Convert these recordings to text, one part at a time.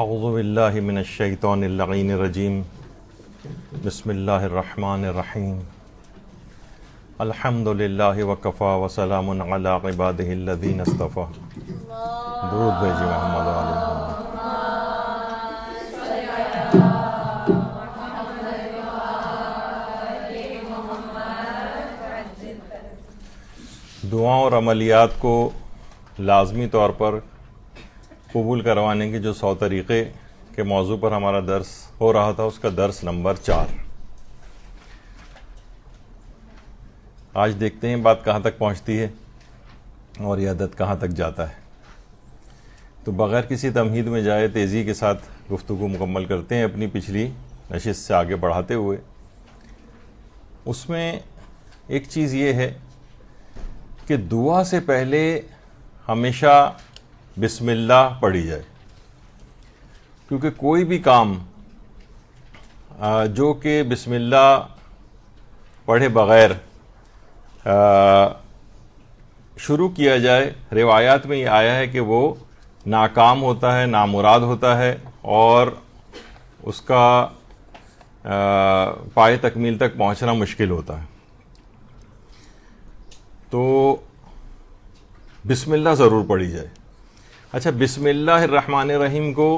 اعوذ باللہ من الشیطان اللعین الرجیم بسم اللہ الرحمن الرحیم الحمد للہ وکفا وسلام علی عبادہ الذین اصطفیٰ. درود بھیجی محمد و آل محمد. دعاؤں اور عملیات کو لازمی طور پر قبول کروانے کے جو 100 طریقے کے موضوع پر ہمارا درس ہو رہا تھا، اس کا درس نمبر 4. آج دیکھتے ہیں بات کہاں تک پہنچتی ہے اور یہ عدد کہاں تک جاتا ہے. تو بغیر کسی تمہید میں جائے تیزی کے ساتھ گفتگو مکمل کرتے ہیں اپنی پچھلی نشست سے آگے بڑھاتے ہوئے. اس میں ایک چیز یہ ہے کہ دعا سے پہلے ہمیشہ بسم اللہ پڑھی جائے، کیونکہ کوئی بھی کام جو کہ بسم اللہ پڑھے بغیر شروع کیا جائے، روایات میں یہ آیا ہے کہ وہ ناکام ہوتا ہے، نامراد ہوتا ہے اور اس کا پائے تکمیل تک پہنچنا مشکل ہوتا ہے. تو بسم اللہ ضرور پڑھی جائے. اچھا، بسم اللہ الرحمن الرحیم کو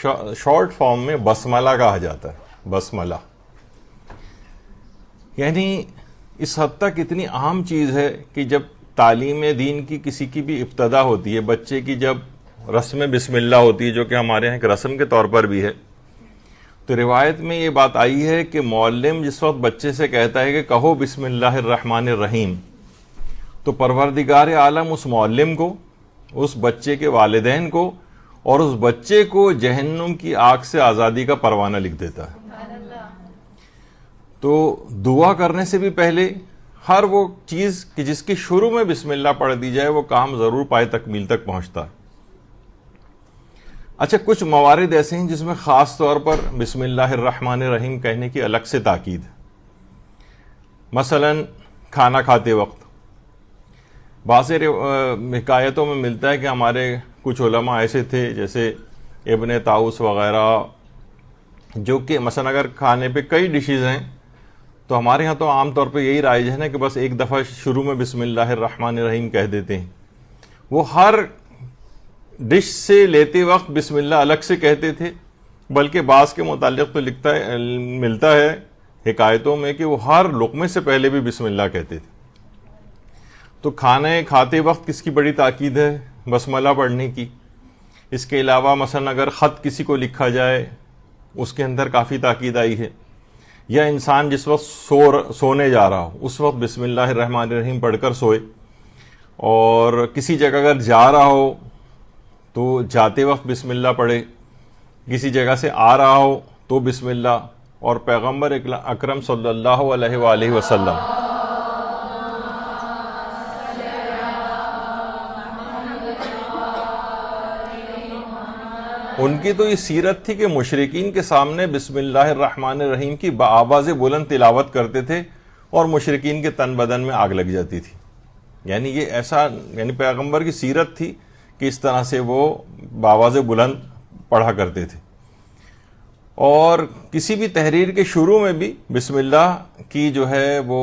شارٹ فارم میں بسملہ کہا جاتا ہے. بسملہ یعنی اس حد تک اتنی عام چیز ہے کہ جب تعلیم دین کی کسی کی بھی ابتدا ہوتی ہے، بچے کی جب رسم بسم اللہ ہوتی ہے، جو کہ ہمارے یہاں ایک رسم کے طور پر بھی ہے، تو روایت میں یہ بات آئی ہے کہ معلم جس وقت بچے سے کہتا ہے کہ کہو بسم اللہ الرحمن الرحیم، تو پروردگار عالم اس معلم کو، اس بچے کے والدین کو اور اس بچے کو جہنم کی آگ سے آزادی کا پروانہ لکھ دیتا ہے. تو دعا کرنے سے بھی پہلے ہر وہ چیز کہ جس کی شروع میں بسم اللہ پڑھ دی جائے، وہ کام ضرور پائے تکمیل تک پہنچتا ہے. اچھا، کچھ موارد ایسے ہیں جس میں خاص طور پر بسم اللہ الرحمن الرحیم کہنے کی الگ سے تاکید ہے. مثلا کھانا کھاتے وقت بعض حکایتوں میں ملتا ہے کہ ہمارے کچھ علماء ایسے تھے جیسے ابن طاؤس وغیرہ، جو کہ مثلا اگر کھانے پہ کئی ڈشز ہیں تو ہمارے ہاں تو عام طور پہ یہی رائج ہے نا کہ بس ایک دفعہ شروع میں بسم اللہ الرحمن الرحیم کہہ دیتے ہیں. وہ ہر ڈش سے لیتے وقت بسم اللہ الگ سے کہتے تھے، بلکہ بعض کے متعلق تو ملتا ہے حکایتوں میں کہ وہ ہر لقمے سے پہلے بھی بسم اللہ کہتے تھے. تو کھانے کھاتے وقت کس کی بڑی تاکید ہے؟ بسملہ پڑھنے کی. اس کے علاوہ مثلا اگر خط کسی کو لکھا جائے، اس کے اندر کافی تاکید آئی ہے. یا انسان جس وقت سونے جا رہا ہو، اس وقت بسم اللہ الرحمن الرحیم پڑھ کر سوئے. اور کسی جگہ اگر جا رہا ہو تو جاتے وقت بسم اللہ پڑھے، کسی جگہ سے آ رہا ہو تو بسم اللہ. اور پیغمبر اکرم صلی اللہ علیہ وآلہ وسلم ان کی تو یہ سیرت تھی کہ مشرکین کے سامنے بسم اللہ الرحمن الرحیم کی بآواز بلند تلاوت کرتے تھے اور مشرکین کے تن بدن میں آگ لگ جاتی تھی. یعنی یہ ایسا پیغمبر کی سیرت تھی کہ اس طرح سے وہ بآواز بلند پڑھا کرتے تھے. اور کسی بھی تحریر کے شروع میں بھی بسم اللہ کی جو ہے وہ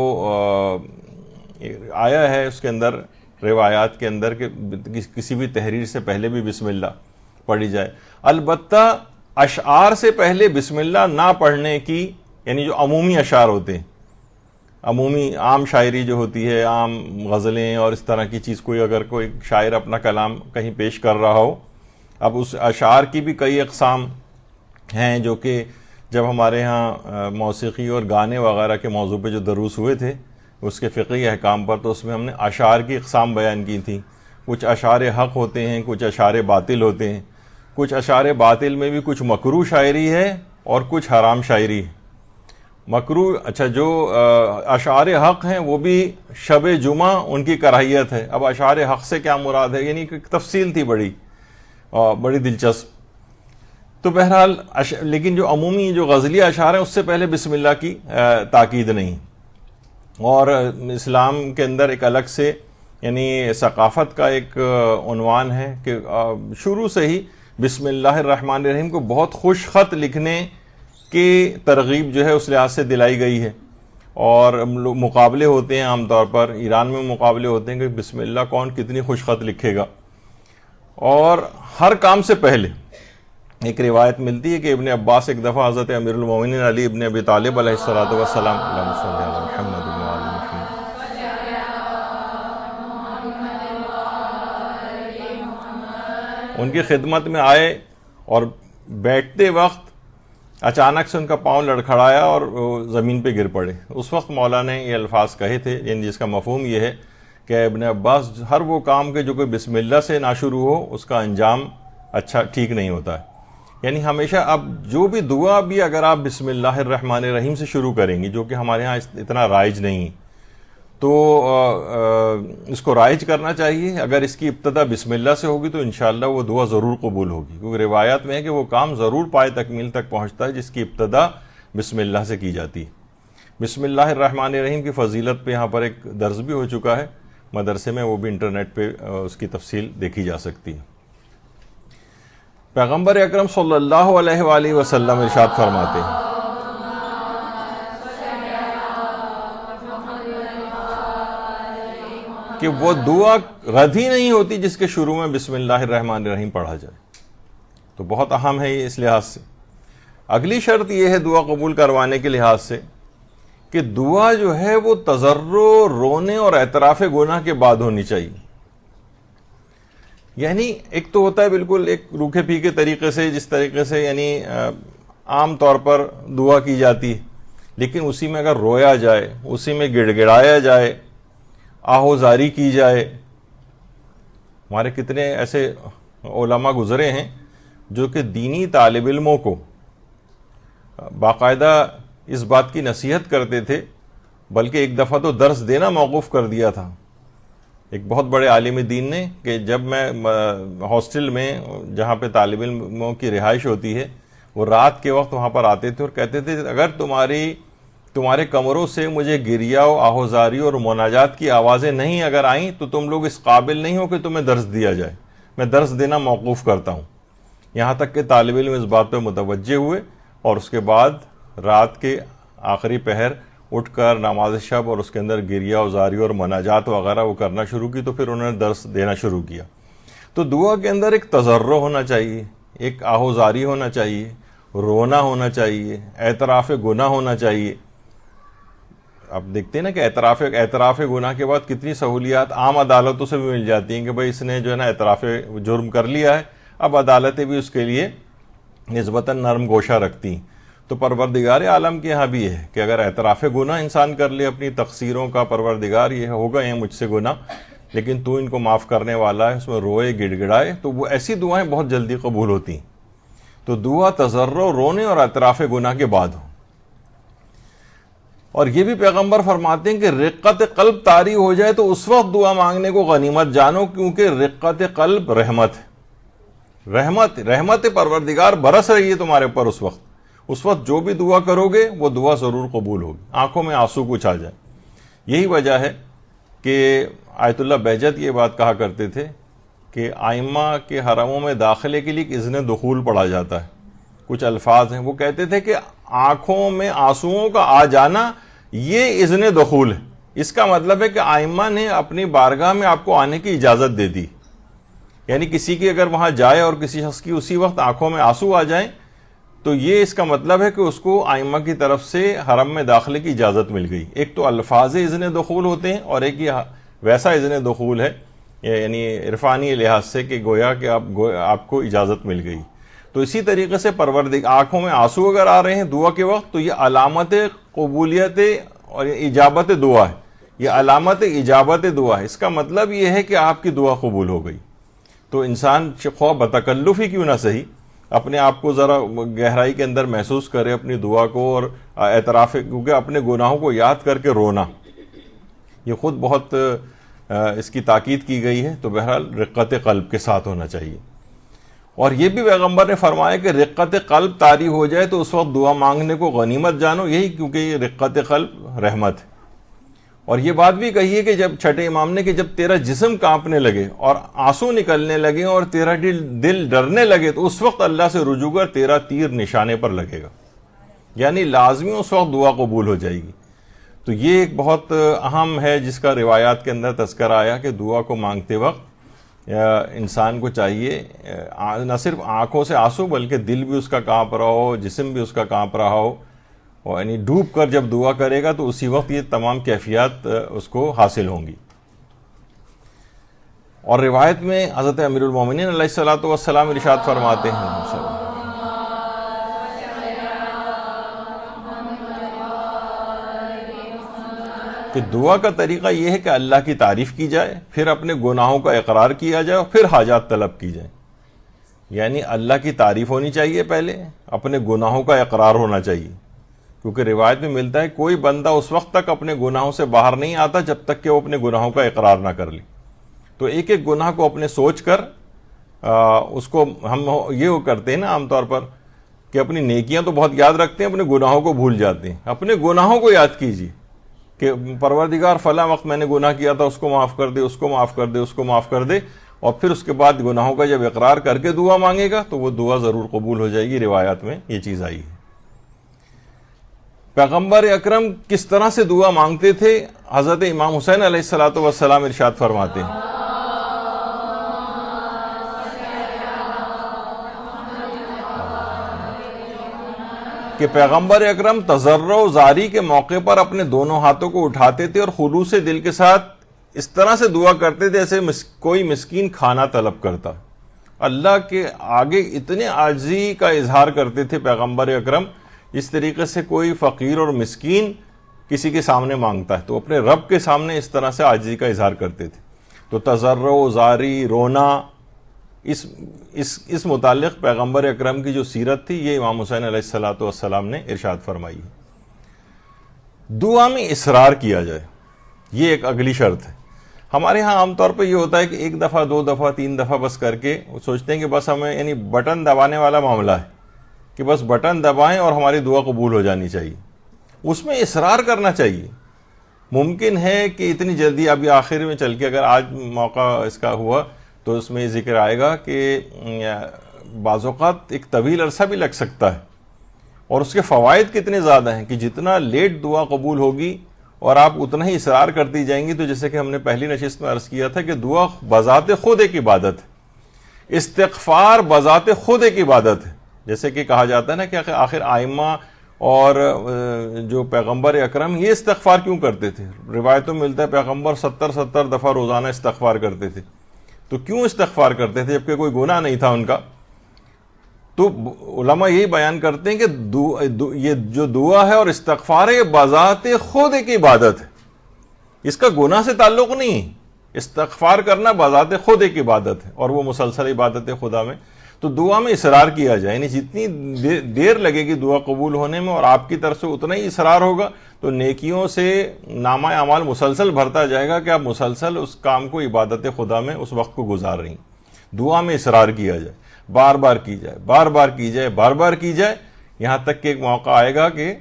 آیا ہے اس کے اندر، روایات کے اندر، کہ کسی بھی تحریر سے پہلے بھی بسم اللہ پڑھی جائے. البتہ اشعار سے پہلے بسم اللہ نہ پڑھنے کی، یعنی جو عمومی اشعار ہوتے ہیں، عمومی عام شاعری جو ہوتی ہے، عام غزلیں اور اس طرح کی چیز، اگر کوئی شاعر اپنا کلام کہیں پیش کر رہا ہو، اب اس اشعار کی بھی کئی اقسام ہیں جو کہ جب ہمارے ہاں موسیقی اور گانے وغیرہ کے موضوع پہ جو دروس ہوئے تھے اس کے فقہی احکام پر، تو اس میں ہم نے اشعار کی اقسام بیان کی تھی. کچھ اشعار حق ہوتے ہیں، کچھ اشعار باطل ہوتے ہیں. کچھ اشعار باطل میں بھی کچھ مکروہ شاعری ہے اور کچھ حرام شاعری ہے. مکروہ، اچھا، جو اشعار حق ہیں وہ بھی شب جمعہ ان کی کراہیت ہے. اب اشعار حق سے کیا مراد ہے؟ یعنی ایک تفصیل تھی بڑی دلچسپ. تو بہرحال لیکن جو عمومی جو غزلی اشعار ہیں اس سے پہلے بسم اللہ کی تاکید نہیں. اور اسلام کے اندر ایک الگ سے یعنی ثقافت کا ایک عنوان ہے کہ شروع سے ہی بسم اللہ الرحمن الرحیم کو بہت خوش خط لکھنے کی ترغیب جو ہے اس لحاظ سے دلائی گئی ہے. اور مقابلے ہوتے ہیں عام طور پر، ایران میں مقابلے ہوتے ہیں کہ بسم اللہ کون کتنی خوش خط لکھے گا. اور ہر کام سے پہلے ایک روایت ملتی ہے کہ ابن عباس ایک دفعہ حضرت امیر المومنین علی ابن ابی طالب علیہ الصلوۃ والسلام اللہم صلی علی محمد وعلی محمد ان کی خدمت میں آئے اور بیٹھتے وقت اچانک سے ان کا پاؤں لڑکھڑایا اور زمین پہ گر پڑے. اس وقت مولا نے یہ الفاظ کہے تھے، یعنی جس کا مفہوم یہ ہے کہ ابن عباس ہر وہ کام کے جو کوئی بسم اللہ سے نہ شروع ہو اس کا انجام اچھا ٹھیک نہیں ہوتا ہے. یعنی ہمیشہ اب جو بھی دعا بھی اگر آپ بسم اللہ الرحمن الرحیم سے شروع کریں گی، جو کہ ہمارے ہاں اتنا رائج نہیں، تو اس کو رائج کرنا چاہیے. اگر اس کی ابتدا بسم اللہ سے ہوگی تو انشاءاللہ وہ دعا ضرور قبول ہوگی، کیونکہ روایات میں ہے کہ وہ کام ضرور پائے تکمیل تک پہنچتا ہے جس کی ابتدا بسم اللہ سے کی جاتی ہے. بسم اللہ الرحمن الرحیم کی فضیلت پہ یہاں پر ایک درس بھی ہو چکا ہے مدرسے میں، وہ بھی انٹرنیٹ پہ اس کی تفصیل دیکھی جا سکتی ہے. پیغمبر اکرم صلی اللہ علیہ وآلہ وسلم ارشاد فرماتے ہیں کہ وہ دعا رد ہی نہیں ہوتی جس کے شروع میں بسم اللہ الرحمن الرحیم پڑھا جائے. تو بہت اہم ہے یہ اس لحاظ سے. اگلی شرط یہ ہے دعا قبول کروانے کے لحاظ سے کہ دعا جو ہے وہ تضرع، رونے اور اعتراف گناہ کے بعد ہونی چاہیے. یعنی ایک تو ہوتا ہے بالکل ایک روکھے پھیکے طریقے سے، جس طریقے سے یعنی عام طور پر دعا کی جاتی ہے، لیکن اسی میں اگر رویا جائے، اسی میں گڑ گڑایا جائے، آہوزاری کی جائے. ہمارے کتنے ایسے علماء گزرے ہیں جو کہ دینی طالب علموں کو باقاعدہ اس بات کی نصیحت کرتے تھے، بلکہ ایک دفعہ تو درس دینا موقوف کر دیا تھا ایک بہت بڑے عالم دین نے، کہ جب میں ہاسٹل میں جہاں پہ طالب علموں کی رہائش ہوتی ہے، وہ رات کے وقت وہاں پر آتے تھے اور کہتے تھے اگر تمہارے کمروں سے مجھے گریا و آہوزاری اور مناجات کی آوازیں نہیں اگر آئیں تو تم لوگ اس قابل نہیں ہو کہ تمہیں درس دیا جائے، میں درس دینا موقوف کرتا ہوں. یہاں تک کہ طالب علم اس بات پہ متوجہ ہوئے اور اس کے بعد رات کے آخری پہر اٹھ کر نماز شب اور اس کے اندر گریہ وزاری اور مناجات وغیرہ وہ کرنا شروع کی، تو پھر انہوں نے درس دینا شروع کیا. تو دعا کے اندر ایک تضرع ہونا چاہیے، ایک آہوزاری ہونا چاہیے، رونا ہونا چاہیے، اعتراف گناہ ہونا چاہیے. آپ دیکھتے ہیں نا کہ اعتراف گناہ کے بعد کتنی سہولیات عام عدالتوں سے بھی مل جاتی ہیں کہ بھائی اس نے جو ہے نا اعتراف جرم کر لیا ہے، اب عدالتیں بھی اس کے لیے نسبتاً نرم گوشہ رکھتی ہیں. تو پروردگار عالم کے یہاں بھی ہے کہ اگر اعتراف گناہ انسان کر لے اپنی تقصیروں کا، پروردگار یہ ہوگا یہ مجھ سے گناہ لیکن تو ان کو معاف کرنے والا ہے، اس میں روئے گڑ گڑائے، تو وہ ایسی دعائیں بہت جلدی قبول ہوتی ہیں. تو دعا تضرع، رونے اور اعتراف گناہ کے بعد ہو. اور یہ بھی پیغمبر فرماتے ہیں کہ رقت قلب طاری ہو جائے تو اس وقت دعا مانگنے کو غنیمت جانو، کیونکہ رقت قلب رحمت رحمت پروردگار برس رہی ہے تمہارے اوپر. اس وقت جو بھی دعا کرو گے وہ دعا ضرور قبول ہوگی، آنکھوں میں آنسو کچھ آ جائے. یہی وجہ ہے کہ آیت اللہ بہجت یہ بات کہا کرتے تھے کہ ائمہ کے حرموں میں داخلے کے لیے اذن دخول پڑھا جاتا ہے. کچھ الفاظ ہیں، وہ کہتے تھے کہ آنکھوں میں آنسوؤں کا آ جانا یہ اذن دخول ہے. اس کا مطلب ہے کہ ائمہ نے اپنی بارگاہ میں آپ کو آنے کی اجازت دے دی. یعنی کسی کی اگر وہاں جائے اور کسی شخص کی اسی وقت آنکھوں میں آنسو آ جائیں تو یہ اس کا مطلب ہے کہ اس کو ائمہ کی طرف سے حرم میں داخلے کی اجازت مل گئی. ایک تو الفاظ اذن دخول ہوتے ہیں اور ایک یہ ویسا اذن دخول ہے یعنی عرفانی لحاظ سے کہ گویا کہ آپ کو اجازت مل گئی. تو اسی طریقے سے آنکھوں میں آنسو اگر آ رہے ہیں دعا کے وقت تو یہ علامت قبولیت اور اجابت دعا ہے، یہ علامت اجابت دعا ہے. اس کا مطلب یہ ہے کہ آپ کی دعا قبول ہو گئی. تو انسان خواہ بتکلف ہی کیوں نہ صحیح اپنے آپ کو ذرا گہرائی کے اندر محسوس کرے اپنی دعا کو اور اعتراف، کیونکہ اپنے گناہوں کو یاد کر کے رونا یہ خود بہت اس کی تاکید کی گئی ہے. تو بہرحال رقت قلب کے ساتھ ہونا چاہیے. اور یہ بھی پیغمبر نے فرمایا کہ رقت قلب طاری ہو جائے تو اس وقت دعا مانگنے کو غنیمت جانو، یہی کیونکہ یہ رقت قلب رحمت ہے. اور یہ بات بھی کہی ہے کہ جب چھٹے امام نے کہ جب تیرا جسم کانپنے لگے اور آنسو نکلنے لگے اور تیرا دل ڈرنے لگے تو اس وقت اللہ سے رجوع کر، تیرا تیر نشانے پر لگے گا، یعنی لازمی اس وقت دعا قبول ہو جائے گی۔ تو یہ ایک بہت اہم ہے جس کا روایات کے اندر تذکرہ آیا کہ دعا کو مانگتے وقت انسان کو چاہیے نہ صرف آنکھوں سے آنسو بلکہ دل بھی اس کا کانپ رہا ہو، جسم بھی اس کا کانپ رہا ہو، اور یعنی ڈوب کر جب دعا کرے گا تو اسی وقت یہ تمام کیفیات اس کو حاصل ہوں گی۔ اور روایت میں حضرت امیر المومنین علیہ الصلوۃ والسلام ارشاد فرماتے ہیں کہ دعا کا طریقہ یہ ہے کہ اللہ کی تعریف کی جائے، پھر اپنے گناہوں کا اقرار کیا جائے اور پھر حاجات طلب کی جائے۔ یعنی اللہ کی تعریف ہونی چاہیے، پہلے اپنے گناہوں کا اقرار ہونا چاہیے، کیونکہ روایت میں ملتا ہے کوئی بندہ اس وقت تک اپنے گناہوں سے باہر نہیں آتا جب تک کہ وہ اپنے گناہوں کا اقرار نہ کر لے۔ تو ایک ایک گناہ کو اپنے سوچ کر اس کو ہم یہ کرتے ہیں نا عام طور پر کہ اپنی نیکیاں تو بہت یاد رکھتے ہیں، اپنے گناہوں کو بھول جاتے ہیں۔ اپنے گناہوں کو یاد کیجیے کہ پروردگار فلاں وقت میں نے گناہ کیا تھا، اس کو معاف کر دے، اس کو معاف کر دے، اس کو معاف کر دے، اور پھر اس کے بعد گناہوں کا جب اقرار کر کے دعا مانگے گا تو وہ دعا ضرور قبول ہو جائے گی۔ روایات میں یہ چیز آئی ہے۔ پیغمبر اکرم کس طرح سے دعا مانگتے تھے؟ حضرت امام حسین علیہ الصلوۃ والسلام ارشاد فرماتے ہیں کہ پیغمبر اکرم تضرع و زاری کے موقع پر اپنے دونوں ہاتھوں کو اٹھاتے تھے اور خلوص دل کے ساتھ اس طرح سے دعا کرتے تھے جیسے کوئی مسکین کھانا طلب کرتا۔ اللہ کے آگے اتنے عاجزی کا اظہار کرتے تھے پیغمبر اکرم، اس طریقے سے کوئی فقیر اور مسکین کسی کے سامنے مانگتا ہے تو اپنے رب کے سامنے اس طرح سے عاجزی کا اظہار کرتے تھے۔ تو تضرع و زاری، رونا، اس متعلق پیغمبر اکرم کی جو سیرت تھی یہ امام حسین علیہ الصلوۃ والسلام نے ارشاد فرمائی ہے۔ دعا میں اصرار کیا جائے، یہ ایک اگلی شرط ہے۔ ہمارے ہاں عام طور پہ یہ ہوتا ہے کہ ایک دفعہ، دو دفعہ، تین دفعہ بس کر کے سوچتے ہیں کہ بس ہمیں یعنی بٹن دبانے والا معاملہ ہے کہ بس بٹن دبائیں اور ہماری دعا قبول ہو جانی چاہیے۔ اس میں اصرار کرنا چاہیے۔ ممکن ہے کہ اتنی جلدی، ابھی آخر میں چل کے اگر آج موقع اس کا ہوا تو اس میں ذکر آئے گا کہ بعض اوقات ایک طویل عرصہ بھی لگ سکتا ہے، اور اس کے فوائد کتنے زیادہ ہیں کہ جتنا لیٹ دعا قبول ہوگی اور آپ اتنا ہی اصرار کرتی جائیں گی، تو جیسے کہ ہم نے پہلی نشست میں عرض کیا تھا کہ دعا بذات خود ایک عبادت ہے، استغفار بذات خود ایک عبادت ہے۔ جیسے کہ کہا جاتا ہے نا کہ آخر آئمہ اور جو پیغمبر اکرم یہ استغفار کیوں کرتے تھے؟ روایتوں میں ملتا ہے پیغمبر 70 دفعہ روزانہ استغفار کرتے تھے۔ تو کیوں استغفار کرتے تھے جبکہ کوئی گناہ نہیں تھا ان کا؟ تو علماء یہی بیان کرتے ہیں کہ یہ جو دعا ہے اور استغفار ہے یہ بذات خود ایک عبادت ہے، اس کا گناہ سے تعلق نہیں ہے۔ استغفار کرنا بذات خود ایک عبادت ہے اور وہ مسلسل عبادت ہے خدا میں۔ تو دعا میں اصرار کیا جائے، یعنی جتنی دیر لگے گی دعا قبول ہونے میں اور آپ کی طرف سے اتنا ہی اصرار ہوگا تو نیکیوں سے نامہ اعمال مسلسل بھرتا جائے گا کہ آپ مسلسل اس کام کو عبادت خدا میں اس وقت کو گزار رہی ہیں۔ دعا میں اصرار کیا جائے، بار بار کی جائے، بار بار کی جائے، بار بار کی جائے، یہاں تک کہ ایک موقع آئے گا کہ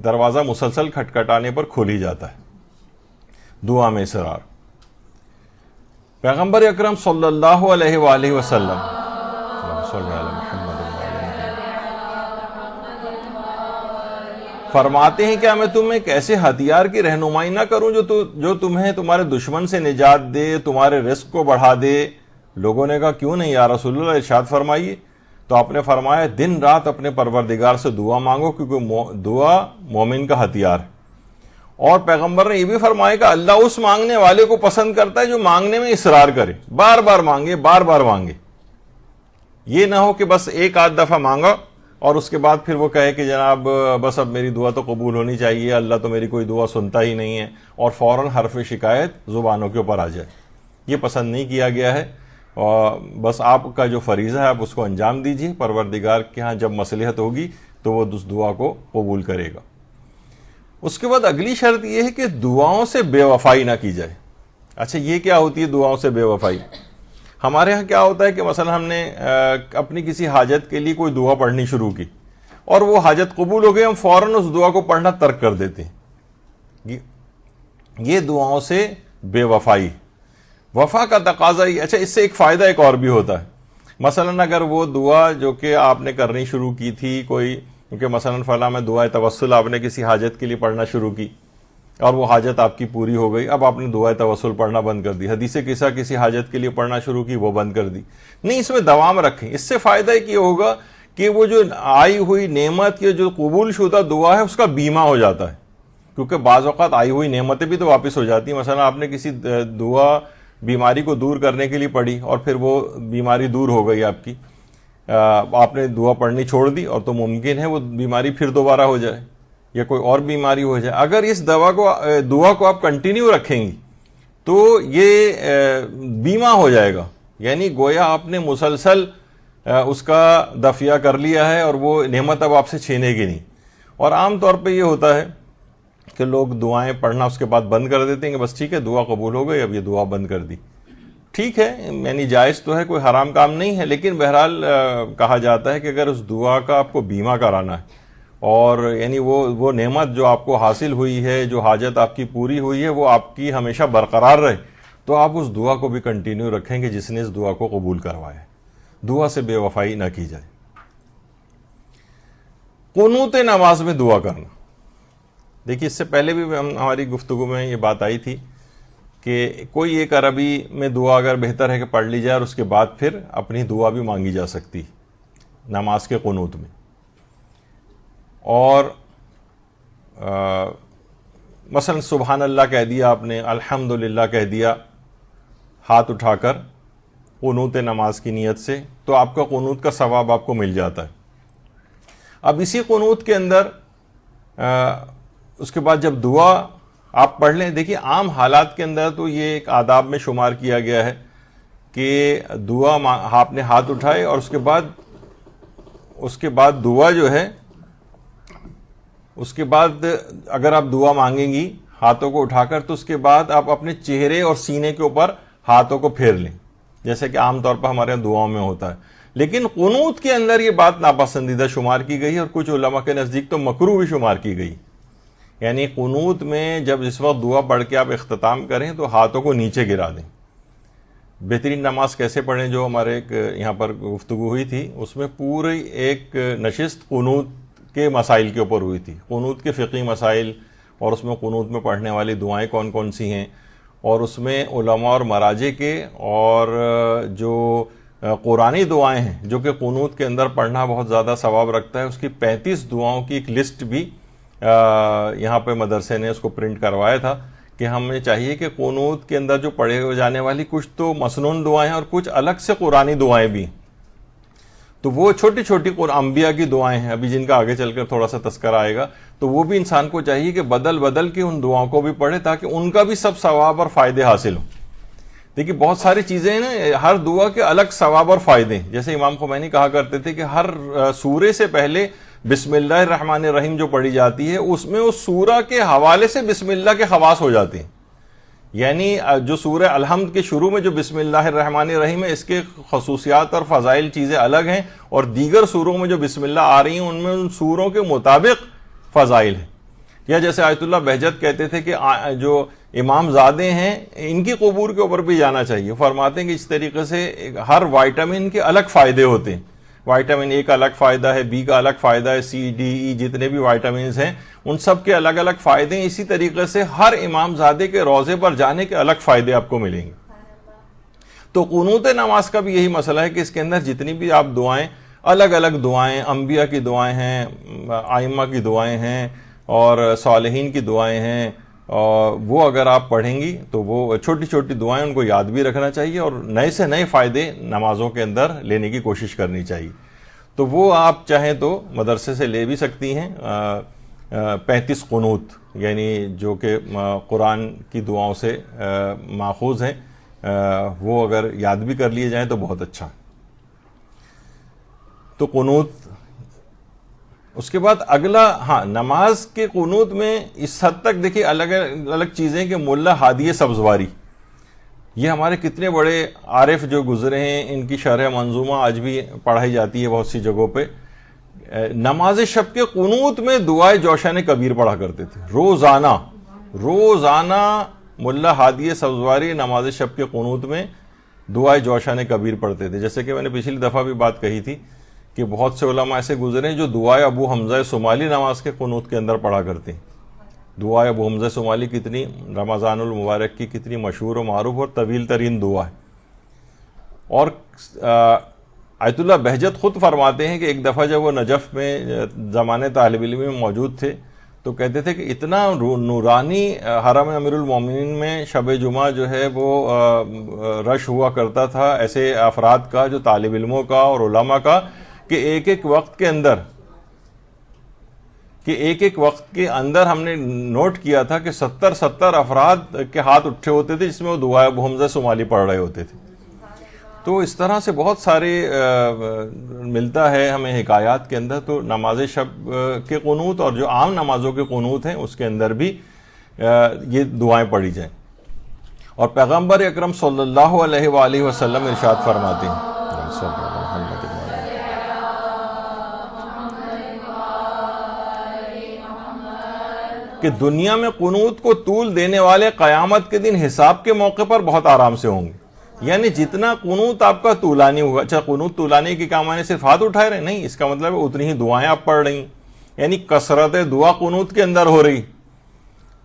دروازہ مسلسل کھٹکھٹانے پر کھول ہی جاتا ہے۔ دعا میں اصرار۔ پیغمبر اکرم صلی اللہ علیہ وآلہ وسلم فرماتے ہیں کیا میں تمہیں ایک ایسے ہتھیار کی رہنمائی نہ کروں جو تمہیں تمہارے دشمن سے نجات دے، تمہارے رزق کو بڑھا دے؟ لوگوں نے کہا کیوں نہیں یا رسول اللہ، ارشاد فرمائیے۔ تو آپ نے فرمایا دن رات اپنے پروردگار سے دعا مانگو کیونکہ دعا مومن کا ہتھیار ہے۔ اور پیغمبر نے یہ بھی فرمایا کہ اللہ اس مانگنے والے کو پسند کرتا ہے جو مانگنے میں اصرار کرے، بار بار مانگے، بار بار مانگے۔ یہ نہ ہو کہ بس ایک آدھ دفعہ مانگا اور اس کے بعد پھر وہ کہے کہ جناب بس اب میری دعا تو قبول ہونی چاہیے، اللہ تو میری کوئی دعا سنتا ہی نہیں ہے، اور فوراً حرف شکایت زبانوں کے اوپر آ جائے۔ یہ پسند نہیں کیا گیا ہے، اور بس آپ کا جو فریضہ ہے آپ اس کو انجام دیجیے، پروردگار کے ہاں جب مصلحت ہوگی تو وہ اس دعا کو قبول کرے گا۔ اس کے بعد اگلی شرط یہ ہے کہ دعاؤں سے بے وفائی نہ کی جائے۔ اچھا یہ کیا ہوتی ہے دعاؤں سے بے وفائی؟ ہمارے ہاں کیا ہوتا ہے کہ مثلا ہم نے اپنی کسی حاجت کے لیے کوئی دعا پڑھنی شروع کی اور وہ حاجت قبول ہو گئی، ہم فوراً اس دعا کو پڑھنا ترک کر دیتے ہیں۔ یہ دعاؤں سے بے وفائی، وفا کا تقاضا ہی. اچھا اس سے ایک فائدہ ایک اور بھی ہوتا ہے. مثلا اگر وہ دعا جو کہ آپ نے کرنی شروع کی تھی کوئی، کیونکہ مثلا فلاں میں دعائے توسل آپ نے کسی حاجت کے لیے پڑھنا شروع کی اور وہ حاجت آپ کی پوری ہو گئی، اب آپ نے دعائے توسل پڑھنا بند کر دی، حدیث قصہ کسی حاجت کے لیے پڑھنا شروع کی وہ بند کر دی. نہیں، اس میں دوام رکھیں. اس سے فائدہ یہ ہوگا کہ وہ جو آئی ہوئی نعمت یا جو قبول شدہ دعا ہے اس کا بیمہ ہو جاتا ہے، کیونکہ بعض اوقات آئی ہوئی نعمتیں بھی تو واپس ہو جاتی ہیں. مثلا آپ نے کسی دعا بیماری کو دور کرنے کے لیے پڑھی اور پھر وہ بیماری دور ہو گئی آپ کی، آپ نے دعا پڑھنی چھوڑ دی اور تو ممکن ہے وہ بیماری پھر دوبارہ ہو جائے یا کوئی اور بیماری ہو جائے. اگر اس دعا کو آپ کنٹینیو رکھیں گی تو یہ بیمہ ہو جائے گا، یعنی گویا آپ نے مسلسل اس کا دفعہ کر لیا ہے اور وہ نعمت اب آپ سے چھینے گی نہیں. اور عام طور پہ یہ ہوتا ہے کہ لوگ دعائیں پڑھنا اس کے بعد بند کر دیتے ہیں کہ بس ٹھیک ہے دعا قبول ہو گئی، اب یہ دعا بند کر دی. ٹھیک ہے، یعنی جائز تو ہے، کوئی حرام کام نہیں ہے، لیکن بہرحال کہا جاتا ہے کہ اگر اس دعا کا آپ کو بیمہ کرانا ہے اور یعنی وہ نعمت جو آپ کو حاصل ہوئی ہے، جو حاجت آپ کی پوری ہوئی ہے، وہ آپ کی ہمیشہ برقرار رہے، تو آپ اس دعا کو بھی کنٹینیو رکھیں گے جس نے اس دعا کو قبول کروایا ہے. دعا سے بے وفائی نہ کی جائے. قنوت نماز میں دعا کرنا، دیکھیے اس سے پہلے بھی ہماری گفتگو میں یہ بات آئی تھی کہ کوئی ایک عربی میں دعا اگر بہتر ہے کہ پڑھ لی جائے اور اس کے بعد پھر اپنی دعا بھی مانگی جا سکتی نماز کے قنوت میں. اور مثلا سبحان اللہ کہہ دیا آپ نے، الحمدللہ کہہ دیا ہاتھ اٹھا کر قنوت نماز کی نیت سے، تو آپ کا قنوت کا ثواب آپ کو مل جاتا ہے. اب اسی قنوت کے اندر اس کے بعد جب دعا آپ پڑھ لیں، دیکھیے عام حالات کے اندر تو یہ ایک آداب میں شمار کیا گیا ہے کہ دعا آپ نے ہاتھ اٹھائے اور اس کے بعد دعا جو ہے، اس کے بعد اگر آپ دعا مانگیں گی ہاتھوں کو اٹھا کر تو اس کے بعد آپ اپنے چہرے اور سینے کے اوپر ہاتھوں کو پھیر لیں، جیسے کہ عام طور پر ہمارے دعاؤں میں ہوتا ہے. لیکن قنوت کے اندر یہ بات ناپسندیدہ شمار کی گئی اور کچھ علماء کے نزدیک تو مکروہ بھی شمار کی گئی. یعنی قنوت میں جب اس وقت دعا پڑھ کے آپ اختتام کریں تو ہاتھوں کو نیچے گرا دیں. بہترین نماز کیسے پڑھیں جو ہمارے ایک یہاں پر گفتگو ہوئی تھی، اس میں پوری ایک نشست قنوت کے مسائل کے اوپر ہوئی تھی، قنوت کے فقہی مسائل، اور اس میں قنوت میں پڑھنے والی دعائیں کون کون سی ہیں، اور اس میں علماء اور مراجع کے اور جو قرآنی دعائیں ہیں جو کہ قنوت کے اندر پڑھنا بہت زیادہ ثواب رکھتا ہے، اس کی 35 دعاؤں کی ایک لسٹ بھی یہاں پہ مدرسے نے اس کو پرنٹ کروایا تھا کہ ہمیں چاہیے کہ قنوت کے اندر جو پڑھے جانے والی کچھ تو مسنون دعائیں ہیں اور کچھ الگ سے قرآنی دعائیں بھی ہیں، تو وہ چھوٹی چھوٹی انبیاء کی دعائیں ہیں ابھی جن کا آگے چل کر تھوڑا سا تذکرہ آئے گا، تو وہ بھی انسان کو چاہیے کہ بدل کے ان دعاؤں کو بھی پڑھے تاکہ ان کا بھی سب ثواب اور فائدے حاصل ہوں. دیکھیے بہت ساری چیزیں ہیں نا، ہر دعا کے الگ ثواب اور فائدے ہیں. جیسے امام خمینی کہا کرتے تھے کہ ہر سورے سے پہلے بسم اللہ الرحمن الرحیم جو پڑھی جاتی ہے اس میں اس سورہ کے حوالے سے بسم اللہ کے خواص ہو جاتے ہیں. یعنی جو سورہ الحمد کے شروع میں جو بسم اللہ الرحمن الرحیم ہے اس کے خصوصیات اور فضائل چیزیں الگ ہیں، اور دیگر سوروں میں جو بسم اللہ آ رہی ہیں ان میں ان سوروں کے مطابق فضائل ہیں. یا جیسے آیت اللہ بہجت کہتے تھے کہ جو امام زادے ہیں ان کی قبور کے اوپر بھی جانا چاہیے. فرماتے ہیں کہ اس طریقے سے ہر وائٹامن کے الگ فائدے ہوتے ہیں. وائٹامن اے کا الگ فائدہ ہے، بی کا الگ فائدہ ہے، سی ڈی ای جتنے بھی وائٹامنز ہیں ان سب کے الگ الگ فائدے ہیں. اسی طریقے سے ہر امام زادے کے روضے پر جانے کے الگ فائدے آپ کو ملیں گے. تو قنوت نماز کا بھی یہی مسئلہ ہے کہ اس کے اندر جتنی بھی آپ دعائیں، الگ الگ دعائیں، انبیاء کی دعائیں ہیں، ائمہ کی دعائیں ہیں اور صالحین کی دعائیں ہیں، وہ اگر آپ پڑھیں گی تو وہ چھوٹی چھوٹی دعائیں ان کو یاد بھی رکھنا چاہیے اور نئے سے نئے فائدے نمازوں کے اندر لینے کی کوشش کرنی چاہیے. تو وہ آپ چاہیں تو مدرسے سے لے بھی سکتی ہیں. 35 قنوت یعنی جو کہ قرآن کی دعاؤں سے ماخوذ ہیں، وہ اگر یاد بھی کر لیے جائیں تو بہت اچھا. تو قنوت. اس کے بعد اگلا، نماز کے قنوت میں اس حد تک دیکھیے الگ الگ چیزیں کہ ملا ہادی سبزواری، یہ ہمارے کتنے بڑے عارف جو گزرے ہیں ان کی شرح منظومہ آج بھی پڑھائی جاتی ہے بہت سی جگہوں پہ. نماز شب کے قنوت میں دعائے جوشن کبیر پڑھا کرتے تھے روزانہ ملا ہادی سبزواری نماز شب کے قنوت میں دعائے جوشان کبیر پڑھتے تھے. جیسے کہ میں نے پچھلی دفعہ بھی بات کہی تھی کہ بہت سے علماء ایسے گزرے ہیں جو دعائے ابو حمزہ صومالی نماز کے قنوت کے اندر پڑھا کرتے ہیں. دعائے ابو حمزہ صومالی کتنی رمضان المبارک کی کتنی مشہور و معروف اور طویل ترین دعا ہے. اور آیت اللہ بہجت خود فرماتے ہیں کہ ایک دفعہ جب وہ نجف میں زمانے طالب علم میں موجود تھے تو کہتے تھے کہ اتنا نورانی حرم امیر المومنین میں شب جمعہ جو ہے وہ رش ہوا کرتا تھا ایسے افراد کا جو طالب علموں کا اور علماء کا کہ ایک ایک وقت کے اندر ہم نے نوٹ کیا تھا کہ 70 افراد کے ہاتھ اٹھے ہوتے تھے جس میں وہ دعائے ابو حمزہ صومالی پڑھ رہے ہوتے تھے. تو اس طرح سے بہت سارے ملتا ہے ہمیں حکایات کے اندر. تو نماز شب کے قنوت اور جو عام نمازوں کے قنوت ہیں اس کے اندر بھی یہ دعائیں پڑھی جائیں. اور پیغمبر اکرم صلی اللہ علیہ وآلہ وسلم ارشاد فرماتے ہیں کہ دنیا میں قنوت کو طول دینے والے قیامت کے دن حساب کے موقع پر بہت آرام سے ہوں گے. یعنی جتنا قنوت آپ کا طولانی ہوگا. اچھا قنوت طولانی کی کیا معنی صرف ہاتھ اٹھائے رہے؟ نہیں، اس کا مطلب ہے اتنی ہی دعائیں آپ پڑھ رہی، یعنی کثرت دعا قنوت کے اندر ہو رہی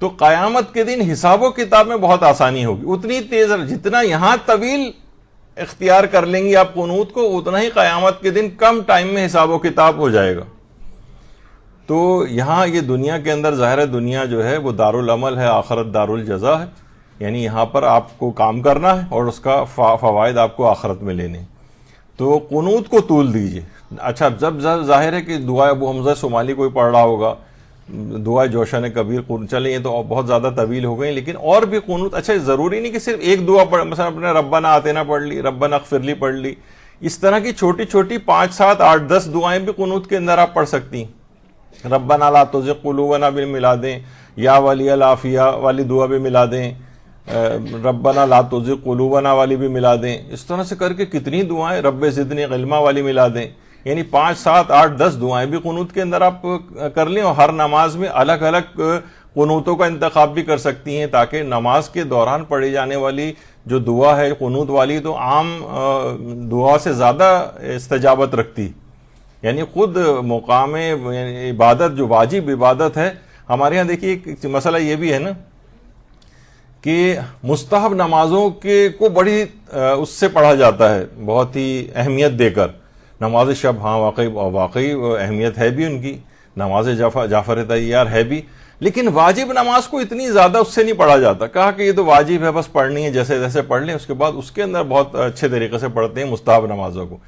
تو قیامت کے دن حساب و کتاب میں بہت آسانی ہوگی. اتنی تیز جتنا یہاں طویل اختیار کر لیں گی آپ قنوت کو اتنا ہی قیامت کے دن کم ٹائم میں حساب و کتاب ہو جائے گا. تو یہاں یہ دنیا کے اندر ظاہر ہے دنیا جو ہے وہ دارالعمل ہے، آخرت دارالجزا ہے. یعنی یہاں پر آپ کو کام کرنا ہے اور اس کا فوائد آپ کو آخرت میں لینے. تو قنوت کو طول دیجئے. اچھا جب ظاہر ہے کہ دعائے ابو حمزہ صومالی کوئی پڑھ رہا ہوگا، دعائے جوشان کبیر چلیں یہ تو بہت زیادہ طویل ہو گئی، لیکن اور بھی قنوت. اچھا ضروری نہیں کہ صرف ایک دعا پڑھ، مثلا اپنے ربنا آتینا پڑھ لی، ربنا اغفر لی پڑھ لی. اس طرح کی چھوٹی چھوٹی 5 7 8 10 دعائیں بھی قنوت کے اندر آپ پڑھ سکتی ہیں. ربنا لا تزغ قلوبنا بھی ملا دیں، یا ولی العافیہ والی دعا بھی ملا دیں، ربنا لا تزغ قلوبنا والی بھی ملا دیں. اس طرح سے کر کے کتنی دعائیں، رب زدنی علما والی ملا دیں. یعنی 5 7 8 10 دعائیں بھی قنوت کے اندر آپ کر لیں. اور ہر نماز میں الگ الگ قنوتوں کا انتخاب بھی کر سکتی ہیں تاکہ نماز کے دوران پڑھی جانے والی جو دعا ہے قنوت والی تو عام دعا سے زیادہ استجابت رکھتی. یعنی خود مقام عبادت جو واجب عبادت ہے ہمارے یہاں دیکھیے ایک مسئلہ یہ بھی ہے نا کہ مستحب نمازوں کو بڑی اس سے پڑھا جاتا ہے بہت ہی اہمیت دے کر. نماز شب ہاں واقعی اہمیت ہے بھی ان کی، نماز جعفر طیار ہے بھی، لیکن واجب نماز کو اتنی زیادہ اس سے نہیں پڑھا جاتا. کہا کہ یہ تو واجب ہے بس پڑھنی ہے جیسے جیسے پڑھ لیں. اس کے بعد اس کے اندر بہت اچھے طریقے سے پڑھتے ہیں مستحب نمازوں کو.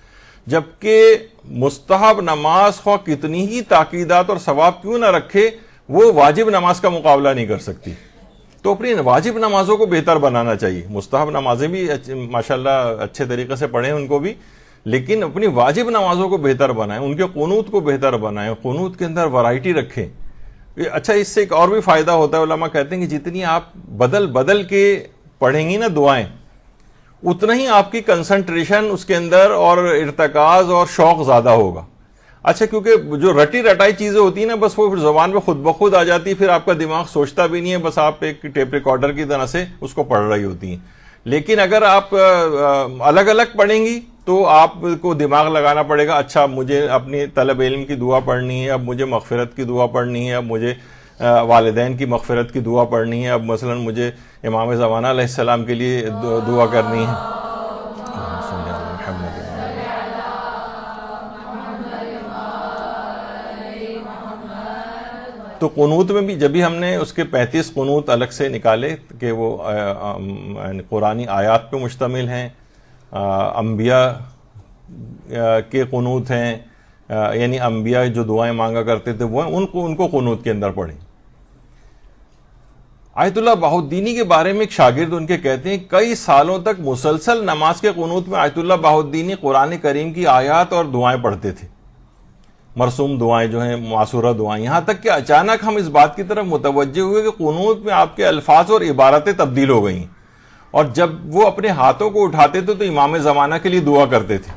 جبکہ مستحب نماز خواہ کتنی ہی تاکیدات اور ثواب کیوں نہ رکھے وہ واجب نماز کا مقابلہ نہیں کر سکتی. تو اپنی واجب نمازوں کو بہتر بنانا چاہیے. مستحب نمازیں بھی ماشاءاللہ اچھے طریقے سے پڑھیں ان کو بھی، لیکن اپنی واجب نمازوں کو بہتر بنائیں، ان کے قنوت کو بہتر بنائیں، قنوت کے اندر ورائٹی رکھیں. اچھا اس سے ایک اور بھی فائدہ ہوتا ہے، علماء کہتے ہیں کہ جتنی آپ بدل کے پڑھیں گی نا دعائیں اتنا ہی آپ کی کنسنٹریشن اس کے اندر اور ارتکاز اور شوق زیادہ ہوگا. اچھا کیونکہ جو رٹی رٹائی چیزیں ہوتی ہیں نا بس وہ زبان پہ خود بخود آ جاتی ہے، پھر آپ کا دماغ سوچتا بھی نہیں ہے، بس آپ ایک ٹیپ ریکارڈر کی طرح سے اس کو پڑھ رہی ہوتی ہیں. لیکن اگر آپ الگ الگ پڑھیں گی تو آپ کو دماغ لگانا پڑے گا. اچھا مجھے اپنی طلب علم کی دعا پڑھنی ہے، اب مجھے مغفرت کی دعا پڑھنی ہے، اب مجھے والدین کی مغفرت کی دعا پڑھنی ہے، اب مثلا مجھے امام زمانہ علیہ السلام کے لیے دعا کرنی ہے. تو قنوت میں بھی جب بھی ہم نے اس کے 35 قنوت الگ سے نکالے کہ وہ قرآنی آیات پہ مشتمل ہیں، انبیاء کے قنوت ہیں، یعنی انبیاء جو دعائیں مانگا کرتے تھے وہ ان کو قنوت کے اندر پڑھیں. آیت اللہ بہاؤالدینی کے بارے میں ایک شاگرد ان کے کہتے ہیں کئی سالوں تک مسلسل نماز کے قنوت میں آیت اللہ بہاؤالدینی قرآن کریم کی آیات اور دعائیں پڑھتے تھے، مرسوم دعائیں جو ہیں، معصورہ دعائیں. یہاں تک کہ اچانک ہم اس بات کی طرف متوجہ ہوئے کہ قنوت میں آپ کے الفاظ اور عبارتیں تبدیل ہو گئیں، اور جب وہ اپنے ہاتھوں کو اٹھاتے تھے تو امام زمانہ کے لیے دعا کرتے تھے،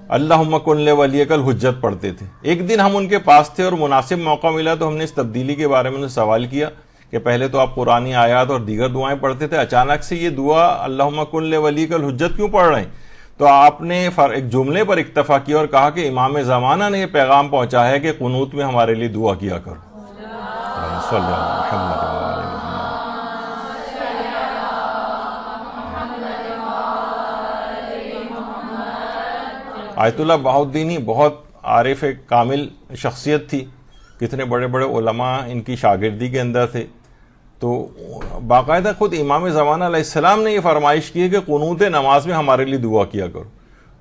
اللہم کن لولیک الحجت پڑھتے تھے. ایک دن ہم ان کے پاس تھے اور مناسب موقع ملا تو ہم نے اس تبدیلی کے بارے میں سوال کیا کہ پہلے تو آپ قرآنی آیات اور دیگر دعائیں پڑھتے تھے، اچانک سے یہ دعا اللہم کن لولیک الحجت کیوں پڑھ رہے ہیں؟ تو آپ نے ایک جملے پر اکتفا کیا اور کہا کہ امام زمانہ نے یہ پیغام پہنچا ہے کہ قنوت میں ہمارے لیے دعا کیا کرو۔ صلی اللہ علیہ محمد۔ آیت اللہ بہاؤالدینی بہت عارف کامل شخصیت تھی، کتنے بڑے بڑے علماء ان کی شاگردی کے اندر تھے، تو باقاعدہ خود امام زمانہ علیہ السلام نے یہ فرمائش کی ہے کہ قنوت نماز میں ہمارے لیے دعا کیا کرو۔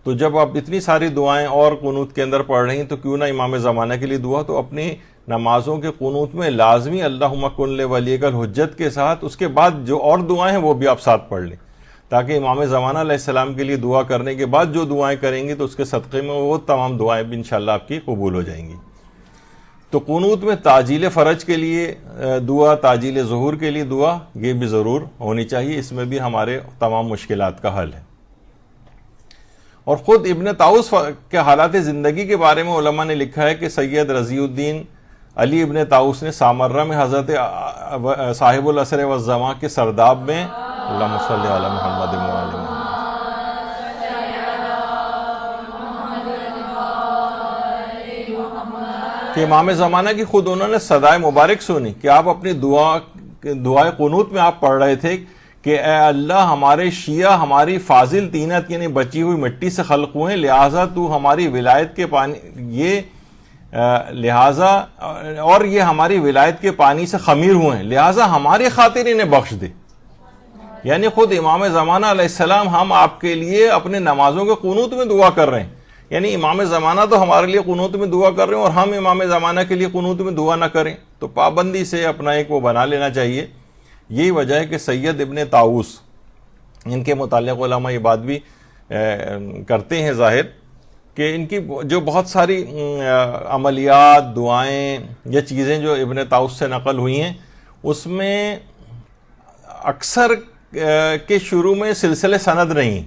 تو جب آپ اتنی ساری دعائیں اور قنوت کے اندر پڑھ رہی ہیں تو کیوں نہ امام زمانہ کے لیے دعا؟ تو اپنی نمازوں کے قنوت میں لازمی اللہم کن لولیک الحجت کے ساتھ اس کے بعد جو اور دعائیں ہیں وہ بھی آپ ساتھ پڑھ لیں، تاکہ امام زمانہ علیہ السلام کے لیے دعا کرنے کے بعد جو دعائیں کریں گی تو اس کے صدقے میں وہ تمام دعائیں بھی انشاءاللہ آپ کی قبول ہو جائیں گی۔ تو قنوت میں تعجیل فرج کے لیے دعا، تعجیل ظہور کے لیے دعا، یہ بھی ضرور ہونی چاہیے، اس میں بھی ہمارے تمام مشکلات کا حل ہے۔ اور خود ابن طاؤس کے حالات زندگی کے بارے میں علماء نے لکھا ہے کہ سید رضی الدین علی ابن طاؤس نے سامرہ میں حضرت صاحب العصر والزمان کے سرداب میں اللہم صلی علی محمد وآل محمد کہ امام زمانہ کی خود انہوں نے صدائے مبارک سنی کہ آپ اپنی دعائے قنوت میں آپ پڑھ رہے تھے کہ اے اللہ ہمارے شیعہ ہماری فاضل طینت یعنی بچی ہوئی مٹی سے خلق ہوئے ہیں، لہٰذا تو ہماری ولایت کے پانی لہٰذا اور یہ ہماری ولایت کے پانی سے خمیر ہوئے ہیں، لہٰذا ہماری خاطر انہیں بخش دے۔ یعنی خود امام زمانہ علیہ السلام ہم آپ کے لیے اپنے نمازوں کے قنوت میں دعا کر رہے ہیں، یعنی امام زمانہ تو ہمارے لیے قنوت میں دعا کر رہے ہیں اور ہم امام زمانہ کے لیے قنوت میں دعا نہ کریں، تو پابندی سے اپنا ایک وہ بنا لینا چاہیے۔ یہی وجہ ہے کہ سید ابن طاؤس، ان کے متعلق علماء یہ بات بھی کرتے ہیں ظاہر کہ ان کی جو بہت ساری عملیات، دعائیں یا چیزیں جو ابن طاؤس سے نقل ہوئی ہیں، اس میں اکثر کے شروع میں سلسلے سند نہیں۔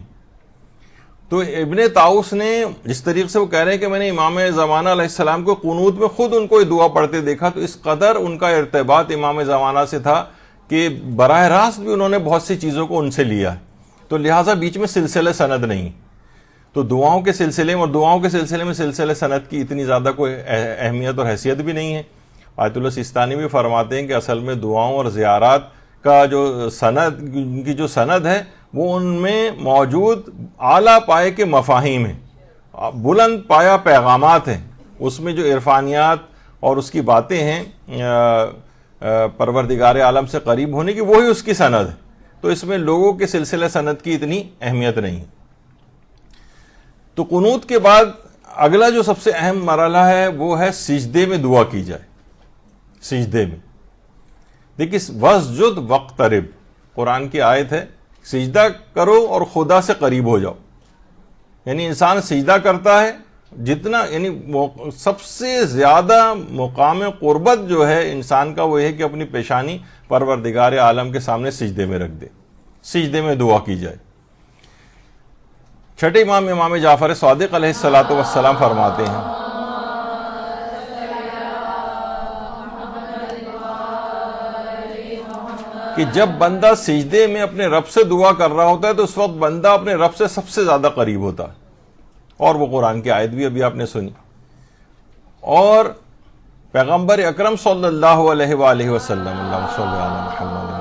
تو ابن طاؤس نے جس طریقے سے وہ کہہ رہے ہیں کہ میں نے امام زمانہ علیہ السلام کو قنوت میں خود ان کو دعا پڑھتے دیکھا، تو اس قدر ان کا ارتباط امام زمانہ سے تھا کہ براہ راست بھی انہوں نے بہت سی چیزوں کو ان سے لیا، تو لہٰذا بیچ میں سلسلہ سند نہیں۔ تو دعاؤں کے سلسلے میں سلسلہ سند کی اتنی زیادہ کوئی اہمیت اور حیثیت بھی نہیں ہے۔ آیت اللہ سیستانی بھی فرماتے ہیں کہ اصل میں دعاؤں اور زیارات کا جو سند، ان کی جو سند ہے وہ ان میں موجود اعلیٰ پائے کے مفاہیم ہیں، بلند پایا پیغامات ہیں، اس میں جو عرفانیات اور اس کی باتیں ہیں پروردگار عالم سے قریب ہونے کی، وہی اس کی سند ہے، تو اس میں لوگوں کے سلسلہ سند کی اتنی اہمیت نہیں۔ تو قنوت کے بعد اگلا جو سب سے اہم مرحلہ ہے وہ ہے سجدے میں دعا کی جائے۔ سجدے میں دیکھیے واسجد واقترب، قرآن کی آیت ہے، سجدہ کرو اور خدا سے قریب ہو جاؤ، یعنی انسان سجدہ کرتا ہے جتنا، یعنی سب سے زیادہ مقام قربت جو ہے انسان کا وہ ہے کہ اپنی پیشانی پروردگار عالم کے سامنے سجدے میں رکھ دے، سجدے میں دعا کی جائے۔ چھٹے امام جعفر صادق علیہ الصلاۃ والسلام فرماتے ہیں کہ جب بندہ سجدے میں اپنے رب سے دعا کر رہا ہوتا ہے تو اس وقت بندہ اپنے رب سے سب سے زیادہ قریب ہوتا ہے، اور وہ قرآن کی آیت بھی ابھی آپ نے سنی۔ اور پیغمبر اکرم صلی اللہ علیہ وآلہ وسلم، اللہم صلی علی محمد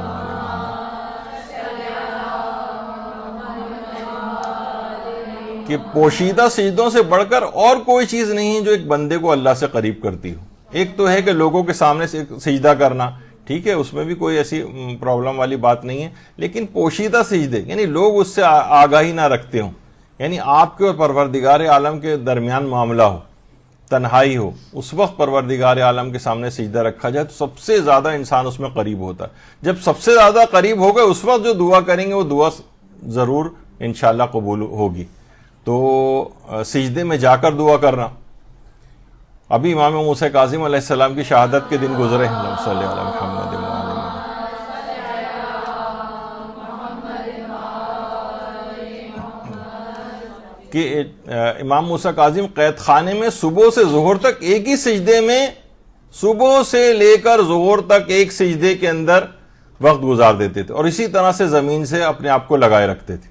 کہ پوشیدہ سجدوں سے بڑھ کر اور کوئی چیز نہیں ہے جو ایک بندے کو اللہ سے قریب کرتی ہو۔ ایک تو ہے کہ لوگوں کے سامنے سے سجدہ کرنا، ٹھیک ہے، اس میں بھی کوئی ایسی پرابلم والی بات نہیں ہے، لیکن پوشیدہ سجدے یعنی لوگ اس سے آگاہی نہ رکھتے ہوں، یعنی آپ کے اور پروردگار عالم کے درمیان معاملہ ہو، تنہائی ہو، اس وقت پروردگار عالم کے سامنے سجدہ رکھا جائے تو سب سے زیادہ انسان اس میں قریب ہوتا ہے۔ جب سب سے زیادہ قریب ہو گئے اس وقت جو دعا کریں گے وہ دعا ضرور انشاءاللہ قبول ہوگی۔ تو سجدے میں جا کر دعا کرنا، ابھی امام موسیٰ کاظم علیہ السلام کی شہادت کے دن گزرے ہیں، اللہم صلی علی محمد کہ امام موسیٰ کاظم قید خانے میں صبح سے ظہر تک ایک ہی سجدے میں صبح سے لے کر ظہر تک ایک سجدے کے اندر وقت گزار دیتے تھے اور اسی طرح سے زمین سے اپنے آپ کو لگائے رکھتے تھے.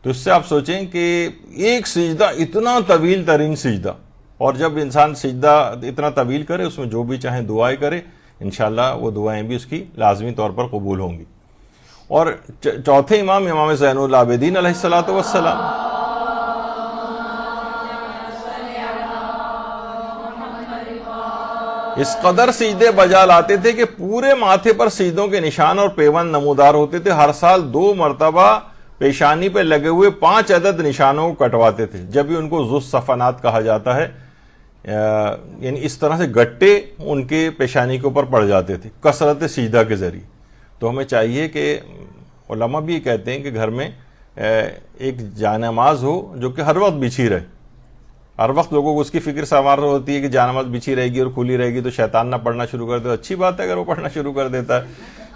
تو اس سے آپ سوچیں کہ ایک سجدہ اتنا طویل ترین سجدہ, اور جب انسان سجدہ اتنا طویل کرے اس میں جو بھی چاہیں دعائیں کرے, انشاءاللہ وہ دعائیں بھی اس کی لازمی طور پر قبول ہوں گی. اور چوتھے امام زین العابدین علیہ الصلوۃ والسلام, اس قدر سجدے بجا لاتے تھے کہ پورے ماتھے پر سجدوں کے نشان اور پیوند نمودار ہوتے تھے. ہر سال 2 مرتبہ پیشانی پہ لگے ہوئے 5 عدد نشانوں کو کٹواتے تھے, جب بھی ان کو ذو الصفنات کہا جاتا ہے, یعنی اس طرح سے گٹے ان کے پیشانی کے اوپر پڑ جاتے تھے کثرت سجدہ کے ذریعے. تو ہمیں چاہیے کہ علماء بھی کہتے ہیں کہ گھر میں ایک جانماز ہو جو کہ ہر وقت بچھی رہے. ہر وقت لوگوں کو اس کی فکر سوار ہوتی ہے کہ جانماز بچھی رہے گی اور کھلی رہے گی تو شیطان نہ پڑھنا شروع کر دے. اچھی بات ہے اگر وہ پڑھنا شروع کر دیتا ہے,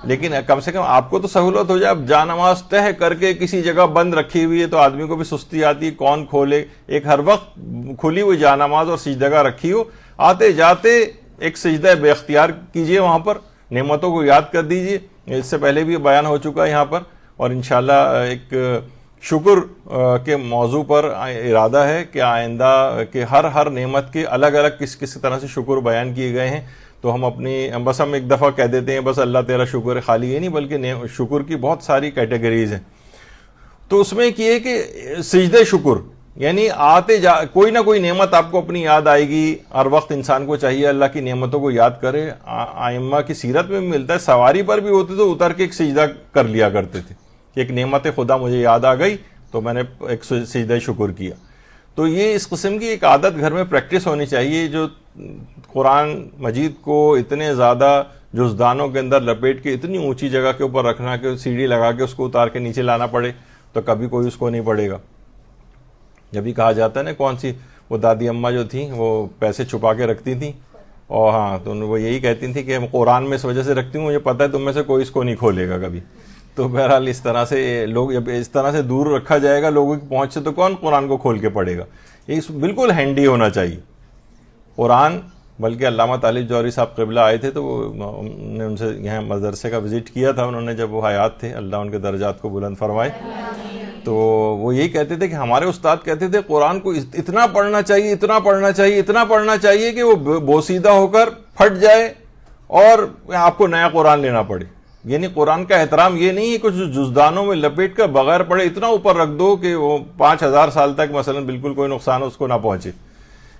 لیکن کم سے کم آپ کو تو سہولت ہو جائے. اب جانماز تہہ کر کے کسی جگہ بند رکھی ہوئی ہے تو آدمی کو بھی سستی آتی ہے, کون کھولے. ایک ہر وقت کھلی ہوئی جانماز اور سجدہ رکھی ہو, آتے جاتے ایک سجدہ بے اختیار کیجئے, وہاں پر نعمتوں کو یاد کر دیجئے. اس سے پہلے بھی بیان ہو چکا ہے یہاں پر, اور انشاءاللہ ایک شکر کے موضوع پر ارادہ ہے کہ آئندہ کہ ہر نعمت کے الگ الگ کس طرح سے شکر بیان کیے گئے ہیں. تو ہم ایک دفعہ کہہ دیتے ہیں بس اللہ تیرا شکر ہے, خالی یہ نہیں بلکہ شکر کی بہت ساری کیٹیگریز ہیں. تو اس میں یہ کہ سجدہ شکر یعنی کوئی نہ کوئی نعمت آپ کو اپنی یاد آئے گی. ہر وقت انسان کو چاہیے اللہ کی نعمتوں کو یاد کرے. ائمہ کی سیرت میں بھی ملتا ہے, سواری پر بھی ہوتے تو اتر کے ایک سجدہ کر لیا کرتے تھے کہ ایک نعمت خدا مجھے یاد آ گئی تو میں نے ایک سجدہ شکر کیا. تو یہ اس قسم کی ایک عادت گھر میں پریکٹس ہونی چاہیے. جو قرآن مجید کو اتنے زیادہ جزدانوں کے اندر لپیٹ کے اتنی اونچی جگہ کے اوپر رکھنا کہ سیڑھی لگا کے اس کو اتار کے نیچے لانا پڑے تو کبھی کوئی اس کو نہیں پڑے گا. جب بھی کہا جاتا ہے نا, کون سی وہ دادی اماں جو تھیں وہ پیسے چھپا کے رکھتی تھیں, اور ہاں تو وہ یہی کہتی تھیں کہ قرآن میں اس وجہ سے رکھتی ہوں مجھے پتہ ہے تم میں سے کوئی اس کو نہیں کھولے گا کبھی. تو بہرحال اس طرح سے لوگ جب اس طرح سے دور رکھا جائے گا لوگوں کی پہنچ سے تو کون قرآن کو کھول کے پڑھے گا. یہ بالکل ہینڈی ہونا چاہیے قرآن. بلکہ علامہ طالب جوہری صاحب قبلہ آئے تھے تو نے ان سے یہاں مدرسے کا وزٹ کیا تھا انہوں نے, جب وہ حیات تھے, اللہ ان کے درجات کو بلند فرمائے. تو وہ یہی کہتے تھے کہ ہمارے استاد کہتے تھے قرآن کو اتنا پڑھنا چاہیے, اتنا پڑھنا چاہیے, اتنا پڑھنا چاہیے کہ وہ بوسیدہ ہو کر پھٹ جائے اور آپ کو نیا قرآن لینا پڑے. یعنی قرآن کا احترام یہ نہیں ہے کچھ جزدانوں میں لپیٹ کر بغیر پڑھے اتنا اوپر رکھ دو کہ وہ 5000 سال تک مثلا بالکل کوئی نقصان اس کو نہ پہنچے.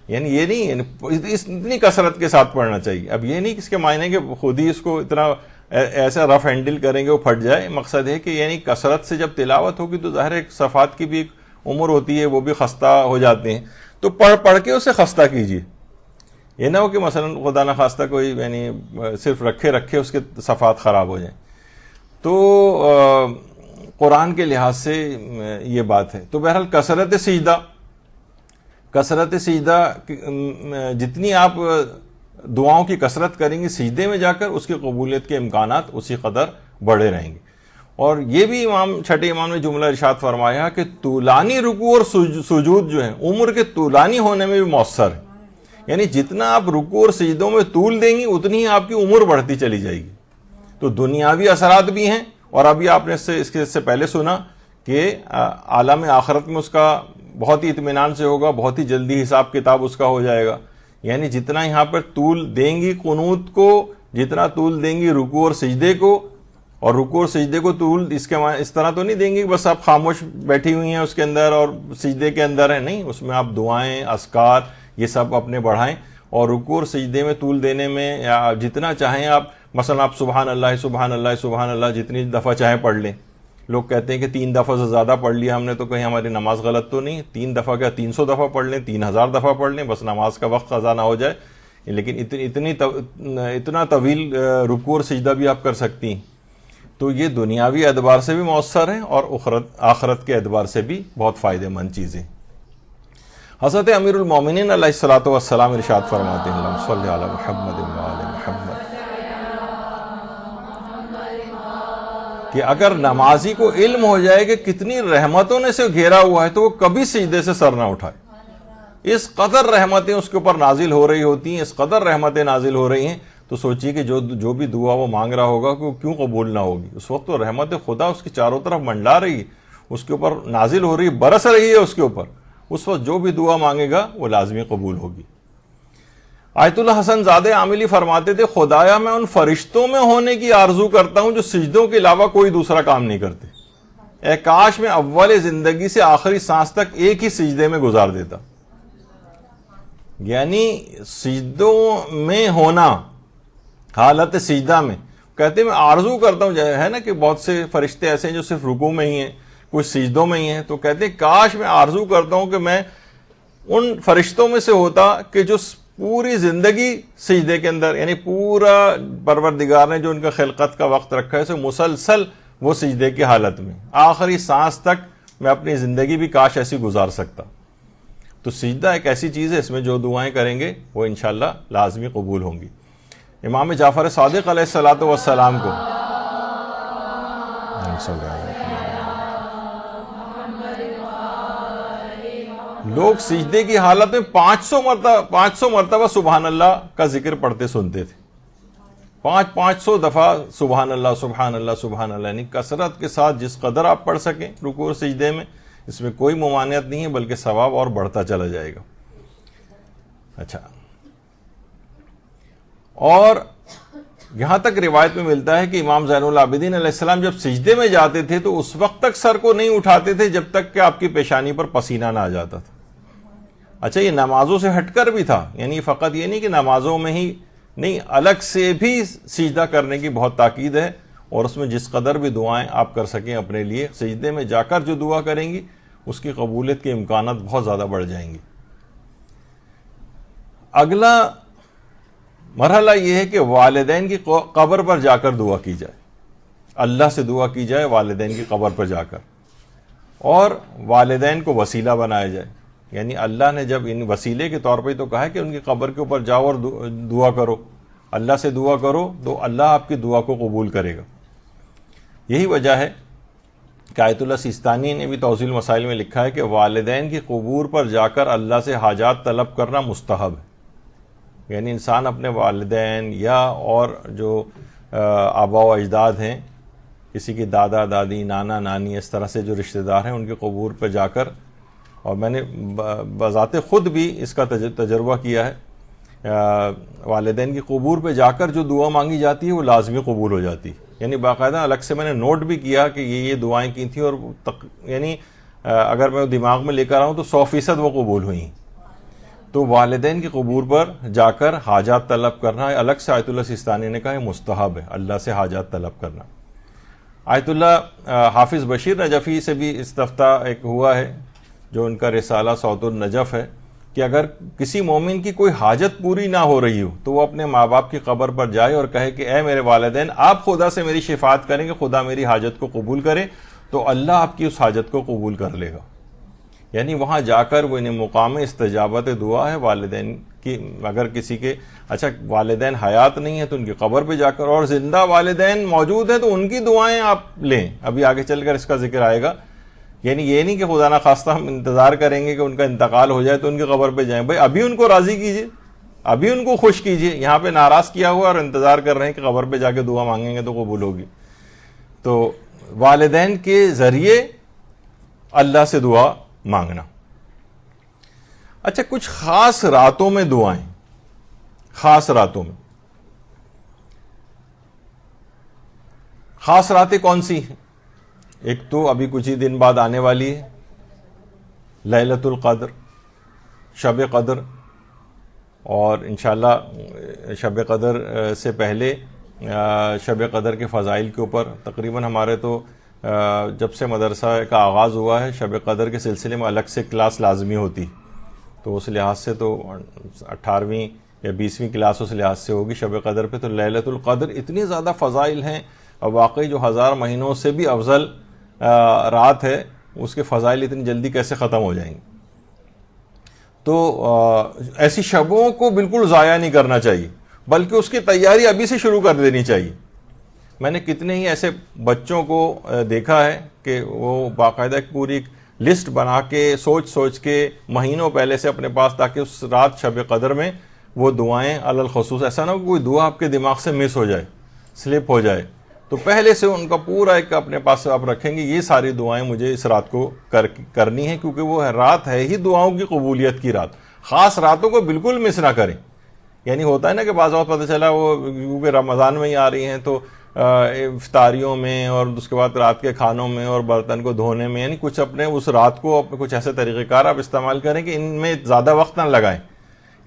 یعنی یہ نہیں, اتنی کثرت کے ساتھ پڑھنا چاہیے. اب یہ نہیں کہ اس کے معنی کہ خود ہی اس کو اتنا ایسا رف ہینڈل کریں گے وہ پھٹ جائے. مقصد ہے کہ یعنی کثرت سے جب تلاوت ہوگی تو ظاہر ایک صفحات کی بھی ایک عمر ہوتی ہے, وہ بھی خستہ ہو جاتے ہیں. تو پڑھ کے اسے خستہ کیجیے. یہ نہ ہو کہ مثلا خدا نہ خواستہ کوئی یعنی صرف رکھے اس کے صفحات خراب ہو جائیں. تو قرآن کے لحاظ سے یہ بات ہے. تو بہرحال کثرت سجدہ جتنی آپ دعاؤں کی کثرت کریں گے سجدے میں جا کر اس کی قبولیت کے امکانات اسی قدر بڑھے رہیں گے. اور یہ بھی چھٹے امام نے جملہ ارشاد فرمایا کہ طولانی رکوع اور سجود جو ہیں عمر کے طولانی ہونے میں بھی مؤثر ہے. یعنی جتنا آپ رکوع اور سجدوں میں طول دیں گی اتنی ہی آپ کی عمر بڑھتی چلی جائے گی. تو دنیاوی اثرات بھی ہیں, اور ابھی آپ نے اس سے پہلے سنا کہ عالم آخرت میں اس کا بہت ہی اطمینان سے ہوگا, بہت ہی جلدی حساب کتاب اس کا ہو جائے گا. یعنی جتنا یہاں پر طول دیں گی قنوت کو, جتنا طول دیں گی رکوع اور سجدے کو, اور رکوع اور سجدے کو طول اس طرح تو نہیں دیں گے بس آپ خاموش بیٹھی ہوئی ہیں اس کے اندر اور سجدے کے اندر ہیں, نہیں, اس میں آپ دعائیں اذکار یہ سب اپنے بڑھائیں. اور رکوع اور سجدے میں طول دینے میں یا جتنا چاہیں آپ, مثلا آپ سبحان اللہ سبحان اللہ سبحان اللہ جتنی دفعہ چاہیں پڑھ لیں. لوگ کہتے ہیں کہ 3 دفعہ سے زیادہ پڑھ لیا ہم نے تو کہیں ہماری نماز غلط تو نہیں. 3 دفعہ کیا 300 دفعہ پڑھ لیں, 3000 دفعہ پڑھ لیں, بس نماز کا وقت قضا نہ ہو جائے. لیکن اتنا طویل رکوع اور سجدہ بھی آپ کر سکتی ہیں. تو یہ دنیاوی اعتبار سے بھی مؤثر ہیں اور آخرت کے اعتبار سے بھی بہت فائدہ مند چیزیں. حضرت امیر المومنین علیہ الصلوۃ والسلام ارشاد فرماتے ہیں اللہم صلی علی محمد و آل محمد کہ اگر نمازی کو علم ہو جائے کہ کتنی رحمتوں نے سے گھیرا ہوا ہے تو وہ کبھی سجدے سے سر نہ اٹھائے. اس قدر رحمتیں اس کے اوپر نازل ہو رہی ہوتی ہیں، اس قدر رحمتیں نازل ہو رہی ہیں، تو سوچیے کہ جو بھی دعا وہ مانگ رہا ہوگا کہ وہ کیوں قبول نہ ہوگی. اس وقت تو رحمت خدا اس کی چاروں طرف منڈلا رہی ہے، اس کے اوپر نازل ہو رہی ہے، برس رہی ہے اس کے اوپر. اس وقت جو بھی دعا مانگے گا وہ لازمی قبول ہوگی. آیت اللہ حسن زادہ عاملی فرماتے تھے، خدایا میں ان فرشتوں میں ہونے کی آرزو کرتا ہوں جو سجدوں کے علاوہ کوئی دوسرا کام نہیں کرتے. اے کاش میں اول زندگی سے آخری سانس تک ایک ہی سجدے میں گزار دیتا. یعنی سجدوں میں ہونا، حالت سجدہ میں، کہتے ہیں میں آرزو کرتا ہوں. ہے نا کہ بہت سے فرشتے ایسے ہیں جو صرف رکوع میں ہی ہیں، کچھ سجدوں میں ہی ہیں، تو کہتے ہیں کاش میں آرزو کرتا ہوں کہ میں ان فرشتوں میں سے ہوتا کہ جو پوری زندگی سجدے کے اندر، یعنی پورا پروردگار نے جو ان کا خلقت کا وقت رکھا ہے اسے مسلسل وہ سجدے کی حالت میں آخری سانس تک میں اپنی زندگی بھی کاش ایسی گزار سکتا. تو سجدہ ایک ایسی چیز ہے، اس میں جو دعائیں کریں گے وہ انشاءاللہ لازمی قبول ہوں گی. امام جعفر صادق علیہ الصلوۃ والسلام کو لوگ سجدے کی حالت میں 500 مرتبہ سبحان اللہ کا ذکر پڑھتے سنتے تھے. 500 دفعہ سبحان اللہ سبحان اللہ سبحان اللہ، یعنی کثرت کے ساتھ جس قدر آپ پڑھ سکیں رکوع اور سجدے میں، اس میں کوئی ممانعت نہیں ہے، بلکہ ثواب اور بڑھتا چلا جائے گا. اچھا، اور یہاں تک روایت میں ملتا ہے کہ امام زین العابدین علیہ السلام جب سجدے میں جاتے تھے تو اس وقت تک سر کو نہیں اٹھاتے تھے جب تک کہ آپ کی پیشانی پر پسینہ نہ آ جاتا تھا. اچھا، یہ نمازوں سے ہٹ کر بھی تھا، یعنی فقط یہ نہیں کہ نمازوں میں ہی نہیں، الگ سے بھی سجدہ کرنے کی بہت تاکید ہے، اور اس میں جس قدر بھی دعائیں آپ کر سکیں اپنے لیے، سجدے میں جا کر جو دعا کریں گی اس کی قبولیت کے امکانات بہت زیادہ بڑھ جائیں گے. اگلا مرحلہ یہ ہے کہ والدین کی قبر پر جا کر دعا کی جائے، اللہ سے دعا کی جائے والدین کی قبر پر جا کر، اور والدین کو وسیلہ بنایا جائے. یعنی اللہ نے جب ان وسیلے کے طور پہ تو کہا ہے کہ ان کی قبر کے اوپر جاؤ اور دعا کرو، اللہ سے دعا کرو تو اللہ آپ کی دعا کو قبول کرے گا. یہی وجہ ہے کہ آیت اللہ سیستانی نے بھی توضیح المسائل میں لکھا ہے کہ والدین کی قبور پر جا کر اللہ سے حاجات طلب کرنا مستحب ہے. یعنی انسان اپنے والدین یا اور جو آبا و اجداد ہیں، کسی کی دادا دادی نانا نانی اس طرح سے جو رشتہ دار ہیں، ان کی قبور پر جا کر، اور میں نے بذات خود بھی اس کا تجربہ کیا ہے، والدین کی قبور پہ جا کر جو دعا مانگی جاتی ہے وہ لازمی قبول ہو جاتی ہے. یعنی باقاعدہ الگ سے میں نے نوٹ بھی کیا کہ یہ دعائیں کی تھیں، اور یعنی اگر میں دماغ میں لے کر آؤں تو 100% وہ قبول ہوئیں. تو والدین کی قبور پر جا کر حاجات طلب کرنا ہے، الگ سے آیت اللہ سیستانی نے کہا ہے مستحب ہے اللہ سے حاجات طلب کرنا. آیت اللہ حافظ بشیر نجفی سے بھی استفتاء ایک ہوا ہے، جو ان کا رسالہ صوت النجف ہے، کہ اگر کسی مومن کی کوئی حاجت پوری نہ ہو رہی ہو تو وہ اپنے ماں باپ کی قبر پر جائے اور کہے کہ اے میرے والدین، آپ خدا سے میری شفاعت کریں کہ خدا میری حاجت کو قبول کرے، تو اللہ آپ کی اس حاجت کو قبول کر لے گا. یعنی وہاں جا کر وہ انہیں مقام استجابت دعا ہے والدین کی. اگر کسی کے والدین حیات نہیں ہیں تو ان کی قبر پہ جا کر، اور زندہ والدین موجود ہیں تو ان کی دعائیں آپ لیں. ابھی آگے چل کر اس کا ذکر آئے گا. یعنی یہ نہیں کہ خدا نخواستہ ہم انتظار کریں گے کہ ان کا انتقال ہو جائے تو ان کی قبر پہ جائیں. بھائی ابھی ان کو راضی کیجئے، ابھی ان کو خوش کیجئے. یہاں پہ ناراض کیا ہوا اور انتظار کر رہے ہیں کہ قبر پہ جا کے دعا مانگیں گے تو قبول ہوگی. تو والدین کے ذریعے اللہ سے دعا مانگنا. اچھا، کچھ خاص راتوں میں دعائیں، خاص راتوں میں. خاص راتیں کون سی ہیں؟ ایک تو ابھی کچھ ہی دن بعد آنے والی ہے لیلۃ القدر، شب قدر. اور انشاءاللہ شب قدر سے پہلے شب قدر کے فضائل کے اوپر تقریباً ہمارے تو جب سے مدرسہ کا آغاز ہوا ہے شب قدر کے سلسلے میں الگ سے کلاس لازمی ہوتی. تو اس لحاظ سے تو 18ویں یا 20ویں کلاس اس لحاظ سے ہوگی شب قدر پہ. تو لیلۃ القدر اتنی زیادہ فضائل ہیں، اور واقعی جو 1000 مہینوں سے بھی افضل رات ہے، اس کے فضائل اتنی جلدی کیسے ختم ہو جائیں گے. تو ایسی شبوں کو بالکل ضائع نہیں کرنا چاہیے، بلکہ اس کی تیاری ابھی سے شروع کر دینی چاہیے. میں نے کتنے ہی ایسے بچوں کو دیکھا ہے کہ وہ باقاعدہ ایک پوری لسٹ بنا کے سوچ کے مہینوں پہلے سے اپنے پاس، تاکہ اس رات شب قدر میں وہ دعائیں علی الخصوص، ایسا نہ ہو کوئی دعا آپ کے دماغ سے مس ہو جائے، سلپ ہو جائے، تو پہلے سے ان کا پورا ایک اپنے پاس آپ رکھیں گے یہ ساری دعائیں مجھے اس رات کو کرنی ہے، کیونکہ وہ رات ہے ہی دعاؤں کی قبولیت کی رات. خاص راتوں کو بالکل مس نہ کریں. یعنی ہوتا ہے نا کہ بعض وقت پتہ چلا وہ کیونکہ رمضان میں ہی آ رہی ہیں تو افطاریوں میں اور اس کے بعد رات کے کھانوں میں اور برتن کو دھونے میں، یعنی کچھ اپنے اس رات کو اپنے کچھ ایسے طریقہ کار آپ استعمال کریں کہ ان میں زیادہ وقت نہ لگائیں.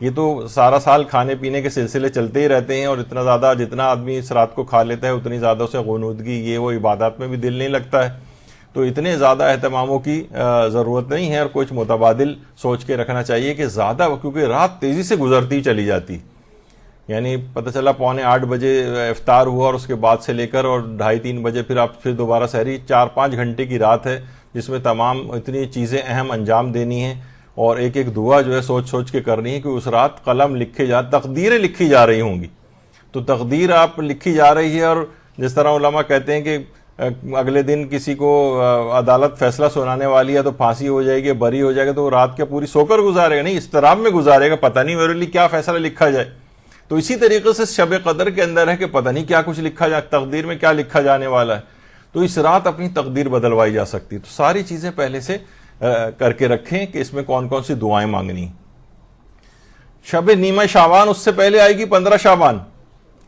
یہ تو سارا سال کھانے پینے کے سلسلے چلتے ہی رہتے ہیں، اور اتنا زیادہ جتنا آدمی اس رات کو کھا لیتا ہے اتنی زیادہ اسے غنودگی یہ وہ عبادات میں بھی دل نہیں لگتا ہے. تو اتنے زیادہ اہتماموں کی ضرورت نہیں ہے، اور کچھ متبادل سوچ کے رکھنا چاہیے کہ زیادہ، کیونکہ رات تیزی سے گزرتی چلی جاتی. یعنی پتہ چلا 7:45 بجے افطار ہوا اور اس کے بعد سے لے کر اور 2:30-3 بجے پھر دوبارہ سحری، 4-5 گھنٹے کی رات ہے جس میں تمام اتنی چیزیں اہم انجام دینی ہیں، اور ایک ایک دعا جو ہے سوچ کے کرنی ہے کہ اس رات قلم تقدیریں لکھی جا رہی ہوں گی. تو تقدیر آپ لکھی جا رہی ہے، اور جس طرح علماء کہتے ہیں کہ اگلے دن کسی کو عدالت فیصلہ سنانے والی ہے تو پھانسی ہو جائے گی، بری ہو جائے گا، تو وہ رات کیا پوری سو کر گزارے گا؟ نہیں، اضطراب میں گزارے گا، پتہ نہیں میرے لیے کیا فیصلہ لکھا جائے. تو اسی طریقے سے شب قدر کے اندر ہے کہ پتہ نہیں کیا کچھ لکھا جائے، تقدیر میں کیا لکھا جانے والا ہے. تو اس رات اپنی تقدیر بدلوائی جا سکتی. تو ساری چیزیں پہلے سے کر کے رکھیں کہ اس میں کون کون سی دعائیں مانگنی. شب نیمہ شعبان اس سے پہلے آئے گی 15 شعبان.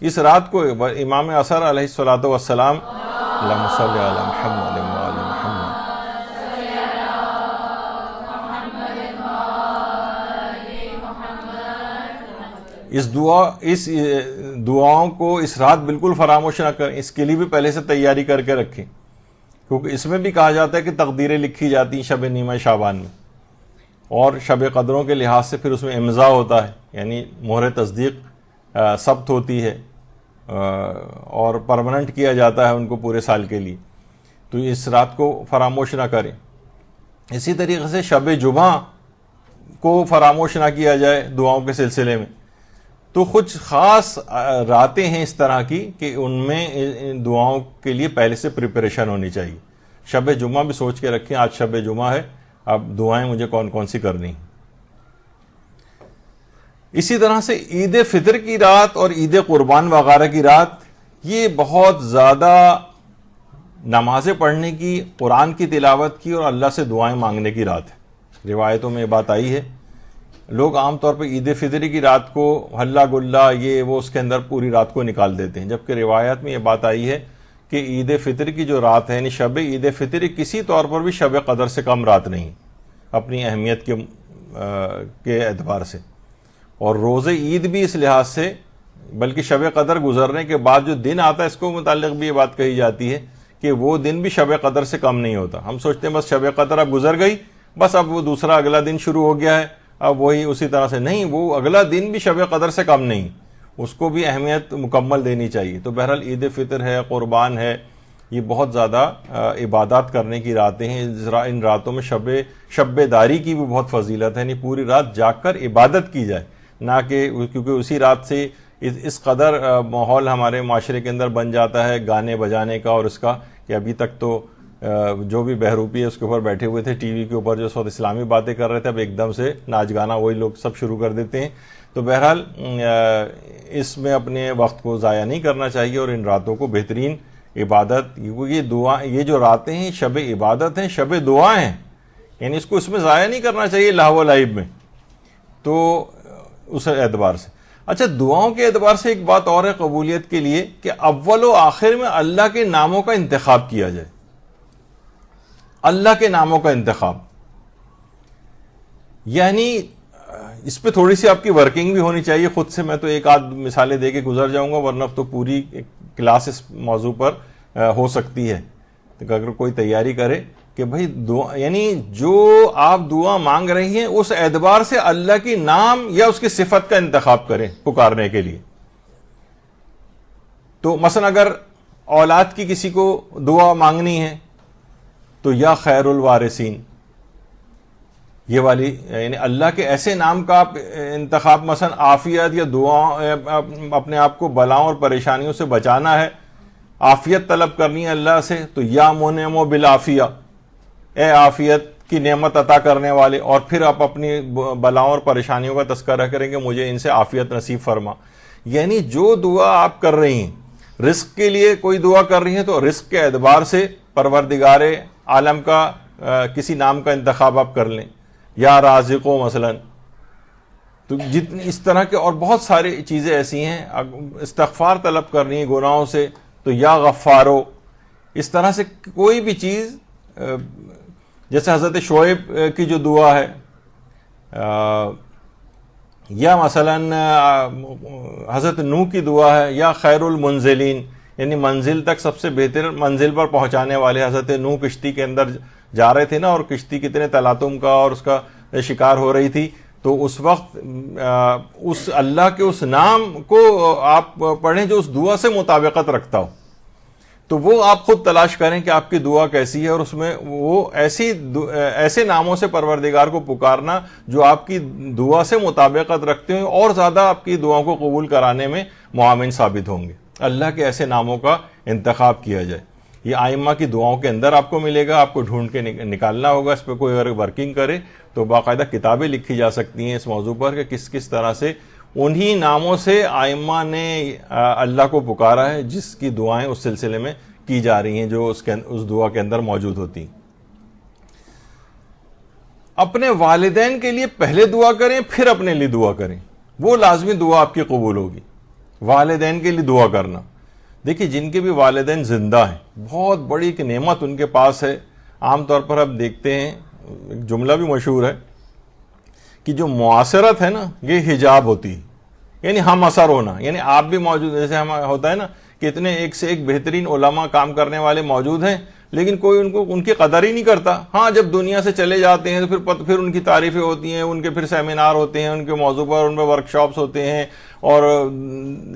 اس رات کو امام اثر علیہ الصلوۃ والسلام، اللہم صلی علی محمد وعلی محمد، اس دعاؤں کو اس رات بالکل فراموش نہ کریں. اس کے لیے بھی پہلے سے تیاری کر کے رکھیں، کیونکہ اس میں بھی کہا جاتا ہے کہ تقدیریں لکھی جاتی ہیں شب نیمہ شعبان میں. اور شب قدروں کے لحاظ سے پھر اس میں امضاء ہوتا ہے، یعنی مہر تصدیق ثبت ہوتی ہے اور پرماننٹ کیا جاتا ہے ان کو پورے سال کے لیے. تو اس رات کو فراموش نہ کریں. اسی طریقے سے شب جمعہ کو فراموش نہ کیا جائے دعاؤں کے سلسلے میں. تو کچھ خاص راتیں ہیں اس طرح کی کہ ان میں دعاؤں کے لیے پہلے سے پریپریشن ہونی چاہیے. شب جمعہ بھی سوچ کے رکھیں آج شب جمعہ ہے، اب دعائیں مجھے کون کون سی کرنی. اسی طرح سے عید فطر کی رات اور عید قربان وغیرہ کی رات، یہ بہت زیادہ نمازیں پڑھنے کی، قرآن کی تلاوت کی اور اللہ سے دعائیں مانگنے کی رات ہے. روایتوں میں یہ بات آئی ہے. لوگ عام طور پہ عید فطر کی رات کو ہلا گلا یہ وہ اس کے اندر پوری رات کو نکال دیتے ہیں، جبکہ روایات میں یہ بات آئی ہے کہ عید فطر کی جو رات ہے، یعنی شب عید فطر، کسی طور پر بھی شب قدر سے کم رات نہیں اپنی اہمیت کے اعتبار سے. اور روز عید بھی اس لحاظ سے، بلکہ شب قدر گزرنے کے بعد جو دن آتا ہے اس کو متعلق بھی یہ بات کہی جاتی ہے کہ وہ دن بھی شب قدر سے کم نہیں ہوتا. ہم سوچتے ہیں بس شب قدر اب گزر گئی، بس اب وہ دوسرا اگلا دن شروع ہو گیا ہے، اب وہی اسی طرح سے نہیں، وہ اگلا دن بھی شب قدر سے کم نہیں، اس کو بھی اہمیت مکمل دینی چاہیے. تو بہرحال عید فطر ہے، قربان ہے، یہ بہت زیادہ عبادات کرنے کی راتیں ہیں. ان راتوں میں شب داری کی بھی بہت فضیلت ہے، یعنی پوری رات جاگ کر عبادت کی جائے، نہ کہ کیونکہ اسی رات سے اس قدر ماحول ہمارے معاشرے کے اندر بن جاتا ہے گانے بجانے کا اور اس کا، کہ ابھی تک تو جو بھی بہروپی ہے اس کے اوپر بیٹھے ہوئے تھے ٹی وی کے اوپر جو سب اسلامی باتیں کر رہے تھے، اب ایک دم سے ناچ گانا وہی لوگ سب شروع کر دیتے ہیں. تو بہرحال اس میں اپنے وقت کو ضائع نہیں کرنا چاہیے، اور ان راتوں کو بہترین عبادت، یہ جو راتیں ہیں شب عبادت ہیں، شب دعا ہیں، یعنی اس میں ضائع نہیں کرنا چاہیے لہو و لعب میں. تو اس اعتبار سے اچھا، دعاؤں کے اعتبار سے ایک بات اور ہے قبولیت کے لیے کہ اول و آخر میں اللہ کے ناموں کا انتخاب کیا جائے. اللہ کے ناموں کا انتخاب، یعنی اس پہ تھوڑی سی آپ کی ورکنگ بھی ہونی چاہیے خود سے. میں تو ایک آدھ مثالیں دے کے گزر جاؤں گا، ورنہ تو پوری کلاس اس موضوع پر ہو سکتی ہے. تو اگر کوئی تیاری کرے کہ بھائی دعا، یعنی جو آپ دعا مانگ رہی ہیں اس اعتبار سے اللہ کی نام یا اس کی صفت کا انتخاب کریں پکارنے کے لیے. تو مثلا اگر اولاد کی کسی کو دعا مانگنی ہے تو یا خیر الوارثین، یہ والی، یعنی اللہ کے ایسے نام کا آپ انتخاب، مثلا عافیت یا دعا، اپنے آپ کو بلاؤں اور پریشانیوں سے بچانا ہے، عافیت طلب کرنی ہے اللہ سے، تو یا منعم بالعافیہ، اے عافیت کی نعمت عطا کرنے والے، اور پھر آپ اپنی بلاؤں اور پریشانیوں کا تذکرہ کریں کہ مجھے ان سے عافیت نصیب فرما. یعنی جو دعا آپ کر رہی ہیں، رزق کے لیے کوئی دعا کر رہی ہیں تو رزق کے اعتبار سے پروردگار عالم کا کسی نام کا انتخاب آپ کر لیں، یا رازقو مثلا. تو جتنی اس طرح کے اور بہت ساری چیزیں ایسی ہیں. استغفار طلب کر رہی ہیں گناہوں سے تو یا غفارو. اس طرح سے کوئی بھی چیز، جیسے حضرت شعیب کی جو دعا ہے، یا مثلا حضرت نوح کی دعا ہے، یا خیر المنزلین، یعنی منزل تک سب سے بہتر منزل پر پہنچانے والے. حضرت نوح کشتی کے اندر جا رہے تھے نا، اور کشتی کتنے تلاطم کا اور اس کا شکار ہو رہی تھی، تو اس وقت اس اللہ کے اس نام کو آپ پڑھیں جو اس دعا سے مطابقت رکھتا ہو. تو وہ آپ خود تلاش کریں کہ آپ کی دعا کیسی ہے، اور اس میں وہ ایسے ناموں سے پروردگار کو پکارنا جو آپ کی دعا سے مطابقت رکھتے ہیں، اور زیادہ آپ کی دعاؤں کو قبول کرانے میں معاون ثابت ہوں گے. اللہ کے ایسے ناموں کا انتخاب کیا جائے. یہ آئمہ کی دعاؤں کے اندر آپ کو ملے گا، آپ کو ڈھونڈ کے نکالنا ہوگا. اس پہ کوئی اگر ورکنگ کرے تو باقاعدہ کتابیں لکھی جا سکتی ہیں اس موضوع پر کہ کس کس طرح سے انہی ناموں سے آئمہ نے اللہ کو پکارا ہے، جس کی دعائیں اس سلسلے میں کی جا رہی ہیں جو اس دعا کے اندر موجود ہوتی ہیں. اپنے والدین کے لیے پہلے دعا کریں، پھر اپنے لیے دعا کریں، وہ لازمی دعا آپ کی قبول ہوگی. والدین کے لیے دعا کرنا، دیکھیے جن کے بھی والدین زندہ ہیں، بہت بڑی ایک نعمت ان کے پاس ہے. عام طور پر آپ دیکھتے ہیں، ایک جملہ بھی مشہور ہے کہ جو معاصرت ہے نا، یہ حجاب ہوتی ہے، یعنی ہم اثر ہونا. یعنی آپ بھی موجود، جیسے ہم ہوتا ہے نا کہ اتنے ایک سے ایک بہترین علماء کام کرنے والے موجود ہیں، لیکن کوئی ان کی قدر ہی نہیں کرتا. ہاں جب دنیا سے چلے جاتے ہیں تو پھر ان کی تعریفیں ہوتی ہیں، ان کے پھر سیمینار ہوتے ہیں ان کے موضوع پر، ان میں ورک شاپس ہوتے ہیں، اور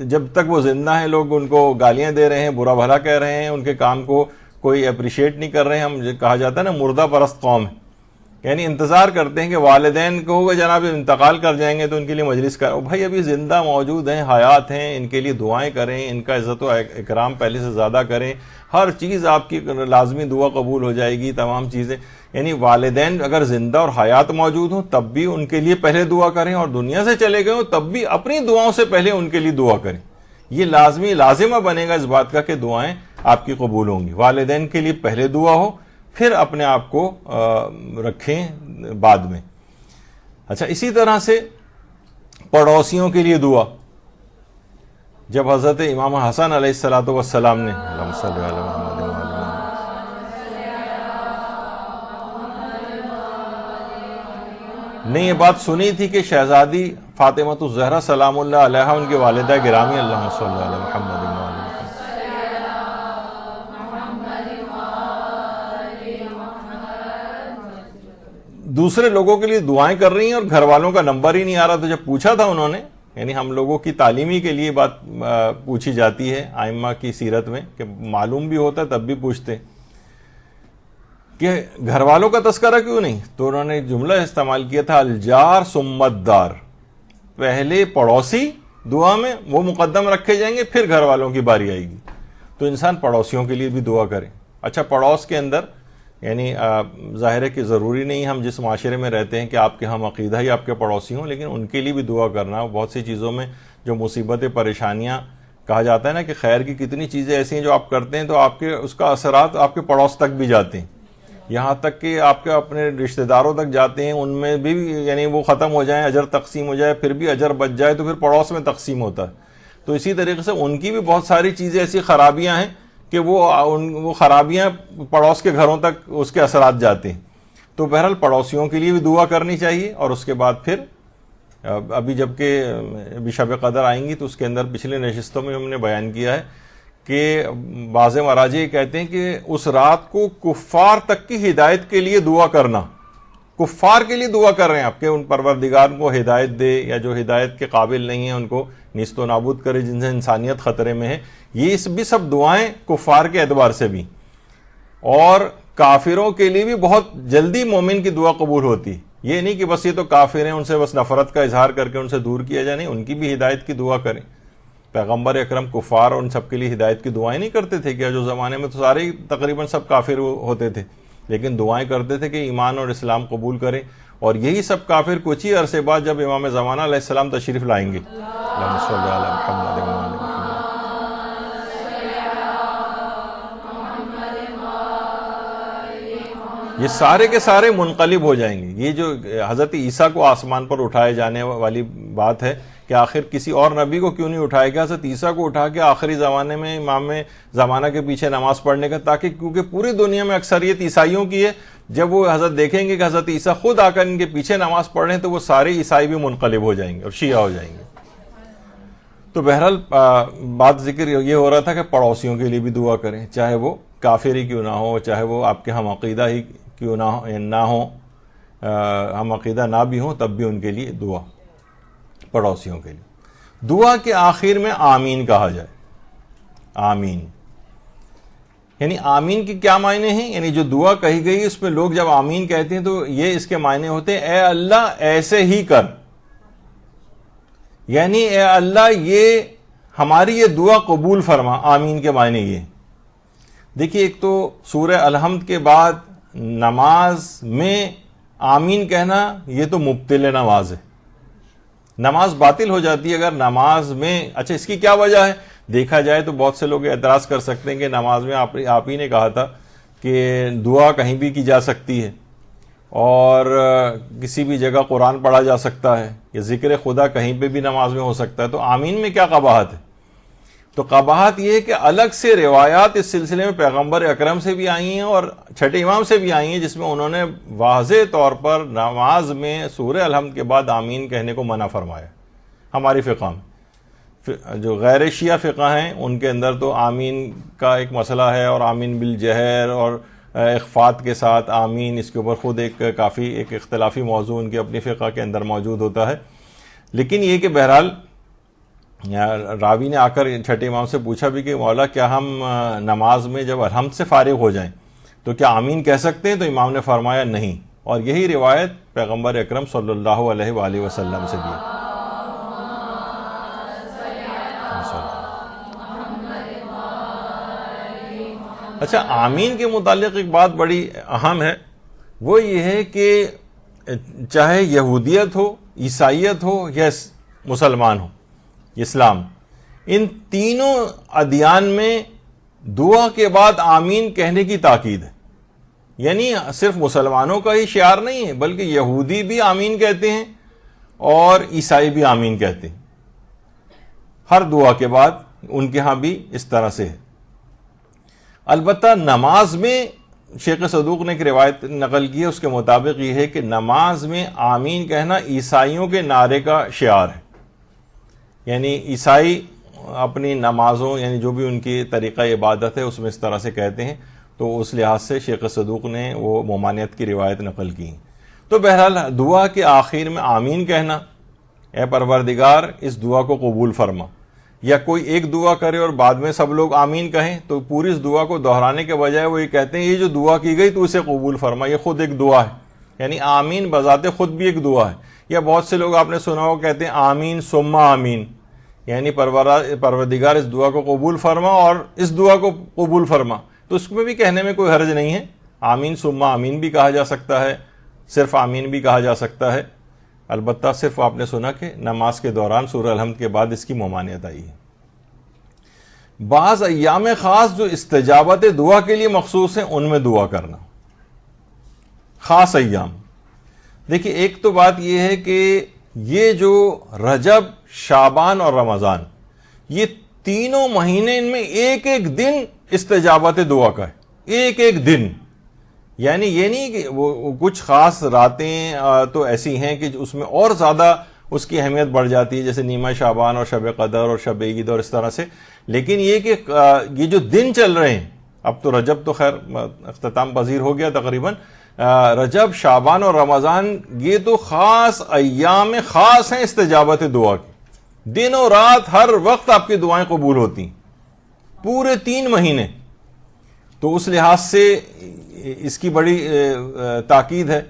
جب تک وہ زندہ ہیں لوگ ان کو گالیاں دے رہے ہیں، برا بھلا کہہ رہے ہیں، ان کے کام کو کوئی اپریشیٹ نہیں کر رہے ہیں. ہم کہا جاتا ہے نا مردہ پرست قوم ہے، یعنی انتظار کرتے ہیں کہ والدین کو ہوگا جناب انتقال کر جائیں گے تو ان کے لیے مجلس کرو. بھائی ابھی زندہ موجود ہیں، حیات ہیں، ان کے لیے دعائیں کریں، ان کا عزت و اکرام پہلے سے زیادہ کریں. ہر چیز آپ کی لازمی دعا قبول ہو جائے گی، تمام چیزیں. یعنی والدین اگر زندہ اور حیات موجود ہوں تب بھی ان کے لیے پہلے دعا کریں، اور دنیا سے چلے گئے ہوں تب بھی اپنی دعاؤں سے پہلے ان کے لیے دعا کریں. یہ لازمہ بنے گا اس بات کا کہ دعائیں آپ کی قبول ہوں گی. والدین کے لیے پہلے دعا ہو، پھر اپنے آپ کو رکھیں بعد میں. اچھا، اسی طرح سے پڑوسیوں کے لیے دعا. جب حضرت امام حسن علیہ السلام نے یہ بات سنی تھی کہ شہزادی فاطمہ الزہرا سلام اللہ علیہا ان کی والدہ گرامی، اللہم صلی علی محمد دوسرے لوگوں کے لیے دعائیں کر رہی ہیں اور گھر والوں کا نمبر ہی نہیں آ رہا. تو جب پوچھا تھا انہوں نے، یعنی ہم لوگوں کی تعلیمی کے لیے بات پوچھی جاتی ہے آئمہ کی سیرت میں کہ معلوم بھی ہوتا ہے تب بھی پوچھتے کہ گھر والوں کا تذکرہ کیوں نہیں. تو انہوں نے جملہ استعمال کیا تھا الجار ثم الدار، پہلے پڑوسی دعا میں وہ مقدم رکھے جائیں گے، پھر گھر والوں کی باری آئے گی. تو انسان پڑوسیوں کے لیے بھی دعا کرے. اچھا، پڑوس کے اندر یعنی ظاہر ہے کہ ضروری نہیں ہم جس معاشرے میں رہتے ہیں کہ آپ کے ہم عقیدہ ہی آپ کے پڑوسی ہوں، لیکن ان کے لیے بھی دعا کرنا. بہت سی چیزوں میں جو مصیبتیں پریشانیاں، کہا جاتا ہے نا کہ خیر کی کتنی چیزیں ایسی ہیں جو آپ کرتے ہیں تو آپ کے اس کا اثرات آپ کے پڑوس تک بھی جاتے ہیں، یہاں تک کہ آپ کے اپنے رشتہ داروں تک جاتے ہیں. ان میں بھی یعنی وہ ختم ہو جائیں، اجر تقسیم ہو جائے، پھر بھی اجر بچ جائے تو پھر پڑوس میں تقسیم ہوتا ہے. تو اسی طریقے سے ان کی بھی بہت ساری چیزیں ایسی خرابیاں ہیں کہ وہ خرابیاں پڑوس کے گھروں تک اس کے اثرات جاتے ہیں. تو بہرحال پڑوسیوں کے لیے بھی دعا کرنی چاہیے. اور اس کے بعد پھر ابھی جبکہ ابھی شب قدر آئیں گی تو اس کے اندر پچھلے نشستوں میں ہم نے بیان کیا ہے کہ بعض مراجع یہ کہتے ہیں کہ اس رات کو کفار تک کی ہدایت کے لیے دعا کرنا. کفار کے لیے دعا کر رہے ہیں آپ کے ان پروردگار کو ہدایت دے، یا جو ہدایت کے قابل نہیں ہیں ان کو نیست و نابود کرے، جن سے انسانیت خطرے میں ہے. یہ بھی سب دعائیں کفار کے اعتبار سے بھی. اور کافروں کے لیے بھی بہت جلدی مومن کی دعا قبول ہوتی. یہ نہیں کہ بس یہ تو کافر ہیں ان سے بس نفرت کا اظہار کر کے ان سے دور کیا جائے، نہیں، ان کی بھی ہدایت کی دعا کریں. پیغمبر اکرم کفار اور ان سب کے لیے ہدایت کی دعائیں نہیں کرتے تھے کیا؟ جو زمانے میں تو سارے تقریباً سب کافر ہوتے تھے، لیکن دعائیں کرتے تھے کہ ایمان اور اسلام قبول کریں. اور یہی سب کافر کچھ ہی عرصے بعد جب امام زمانہ علیہ السلام تشریف لائیں گے، اللہم صلی علی محمد و آل محمد، یہ سارے کے سارے منقلب ہو جائیں گے. یہ جو حضرت عیسیٰ کو آسمان پر اٹھائے جانے والی بات ہے کہ آخر کسی اور نبی کو کیوں نہیں اٹھایا گیا، حضرت عیسیٰ کو اٹھا کے آخری زمانے میں امام زمانہ کے پیچھے نماز پڑھنے کا، تاکہ کیونکہ پوری دنیا میں اکثریت عیسائیوں کی ہے. جب وہ حضرت دیکھیں گے کہ حضرت عیسیٰ خود آ کر ان کے پیچھے نماز پڑھ رہے ہیں تو وہ سارے عیسائی بھی منقلب ہو جائیں گے اور شیعہ ہو جائیں گے. تو بہرحال بات ذکر یہ ہو رہا تھا کہ پڑوسیوں کے لیے بھی دعا کریں، چاہے وہ کافر ہی کیوں نہ ہو، چاہے وہ آپ کے ہم عقیدہ ہی کیوں نہ ہو، ہم عقیدہ نہ بھی ہوں، تب بھی ان کے لیے دعا، پڑوسیوں کے لیے. دعا کے آخر میں آمین کہا جائے. آمین یعنی آمین کے کیا معنی ہیں؟ یعنی جو دعا کہی گئی اس میں لوگ جب آمین کہتے ہیں تو یہ اس کے معنی ہوتے ہیں اے اللہ ایسے ہی کر، یعنی اے اللہ یہ ہماری یہ دعا قبول فرما. آمین کے معنی یہ. دیکھیے ایک تو سورہ الحمد کے بعد نماز میں آمین کہنا یہ تو مبطل نماز ہے، نماز باطل ہو جاتی ہے اگر نماز میں. اچھا اس کی کیا وجہ ہے؟ دیکھا جائے تو بہت سے لوگ اعتراض کر سکتے ہیں کہ نماز میں آپ ہی نے کہا تھا کہ دعا کہیں بھی کی جا سکتی ہے اور کسی بھی جگہ قرآن پڑھا جا سکتا ہے، یا ذکر خدا کہیں پہ بھی نماز میں ہو سکتا ہے، تو آمین میں کیا قباحت ہے؟ تو قباحت یہ ہے کہ الگ سے روایات اس سلسلے میں پیغمبر اکرم سے بھی آئی ہیں اور چھٹے امام سے بھی آئی ہیں، جس میں انہوں نے واضح طور پر نماز میں سورہ الحمد کے بعد آمین کہنے کو منع فرمایا. ہماری فقہ میں، جو غیر شیعہ فقہ ہیں ان کے اندر تو آمین کا ایک مسئلہ ہے، اور آمین بالجہر اور اخفات کے ساتھ آمین، اس کے اوپر خود کافی ایک اختلافی موضوع ان کے اپنی فقہ کے اندر موجود ہوتا ہے. لیکن یہ کہ بہرحال راوی نے آ کر چھٹے امام سے پوچھا بھی کہ مولا کیا ہم نماز میں جب الحمد سے فارغ ہو جائیں تو کیا آمین کہہ سکتے ہیں؟ تو امام نے فرمایا نہیں. اور یہی روایت پیغمبر اکرم صلی اللہ علیہ وآلہ وسلم سے بھی. اچھا آمین کے متعلق ایک بات بڑی اہم ہے، وہ یہ ہے کہ چاہے یہودیت ہو، عیسائیت ہو یا مسلمان ہو، اسلام، ان تینوں ادیان میں دعا کے بعد آمین کہنے کی تاکید ہے. یعنی صرف مسلمانوں کا ہی شعار نہیں ہے، بلکہ یہودی بھی آمین کہتے ہیں اور عیسائی بھی آمین کہتے ہیں. ہر دعا کے بعد ان کے ہاں بھی اس طرح سے ہے. البتہ نماز میں شیخ صدوق نے ایک روایت نقل کی ہے، اس کے مطابق یہ ہے کہ نماز میں آمین کہنا عیسائیوں کے نعرے کا شعار ہے. یعنی عیسائی اپنی نمازوں، یعنی جو بھی ان کی طریقہ عبادت ہے اس میں اس طرح سے کہتے ہیں، تو اس لحاظ سے شیخ صدوق نے وہ ممانعت کی روایت نقل کی. تو بہرحال دعا کے آخر میں آمین کہنا، اے پروردگار اس دعا کو قبول فرما، یا کوئی ایک دعا کرے اور بعد میں سب لوگ آمین کہیں تو پوری اس دعا کو دہرانے کے بجائے وہ یہ کہتے ہیں یہ جو دعا کی گئی تو اسے قبول فرما، یہ خود ایک دعا ہے. یعنی آمین بذات خود بھی ایک دعا ہے. یا بہت سے لوگ آپ نے سنا ہو کہتے ہیں آمین ثم آمین، یعنی پروردگار اس دعا کو قبول فرما اور اس دعا کو قبول فرما. تو اس میں بھی کہنے میں کوئی حرج نہیں ہے. آمین ثم آمین بھی کہا جا سکتا ہے، صرف آمین بھی کہا جا سکتا ہے. البتہ صرف آپ نے سنا کہ نماز کے دوران سورہ الحمد کے بعد اس کی ممانعت آئی ہے. بعض ایام خاص جو استجابت دعا کے لیے مخصوص ہیں ان میں دعا کرنا. خاص ایام، دیکھیے ایک تو بات یہ ہے کہ یہ جو رجب، شعبان اور رمضان، یہ تینوں مہینے ان میں ایک ایک دن استجابت دعا کا ہے. ایک ایک دن، یعنی یہ نہیں کہ وہ کچھ خاص راتیں تو ایسی ہیں کہ اس میں اور زیادہ اس کی اہمیت بڑھ جاتی ہے، جیسے نیمہ شعبان اور شب قدر اور شب عید اور اس طرح سے. لیکن یہ کہ یہ جو دن چل رہے ہیں، اب تو رجب تو خیر اختتام پذیر ہو گیا تقریباً، رجب، شعبان اور رمضان یہ تو خاص ایام خاص ہیں استجابت دعا کی. دن و رات ہر وقت آپ کی دعائیں قبول ہوتی ہیں، پورے 3 مہینے. تو اس لحاظ سے اس کی بڑی تاکید ہے.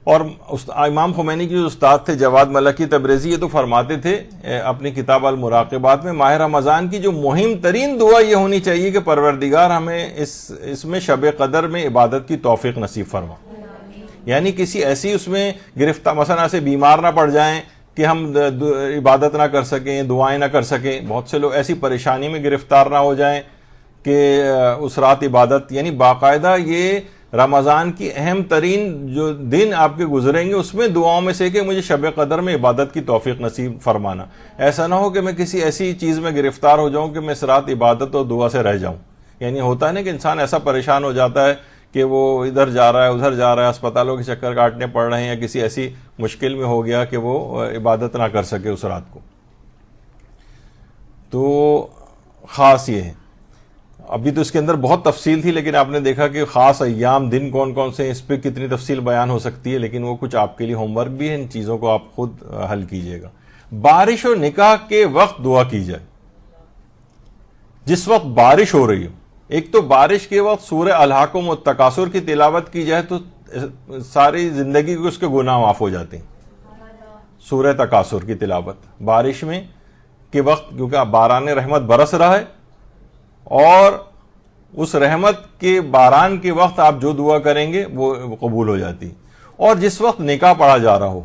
اور امام خمینی کے جو استاد تھے جواد ملکی تبریزی، یہ تو فرماتے تھے اپنی کتاب المراقبات میں، ماہ رمضان کی جو مہم ترین دعا یہ ہونی چاہیے کہ پروردگار ہمیں اس میں شب قدر میں عبادت کی توفیق نصیب فرما. یعنی کسی ایسی اس میں گرفتار، مثلا ایسے بیمار نہ پڑ جائیں کہ ہم عبادت نہ کر سکیں، دعائیں نہ کر سکیں. بہت سے لوگ ایسی پریشانی میں گرفتار نہ ہو جائیں کہ اس رات عبادت، یعنی باقاعدہ یہ رمضان کی اہم ترین جو دن آپ کے گزریں گے اس میں دعاؤں میں سے کہ مجھے شب قدر میں عبادت کی توفیق نصیب فرمانا. ایسا نہ ہو کہ میں کسی ایسی چیز میں گرفتار ہو جاؤں کہ میں اس رات عبادت اور دعا سے رہ جاؤں. یعنی ہوتا ہے نا کہ انسان ایسا پریشان ہو جاتا ہے کہ وہ ادھر جا رہا ہے ادھر جا رہا ہے، اسپتالوں کے چکر کاٹنے پڑ رہے ہیں، یا کسی ایسی مشکل میں ہو گیا کہ وہ عبادت نہ کر سکے اس رات کو. تو خاص یہ ہے. ابھی تو اس کے اندر بہت تفصیل تھی، لیکن آپ نے دیکھا کہ خاص ایام دن کون کون سے ہیں، اس پہ کتنی تفصیل بیان ہو سکتی ہے، لیکن وہ کچھ آپ کے لیے ہوم ورک بھی ہے. ان چیزوں کو آپ خود حل کیجئے گا. بارش و نکاح کے وقت دعا کی جائے. جس وقت بارش ہو رہی ہو، ایک تو بارش کے وقت سورہ الہاکم والتکاثر کی تلاوت کی جائے تو ساری زندگی کے اس کے گناہ معاف ہو جاتے ہیں. سورہ تکاثر کی تلاوت بارش میں کے وقت، کیونکہ باران رحمت برس رہا ہے، اور اس رحمت کے باران کے وقت آپ جو دعا کریں گے وہ قبول ہو جاتی. اور جس وقت نکاح پڑھا جا رہا ہو،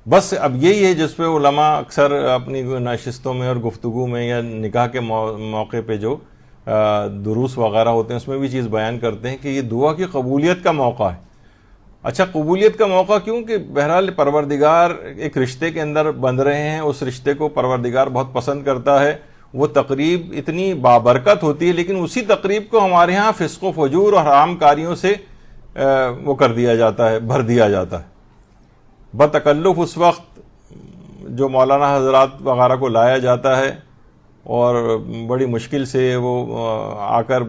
بس اب یہی ہے جس پہ علماء اکثر اپنی نشستوں میں اور گفتگو میں یا نکاح کے موقع پہ جو دروس وغیرہ ہوتے ہیں اس میں بھی چیز بیان کرتے ہیں کہ یہ دعا کی قبولیت کا موقع ہے. اچھا، قبولیت کا موقع کیوں؟ کہ بہرحال پروردگار ایک رشتے کے اندر بندھ رہے ہیں، اس رشتے کو پروردگار بہت پسند کرتا ہے. وہ تقریب اتنی بابرکت ہوتی ہے، لیکن اسی تقریب کو ہمارے ہاں فسق و فجور اور حرام کاریوں سے وہ کر دیا جاتا ہے، بھر دیا جاتا ہے. بتکلف اس وقت جو مولانا حضرات وغیرہ کو لایا جاتا ہے اور بڑی مشکل سے وہ آ کر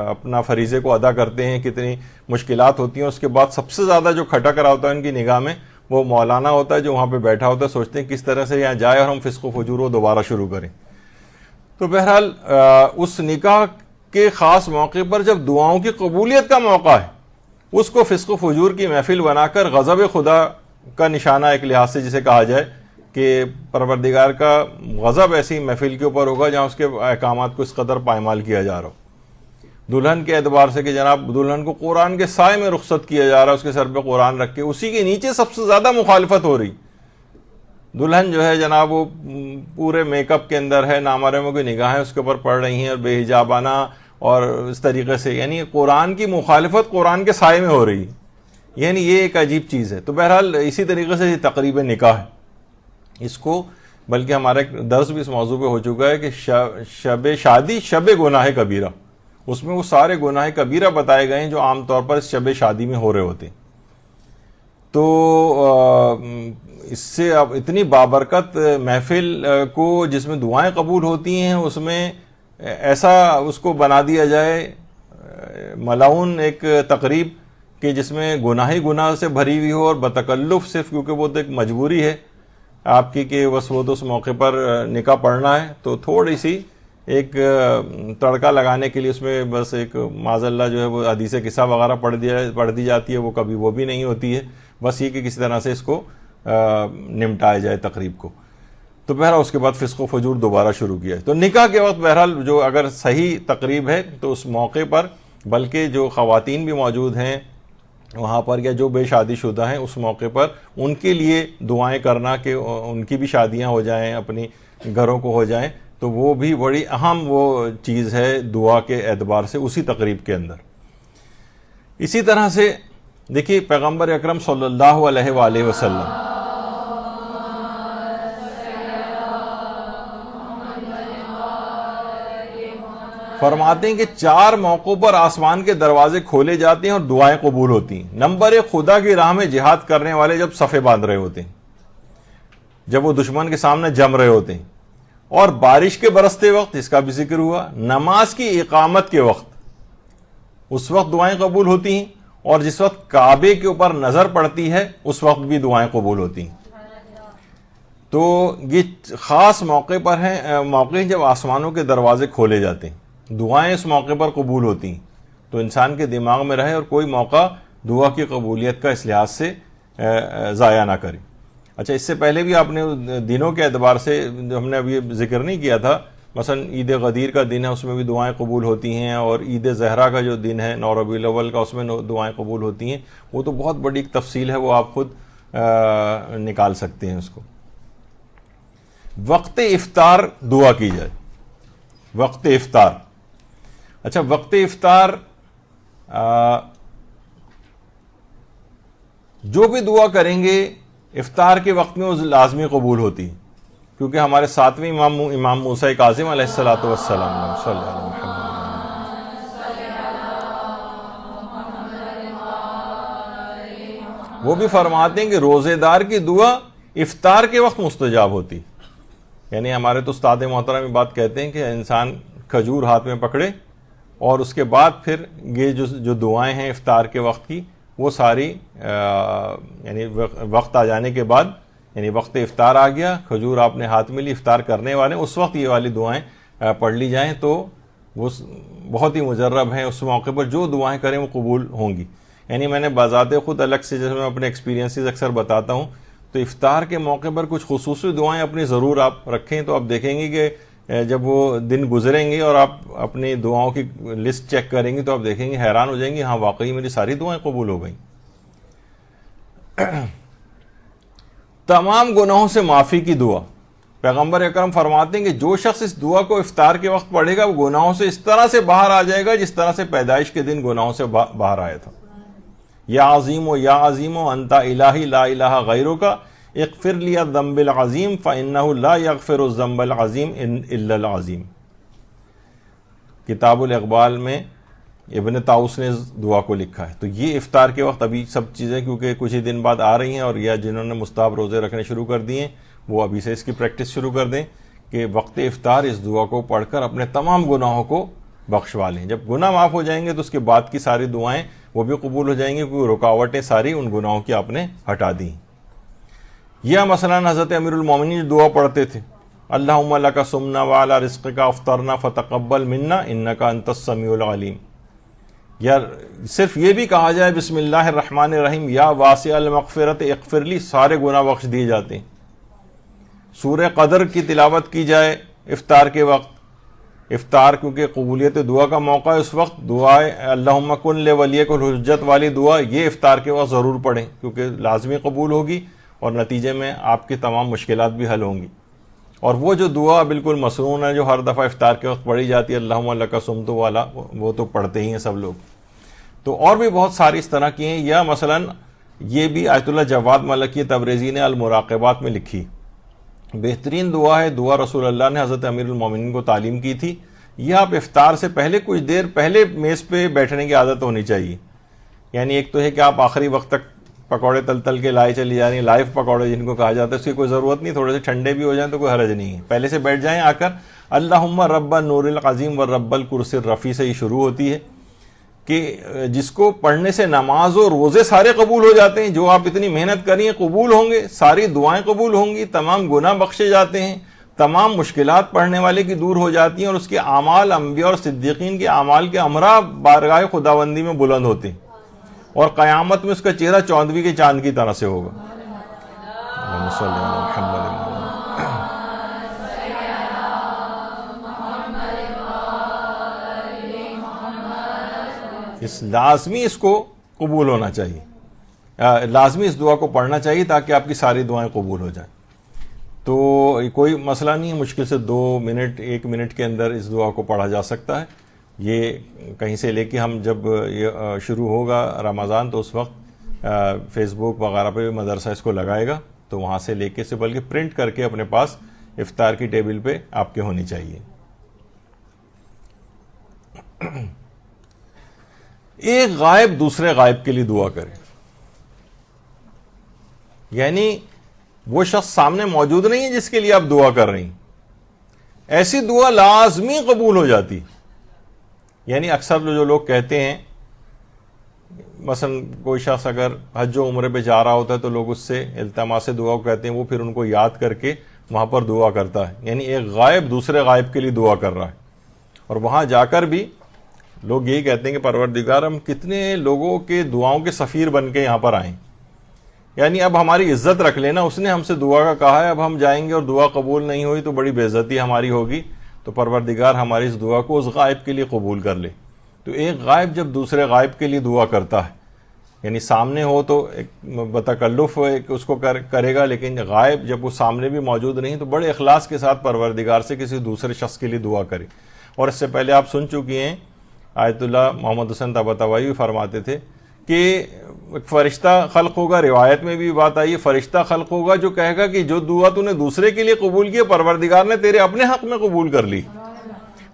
اپنا فریضے کو ادا کرتے ہیں، کتنی مشکلات ہوتی ہیں. اس کے بعد سب سے زیادہ جو کھٹک رہا ہوتا ہے ان کی نگاہ میں وہ مولانا ہوتا ہے جو وہاں پہ بیٹھا ہوتا ہے، سوچتے ہیں کس طرح سے یہاں جائے اور ہم فسق و فجور کو دوبارہ شروع کریں. تو بہرحال اس نکاح کے خاص موقع پر جب دعاؤں کی قبولیت کا موقع ہے، اس کو فسق و فجور کی محفل بنا کر غضب خدا کا نشانہ ایک لحاظ سے جسے کہا جائے کہ پروردگار کا غضب ایسی محفل کے اوپر ہوگا جہاں اس کے احکامات کو اس قدر پائمال کیا جا رہا ہو. دلہن کے اعتبار سے کہ جناب دلہن کو قرآن کے سائے میں رخصت کیا جا رہا ہے، اس کے سر پہ قرآن رکھ کے، اسی کے نیچے سب سے زیادہ مخالفت ہو رہی. دلہن جو ہے جناب وہ پورے میک اپ کے اندر ہے، نامحرموں کی نگاہیں اس کے اوپر پڑ رہی ہیں اور بے حجابانہ اور اس طریقے سے، یعنی قرآن کی مخالفت قرآن کے سائے میں ہو رہی. یعنی یہ ایک عجیب چیز ہے. تو بہرحال اسی طریقے سے یہ تقریب نکاح ہے. اس کو بلکہ ہمارا ایک درس بھی اس موضوع پہ ہو چکا ہے کہ شب شادی شب گناہ کبیرہ، اس میں وہ سارے گناہ کبیرہ بتائے گئے ہیں جو عام طور پر اس شب شادی میں ہو رہے ہوتے ہیں. تو اس سے اب اتنی بابرکت محفل کو جس میں دعائیں قبول ہوتی ہیں، اس میں ایسا اس کو بنا دیا جائے ملعون ایک تقریب کہ جس میں گناہ ہی گناہ سے بھری ہوئی ہو اور بتکلف، صرف کیونکہ وہ تو ایک مجبوری ہے آپ کی کہ بس وہ تو اس موقع پر نکاح پڑھنا ہے، تو تھوڑی سی ایک تڑکا لگانے کے لیے اس میں بس ایک معاذ اللہ جو ہے وہ حدیث قصہ وغیرہ پڑھ دی جاتی ہے. وہ کبھی وہ بھی نہیں ہوتی ہے، بس یہ کہ کسی طرح سے اس کو نمٹایا جائے تقریب کو. تو بہرحال اس کے بعد فسق و فجور دوبارہ شروع کیا ہے. تو نکاح کے وقت بہرحال جو اگر صحیح تقریب ہے تو اس موقع پر، بلکہ جو خواتین بھی موجود ہیں وہاں پر یا جو بے شادی شدہ ہیں اس موقع پر ان کے لیے دعائیں کرنا کہ ان کی بھی شادیاں ہو جائیں، اپنی گھروں کو ہو جائیں، تو وہ بھی بڑی اہم وہ چیز ہے دعا کے اعتبار سے اسی تقریب کے اندر. اسی طرح سے دیکھیے پیغمبر اکرم صلی اللہ علیہ وآلہ وسلم فرماتے ہیں کہ 4 موقعوں پر آسمان کے دروازے کھولے جاتے ہیں اور دعائیں قبول ہوتی ہیں. نمبر 1، خدا کی راہ میں جہاد کرنے والے جب صفے باندھ رہے ہوتے ہیں، جب وہ دشمن کے سامنے جم رہے ہوتے ہیں، اور بارش کے برستے وقت، اس کا بھی ذکر ہوا، نماز کی اقامت کے وقت، اس وقت دعائیں قبول ہوتی ہیں، اور جس وقت کعبے کے اوپر نظر پڑتی ہے اس وقت بھی دعائیں قبول ہوتی ہیں. تو یہ خاص موقع پر ہیں، موقع ہیں جب آسمانوں کے دروازے کھولے جاتے ہیں، دعائیں اس موقع پر قبول ہوتی ہیں. تو انسان کے دماغ میں رہے اور کوئی موقع دعا کی قبولیت کا اس لحاظ سے ضائع نہ کریں. اچھا، اس سے پہلے بھی آپ نے دنوں کے اعتبار سے جو ہم نے ابھی ذکر نہیں کیا تھا، مثلا عید غدیر کا دن ہے، اس میں بھی دعائیں قبول ہوتی ہیں، اور عید زہرا کا جو دن ہے 9 ربیع الاول کا، اس میں دعائیں قبول ہوتی ہیں. وہ تو بہت بڑی ایک تفصیل ہے، وہ آپ خود نکال سکتے ہیں اس کو. وقت افطار دعا کی جائے. وقت افطار، اچھا وقت افطار جو بھی دعا کریں گے افطار کے وقت میں وہ لازمی قبول ہوتی ہے، کیونکہ ہمارے ساتویں امام موسیٰ کاظم علیہ الصلوۃ والسلام صلی اللہ علیہ وسلم وہ بھی فرماتے ہیں کہ روزے دار کی دعا افطار کے وقت مستجاب ہوتی. یعنی ہمارے تو استاد محترم بات کہتے ہیں کہ انسان کھجور ہاتھ میں پکڑے اور اس کے بعد پھر یہ جو دعائیں ہیں افطار کے وقت کی، وہ ساری یعنی وقت آ جانے کے بعد، یعنی وقت افطار آ گیا، کھجور آپ نے ہاتھ میں لی، افطار کرنے والے اس وقت یہ والی دعائیں پڑھ لی جائیں تو وہ بہت ہی مجرب ہیں. اس موقع پر جو دعائیں کریں وہ قبول ہوں گی. یعنی میں نے بذات خود الگ سے جیسے میں اپنے ایکسپیرینسز اکثر بتاتا ہوں، تو افطار کے موقع پر کچھ خصوصی دعائیں اپنی ضرور آپ رکھیں، تو آپ دیکھیں گے کہ جب وہ دن گزریں گے اور آپ اپنی دعاؤں کی لسٹ چیک کریں گے تو آپ دیکھیں گے، حیران ہو جائیں گے، ہاں واقعی میری ساری دعائیں قبول ہو گئیں. تمام گناہوں سے معافی کی دعا. پیغمبر اکرم فرماتے ہیں کہ جو شخص اس دعا کو افطار کے وقت پڑھے گا وہ گناہوں سے اس طرح سے باہر آ جائے گا جس طرح سے پیدائش کے دن گناہوں سے باہر آیا تھا. یا عظیم و یا عظیم و انت الہی لا الہ غیرک اغفر لی الذنب العظیم فانہ لا یغفر الذنب العظیم الا العظیم. کتاب الاقبال میں ابن طاؤس نے اس دعا کو لکھا ہے. تو یہ افطار کے وقت ابھی سب چیزیں کیونکہ کچھ ہی دن بعد آ رہی ہیں، اور یا جنہوں نے مستحب روزے رکھنے شروع کر دیے وہ ابھی سے اس کی پریکٹس شروع کر دیں کہ وقت افطار اس دعا کو پڑھ کر اپنے تمام گناہوں کو بخشوا لیں. جب گناہ معاف ہو جائیں گے تو اس کے بعد کی ساری دعائیں وہ بھی قبول ہو جائیں گی، کیونکہ رکاوٹیں ساری ان گناہوں کی آپ نے ہٹا دی. یا مثلا حضرت امیر المومنین دعا پڑھتے تھے، اللہم لک صمنا وعلی رزقک افطرنا فتقبل منا انک انت السمیع العلیم. یا صرف یہ بھی کہا جائے بسم اللہ الرحمن الرحیم یا واسع المغفرت اغفر لی، سارے گناہ بخش دیے جاتے ہیں. سورہ قدر کی تلاوت کی جائے افطار کے وقت. افطار کیونکہ قبولیت دعا کا موقع ہے، اس وقت دعائے اللہم کن لولیک الحجت والی دعا یہ افطار کے وقت ضرور پڑھیں، کیونکہ لازمی قبول ہوگی اور نتیجے میں آپ کی تمام مشکلات بھی حل ہوں گی. اور وہ جو دعا بالکل مسنون ہے جو ہر دفعہ افطار کے وقت پڑھی جاتی ہے اللہم لک صمت والا، وہ تو پڑھتے ہی ہیں سب لوگ. تو اور بھی بہت ساری اس طرح کی ہیں. یا مثلا یہ بھی آیت اللہ جواد ملکی تبریزی نے المراقبات میں لکھی، بہترین دعا ہے، دعا رسول اللہ نے حضرت امیر المومنین کو تعلیم کی تھی. یہ آپ افطار سے پہلے کچھ دیر پہلے میز پہ بیٹھنے کی عادت ہونی چاہیے. یعنی ایک تو ہے کہ آپ آخری وقت تک پکوڑے تل کے لائے چلی جا رہی ہیں، لائف پکوڑے جن کو کہا جاتا ہے، اس کی کوئی ضرورت نہیں، تھوڑے سے ٹھنڈے بھی ہو جائیں تو کوئی حرج نہیں ہے. پہلے سے بیٹھ جائیں آ کر. اللہم رب النور العظیم و رب الکرسی الرفیع سے ہی شروع ہوتی ہے کہ جس کو پڑھنے سے نماز اور روزے سارے قبول ہو جاتے ہیں. جو آپ اتنی محنت کریے قبول ہوں گے، ساری دعائیں قبول ہوں گی، تمام گناہ بخشے جاتے ہیں، تمام مشکلات پڑھنے والے کی دور ہو جاتی ہیں، اور اس کے اعمال انبیاء اور صدیقین کے اعمال کے امراء بارگاہ خداوندی میں بلند ہوتے ہیں، اور قیامت میں اس کا چہرہ چوندویں کے چاند کی طرح سے ہوگا. اللہم صلی علی محمد. لازمی اس کو قبول ہونا چاہیے، لازمی اس دعا کو پڑھنا چاہیے تاکہ آپ کی ساری دعائیں قبول ہو جائیں. تو کوئی مسئلہ نہیں ہے، مشکل سے 2 منٹ 1 منٹ کے اندر اس دعا کو پڑھا جا سکتا ہے. یہ کہیں سے لے کے ہم جب یہ شروع ہوگا رمضان تو اس وقت فیس بک وغیرہ پہ بھی مدرسہ اس کو لگائے گا، تو وہاں سے لے کے سے بلکہ پرنٹ کر کے اپنے پاس افطار کی ٹیبل پہ آپ کے ہونی چاہیے. ایک غائب دوسرے غائب کے لیے دعا کرے. یعنی وہ شخص سامنے موجود نہیں ہے جس کے لیے آپ دعا کر رہی ہیں، ایسی دعا لازمی قبول ہو جاتی. یعنی اکثر جو لوگ کہتے ہیں، مثلا کوئی شخص اگر حج و عمرے پہ جا رہا ہوتا ہے تو لوگ اس سے التماس دعا کو کہتے ہیں، وہ پھر ان کو یاد کر کے وہاں پر دعا کرتا ہے. یعنی ایک غائب دوسرے غائب کے لیے دعا کر رہا ہے، اور وہاں جا کر بھی لوگ یہی کہتے ہیں کہ پروردگار ہم کتنے لوگوں کے دعاؤں کے سفیر بن کے یہاں پر آئیں، یعنی اب ہماری عزت رکھ لینا، اس نے ہم سے دعا کا کہا ہے، اب ہم جائیں گے اور دعا قبول نہیں ہوئی تو بڑی بے عزتی ہماری ہوگی، تو پروردگار ہماری اس دعا کو اس غائب کے لیے قبول کر لے۔ تو ایک غائب جب دوسرے غائب کے لیے دعا کرتا ہے، یعنی سامنے ہو تو ایک بتکلف اس کو کرے گا، لیکن غائب جب وہ سامنے بھی موجود نہیں تو بڑے اخلاص کے ساتھ پروردگار سے کسی دوسرے شخص کے لیے دعا کرے۔ اور اس سے پہلے آپ سن چکی ہیں، آیت اللہ محمد حسین طباطبائی بھی فرماتے تھے کہ ایک فرشتہ خلق ہوگا، روایت میں بھی بات آئی ہے، فرشتہ خلق ہوگا جو کہے گا کہ جو دعا تو نے دوسرے کے لیے قبول کی پروردگار نے تیرے اپنے حق میں قبول کر لی۔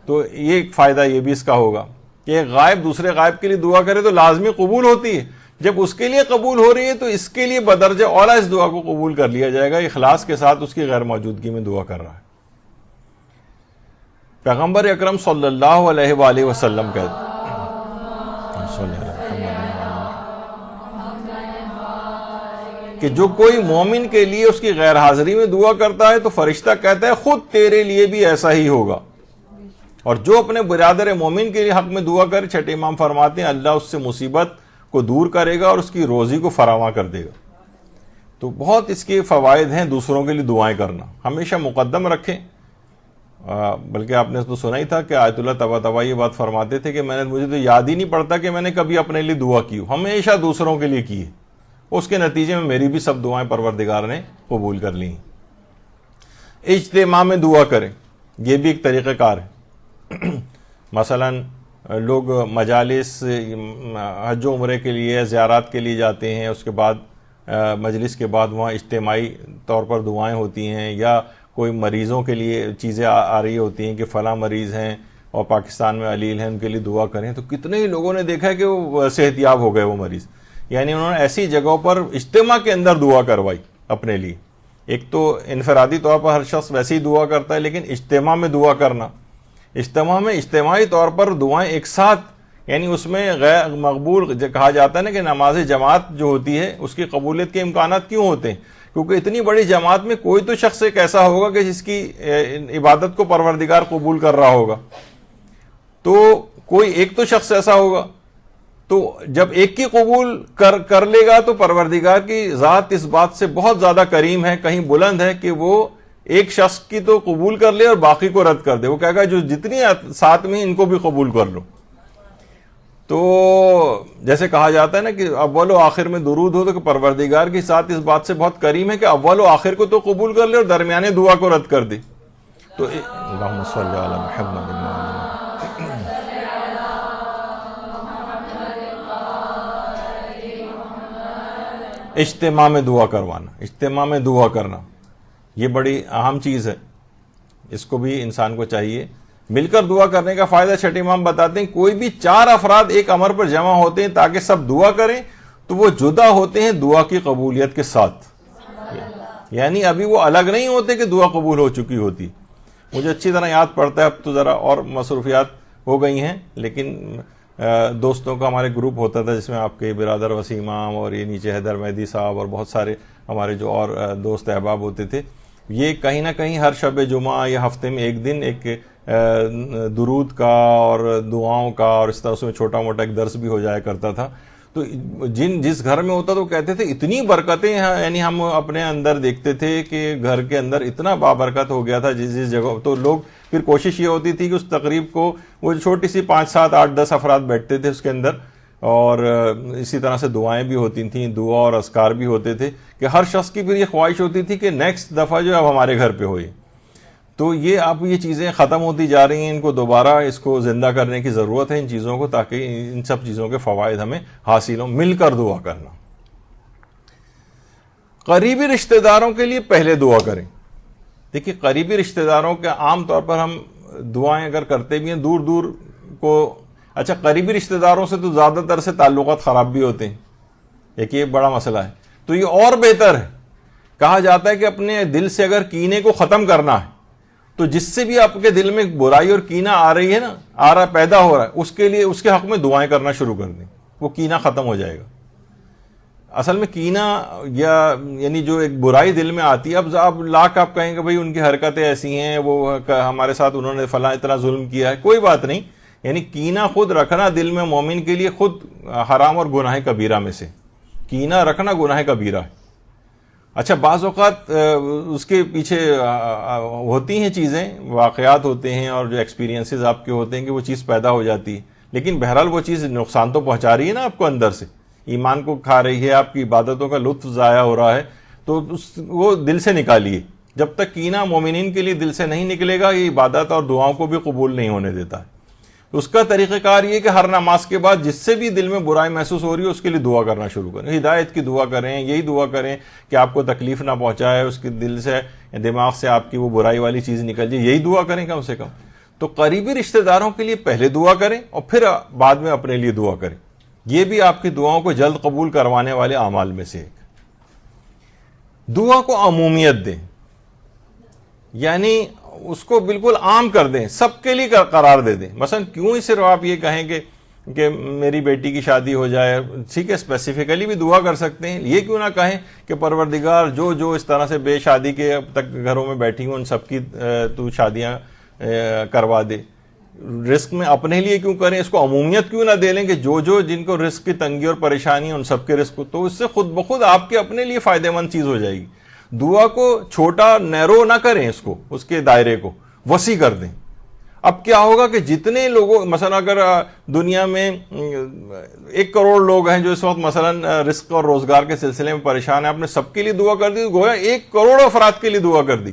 تو یہ ایک فائدہ یہ بھی اس کا ہوگا کہ ایک غائب دوسرے غائب کے لیے دعا کرے تو لازمی قبول ہوتی ہے، جب اس کے لیے قبول ہو رہی ہے تو اس کے لیے بدرجہ اولا اس دعا کو قبول کر لیا جائے گا، اخلاص کے ساتھ اس کی غیر موجودگی میں دعا کر رہا ہے۔ پیغمبر اکرم صلی اللہ علیہ وآلہ وسلم کہتے کہ جو کوئی مومن کے لیے اس کی غیر حاضری میں دعا کرتا ہے تو فرشتہ کہتا ہے خود تیرے لیے بھی ایسا ہی ہوگا، اور جو اپنے برادر مومن کے لیے حق میں دعا کرے، چھٹے امام فرماتے ہیں اللہ اس سے مصیبت کو دور کرے گا اور اس کی روزی کو فراواں کر دے گا۔ تو بہت اس کے فوائد ہیں دوسروں کے لیے دعائیں کرنا، ہمیشہ مقدم رکھیں۔ بلکہ آپ نے تو سنا ہی تھا کہ آیت اللہ طباطبائی یہ بات فرماتے تھے کہ مجھے تو یاد ہی نہیں پڑتا کہ میں نے کبھی اپنے لیے دعا کی ہو، ہمیشہ دوسروں کے لیے کی ہے، اس کے نتیجے میں میری بھی سب دعائیں پروردگار نے قبول کر لی ہیں۔ اجتماع میں دعا کریں، یہ بھی ایک طریقہ کار ہے۔ مثلا لوگ مجالس حج و عمرے کے لیے زیارات کے لیے جاتے ہیں، اس کے بعد مجلس کے بعد وہاں اجتماعی طور پر دعائیں ہوتی ہیں، یا کوئی مریضوں کے لیے چیزیں آ رہی ہوتی ہیں کہ فلاں مریض ہیں اور پاکستان میں علیل ہیں، ان کے لیے دعا کریں، تو کتنے ہی لوگوں نے دیکھا ہے کہ وہ صحت یاب ہو گئے وہ مریض، یعنی انہوں نے ایسی جگہوں پر اجتماع کے اندر دعا کروائی اپنے لیے۔ ایک تو انفرادی طور پر ہر شخص ویسے ہی دعا کرتا ہے، لیکن اجتماع میں دعا کرنا، اجتماع میں اجتماعی طور پر دعائیں ایک ساتھ، یعنی اس میں غیر مقبول کہا جاتا ہے نا کہ نماز جماعت جو ہوتی ہے اس کی قبولیت کے امکانات کیوں ہوتے ہیں؟ کیونکہ اتنی بڑی جماعت میں کوئی تو شخص ایک ایسا ہوگا کہ جس کی عبادت کو پروردگار قبول کر رہا ہوگا، تو کوئی ایک تو شخص ایسا ہوگا، تو جب ایک کی قبول کر لے گا تو پروردگار کی ذات اس بات سے بہت زیادہ کریم ہے، کہیں بلند ہے کہ وہ ایک شخص کی تو قبول کر لے اور باقی کو رد کر دے، وہ کہے گا جو جتنی ساتھ میں ان کو بھی قبول کر لو۔ تو جیسے کہا جاتا ہے نا کہ اول و آخر میں درود ہو، تو کہ پروردگار کی ذات اس بات سے بہت کریم ہے کہ اول و آخر کو تو قبول کر لے اور درمیانے دعا کو رد کر دے۔ تو اللہم صلی علی محمد۔ اجتماع میں دعا کروانا، اجتماع میں دعا کرنا یہ بڑی اہم چیز ہے، اس کو بھی انسان کو چاہیے۔ مل کر دعا کرنے کا فائدہ چھٹے امام بتاتے ہیں، کوئی بھی 4 افراد ایک امر پر جمع ہوتے ہیں تاکہ سب دعا کریں تو وہ جدا ہوتے ہیں دعا کی قبولیت کے ساتھ، یعنی ابھی وہ الگ نہیں ہوتے کہ دعا قبول ہو چکی ہوتی۔ مجھے اچھی طرح یاد پڑتا ہے، اب تو ذرا اور مصروفیات ہو گئی ہیں، لیکن دوستوں کا ہمارے گروپ ہوتا تھا جس میں آپ کے برادر وسیم امام اور یہ نیچے حیدر مہدی صاحب اور بہت سارے ہمارے جو اور دوست احباب ہوتے تھے، یہ کہیں نہ کہیں ہر شب جمعہ یا ہفتے میں ایک دن ایک درود کا اور دعاؤں کا اور اس طرح اس میں چھوٹا موٹا ایک درس بھی ہو جایا کرتا تھا۔ تو جس گھر میں ہوتا تو کہتے تھے اتنی برکتیں ہیں، یعنی ہم اپنے اندر دیکھتے تھے کہ گھر کے اندر اتنا بابرکت ہو گیا تھا جس جگہ، تو لوگ پھر کوشش یہ ہوتی تھی کہ اس تقریب کو وہ چھوٹی سی 5 7 8 10 افراد بیٹھتے تھے اس کے اندر، اور اسی طرح سے دعائیں بھی ہوتی تھیں، دعا اور اذکار بھی ہوتے تھے، کہ ہر شخص کی پھر یہ خواہش ہوتی تھی کہ نیکسٹ دفعہ جو اب ہمارے گھر پہ ہوئی۔ تو یہ اب یہ چیزیں ختم ہوتی جا رہی ہیں، ان کو دوبارہ اس کو زندہ کرنے کی ضرورت ہے ان چیزوں کو، تاکہ ان سب چیزوں کے فوائد ہمیں حاصل ہوں۔ مل کر دعا کرنا۔ قریبی رشتہ داروں کے لیے پہلے دعا کریں۔ دیکھیے قریبی رشتہ داروں کے عام طور پر ہم دعائیں اگر کرتے بھی ہیں دور دور کو، اچھا قریبی رشتہ داروں سے تو زیادہ تر سے تعلقات خراب بھی ہوتے ہیں، ایک یہ بڑا مسئلہ ہے، تو یہ اور بہتر ہے۔ کہا جاتا ہے کہ اپنے دل سے اگر کینے کو ختم کرنا ہے تو جس سے بھی آپ کے دل میں برائی اور کینہ آ رہی ہے نا، پیدا ہو رہا ہے، اس کے لیے اس کے حق میں دعائیں کرنا شروع کر دیں، وہ کینہ ختم ہو جائے گا۔ اصل میں کینہ یعنی جو ایک برائی دل میں آتی ہے، اب لاکھ آپ کہیں کہ بھئی ان کی حرکتیں ایسی ہیں، وہ ہمارے ساتھ انہوں نے فلاں اتنا ظلم کیا ہے، کوئی بات نہیں، یعنی کینہ خود رکھنا دل میں مومن کے لیے خود حرام اور گناہ کبیرہ میں سے، کینہ رکھنا گناہ کبیرہ ہے۔ اچھا بعض اوقات اس کے پیچھے ہوتی ہیں چیزیں، واقعات ہوتے ہیں اور جو ایکسپیرینسز آپ کے ہوتے ہیں کہ وہ چیز پیدا ہو جاتی ہے، لیکن بہرحال وہ چیز نقصان تو پہنچا رہی ہے نا آپ کو، اندر سے ایمان کو کھا رہی ہے، آپ کی عبادتوں کا لطف ضائع ہو رہا ہے، تو وہ دل سے نکالیے۔ جب تک کینہ مومنین کے لیے دل سے نہیں نکلے گا، یہ عبادت اور دعاؤں کو بھی قبول نہیں ہونے دیتا ہے۔ اس کا طریقہ کار یہ کہ ہر نماز کے بعد جس سے بھی دل میں برائی محسوس ہو رہی ہے اس کے لیے دعا کرنا شروع کریں، ہدایت کی دعا کریں، یہی دعا کریں کہ آپ کو تکلیف نہ پہنچائے، اس کے دل سے دماغ سے آپ کی وہ برائی والی چیز نکل جائے، یہی دعا کریں کم سے کم۔ تو قریبی رشتہ داروں کے لیے پہلے دعا کریں اور پھر بعد میں اپنے لیے دعا کریں، یہ بھی آپ کی دعاؤں کو جلد قبول کروانے والے اعمال میں سے ایک۔ دعا کو عمومیت دیں، یعنی اس کو بالکل عام کر دیں، سب کے لیے قرار دے دیں۔ مثلا کیوں ہی صرف آپ یہ کہیں کہ میری بیٹی کی شادی ہو جائے، ٹھیک ہے اسپیسیفکلی بھی دعا کر سکتے ہیں، یہ کیوں نہ کہیں کہ پروردگار جو اس طرح سے بے شادی کے اب تک گھروں میں بیٹھی ہوں ان سب کی تو شادیاں کروا دے۔ رزق میں اپنے لیے کیوں کریں، اس کو عمومیت کیوں نہ دے لیں کہ جو جن کو رزق کی تنگی اور پریشانی ہے ان سب کے رزق کو، تو اس سے خود بخود آپ کے اپنے لیے فائدہ مند چیز ہو جائے گی۔ دعا کو چھوٹا نیرو نہ کریں، اس کے دائرے کو وسیع کر دیں۔ اب کیا ہوگا کہ جتنے لوگوں، مثلا اگر دنیا میں 1 کروڑ لوگ ہیں جو اس وقت مثلا رزق اور روزگار کے سلسلے میں پریشان ہیں، آپ نے سب کے لیے دعا کر دی، گویا 1 کروڑ افراد کے لیے دعا کر دی۔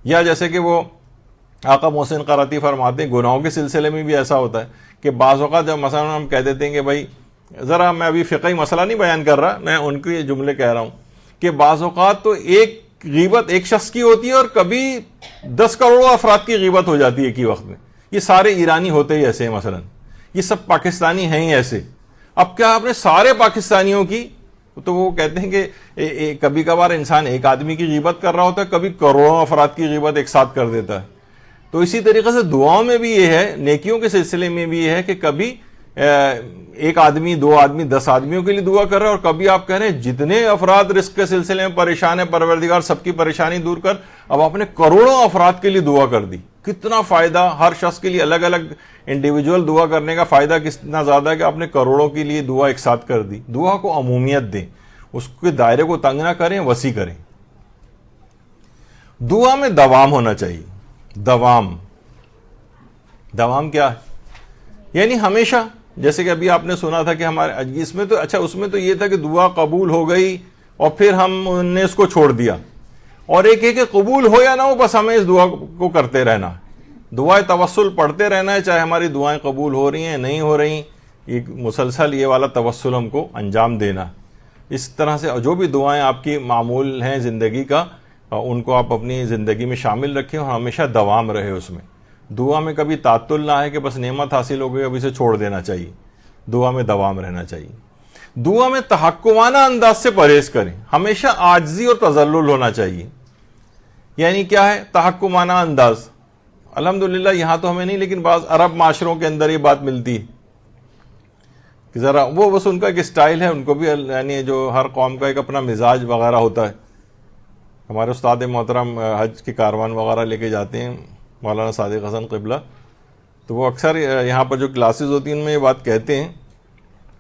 یا جیسے کہ وہ آقا محسن قراتی فرماتے ہیں گناہوں کے سلسلے میں بھی ایسا ہوتا ہے کہ بعض اوقات جب مثلا ہم کہہ دیتے ہیں کہ بھائی، ذرا میں ابھی فقہی مسئلہ نہیں بیان کر رہا، میں ان کے یہ جملے کہہ رہا ہوں کہ بعض اوقات تو ایک غیبت ایک شخص کی ہوتی ہے اور کبھی 10 کروڑ افراد کی غیبت ہو جاتی ہے ایک ہی وقت میں۔ یہ سارے ایرانی ہوتے ہی ایسے ہیں، مثلا یہ سب پاکستانی ہیں ہی ایسے۔ اب کیا آپ نے سارے پاکستانیوں کی، تو وہ کہتے ہیں کہ کبھی کبھار انسان ایک آدمی کی غیبت کر رہا ہوتا ہے، کبھی کروڑوں افراد کی غیبت ایک ساتھ کر دیتا ہے۔ تو اسی طریقے سے دعاؤں میں بھی یہ ہے، نیکیوں کے سلسلے میں بھی یہ ہے کہ کبھی 1 آدمی 2 آدمی 10 آدمیوں کے لیے دعا کر رہے ہیں، اور کبھی آپ کہہ رہے ہیں جتنے افراد رزق کے سلسلے میں پریشان ہیں پروردگار سب کی پریشانی دور کر، اب آپ نے کروڑوں افراد کے لیے دعا کر دی۔ کتنا فائدہ، ہر شخص کے لیے الگ الگ انڈیویجول دعا کرنے کا فائدہ کتنا زیادہ ہے کہ آپ نے کروڑوں کے لیے دعا ایک ساتھ کر دی۔ دعا کو عمومیت دیں، اس کے دائرے کو تنگ نہ کریں، وسیع کریں۔ دعا میں دوام ہونا چاہیے۔ دوام کیا ہے؟ یعنی ہمیشہ، جیسے کہ ابھی آپ نے سنا تھا کہ ہمارے اس میں تو اچھا، اس میں تو یہ تھا کہ دعا قبول ہو گئی اور پھر ہم نے اس کو چھوڑ دیا، اور ایک ہے کہ قبول ہو یا نہ ہو، بس ہمیں اس دعا کو کرتے رہنا، دعائیں توسل پڑھتے رہنا ہے، چاہے ہماری دعائیں قبول ہو رہی ہیں نہیں ہو رہی، ایک مسلسل یہ والا توسل ہم کو انجام دینا۔ اس طرح سے جو بھی دعائیں آپ کی معمول ہیں زندگی کا، ان کو آپ اپنی زندگی میں شامل رکھیں اور ہمیشہ دوام رہے اس میں۔ دعا میں کبھی تعطل نہ ہے کہ بس نعمت حاصل ہو گئی اب اسے چھوڑ دینا چاہیے، دعا میں دوام رہنا چاہیے۔ دعا میں تحکمانہ انداز سے پرہیز کریں، ہمیشہ عاجزی اور تذلل ہونا چاہیے۔ یعنی کیا ہے تحکمانہ انداز؟ الحمدللہ یہاں تو ہمیں نہیں، لیکن بعض عرب معاشروں کے اندر یہ بات ملتی ہے کہ ذرا وہ بس ان کا ایک اسٹائل ہے، ان کو بھی یعنی جو ہر قوم کا ایک اپنا مزاج وغیرہ ہوتا ہے۔ ہمارے استاد محترم حج کے کاروان وغیرہ لے کے جاتے ہیں، مولانا صادق حسن قبلہ، تو وہ اکثر یہاں پر جو کلاسز ہوتی ہیں ان میں یہ بات کہتے ہیں